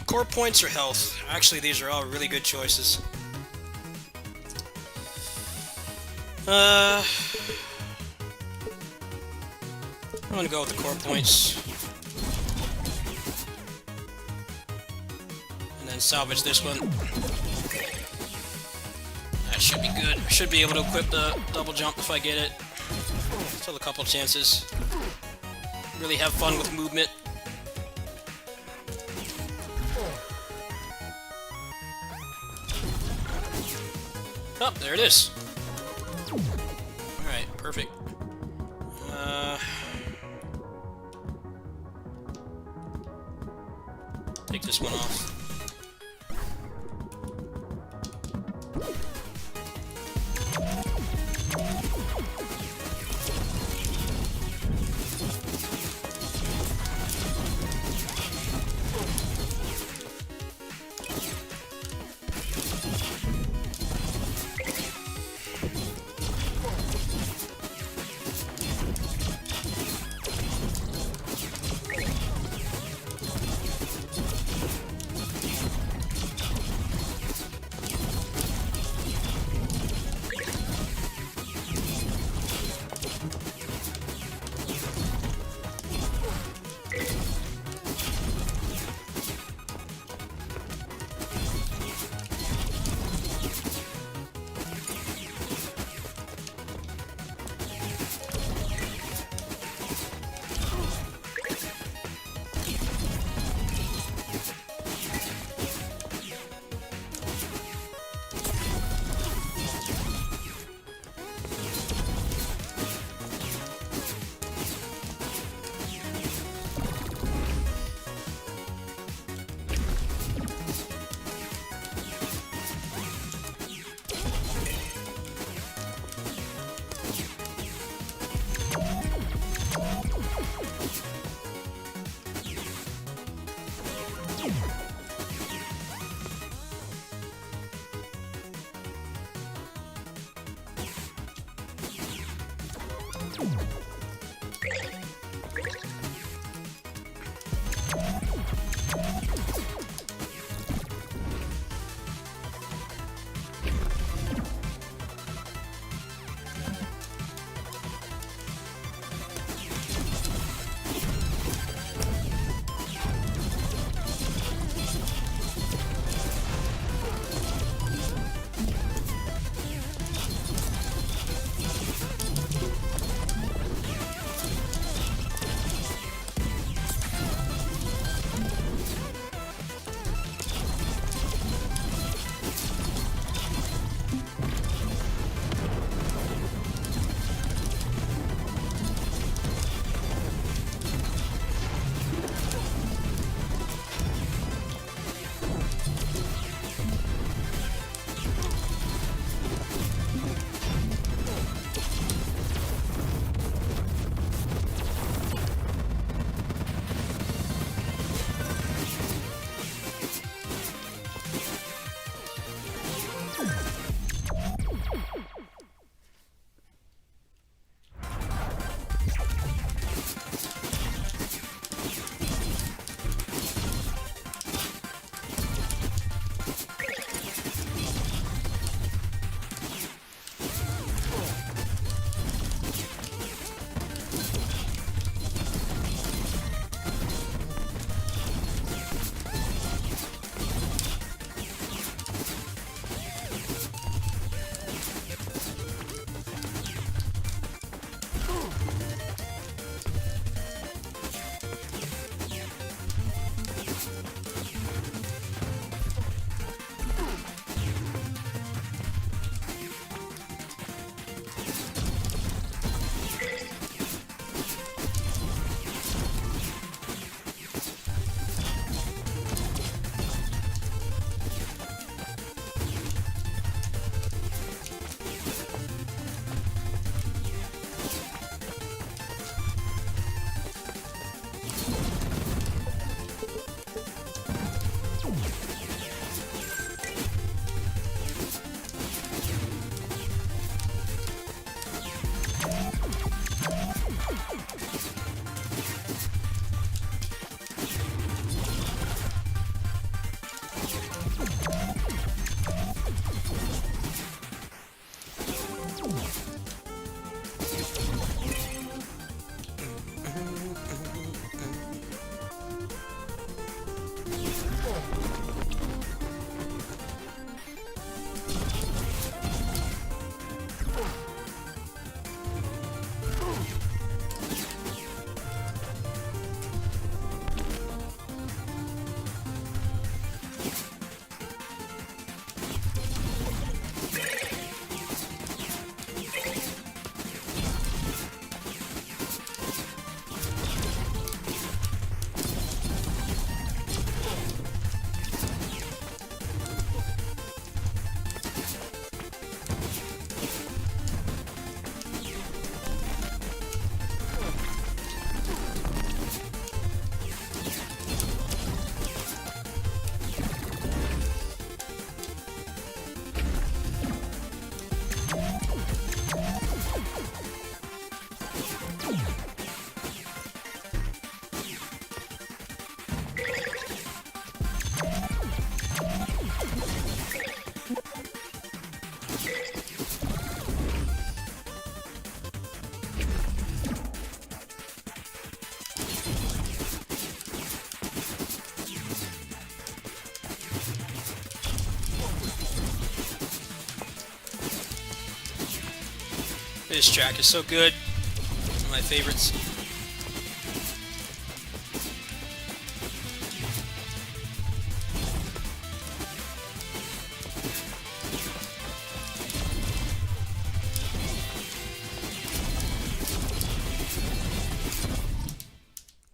Core points or health? Actually, these are all really good choices. I'm gonna go with the core points. And then salvage this one. That should be good. I should be able to equip the double jump if I get it. Still a couple chances. Really have fun with movement. Oh, there it is. Alright, perfect. Take this one off. This track is so good. One of my favorites.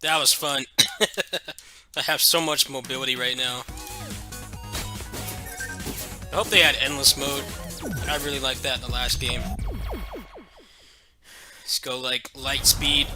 That was fun. I have so much mobility right now. I hope they had endless mode. I really liked that in the last game. Let's go like light speed.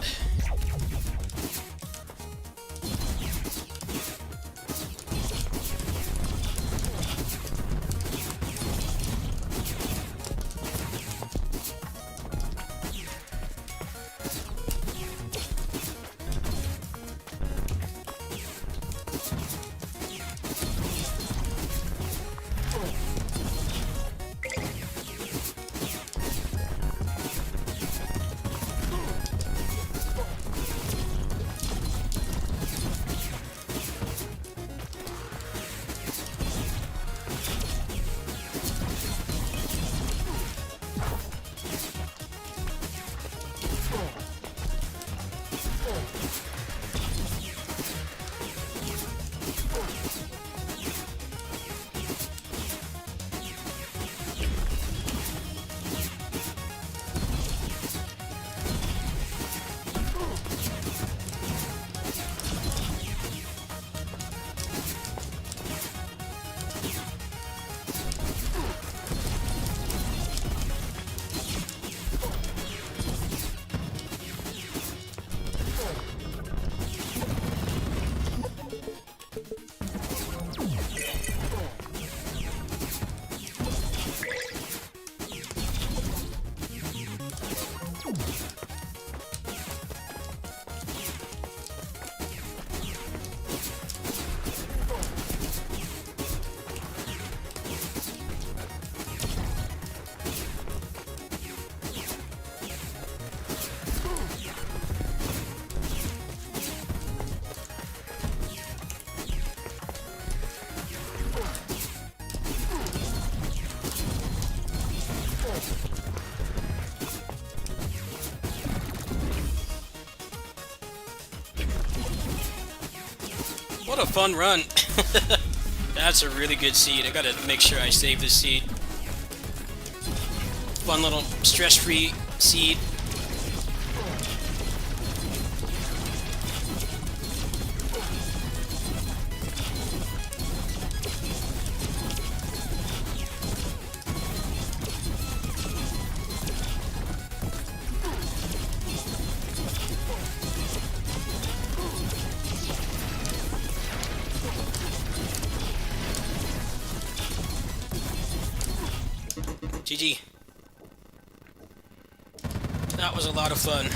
What a fun run. That's a really good seed. I gotta make sure I save this seed. Fun little stress-free seed. GG. That was a lot of fun.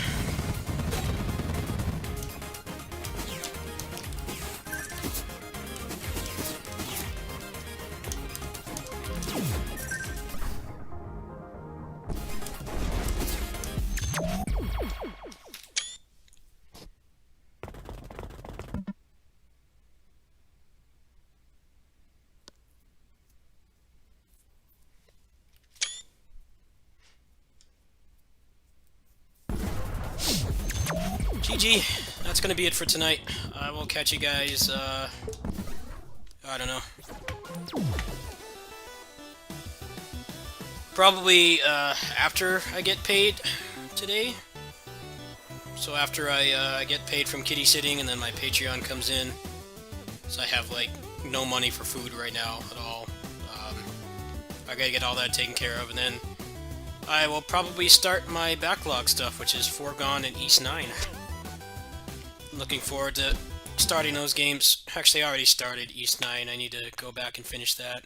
GG. That's gonna be it for tonight. I will catch you guys, I don't know. Probably, after I get paid today. So after I get paid from kitty sitting and then my Patreon comes in. So I have, like, no money for food right now at all. I gotta get all that taken care of, and then I will probably start my backlog stuff, which is Foregone and East 9. Looking forward to starting those games. Actually, I already started East 9. I need to go back and finish that.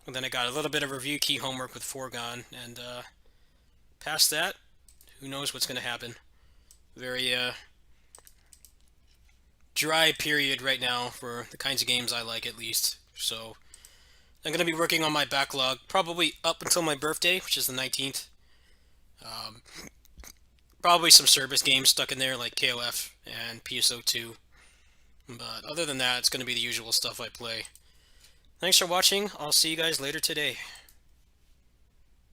And then I got a little bit of review key homework with Foregone, and past that, who knows what's going to happen. Very dry period right now for the kinds of games I like, at least. So I'm going to be working on my backlog probably up until my birthday, which is the 19th. Probably some service games stuck in there like KOF and PSO2. But other than that, it's going to be the usual stuff I play. Thanks for watching. I'll see you guys later today.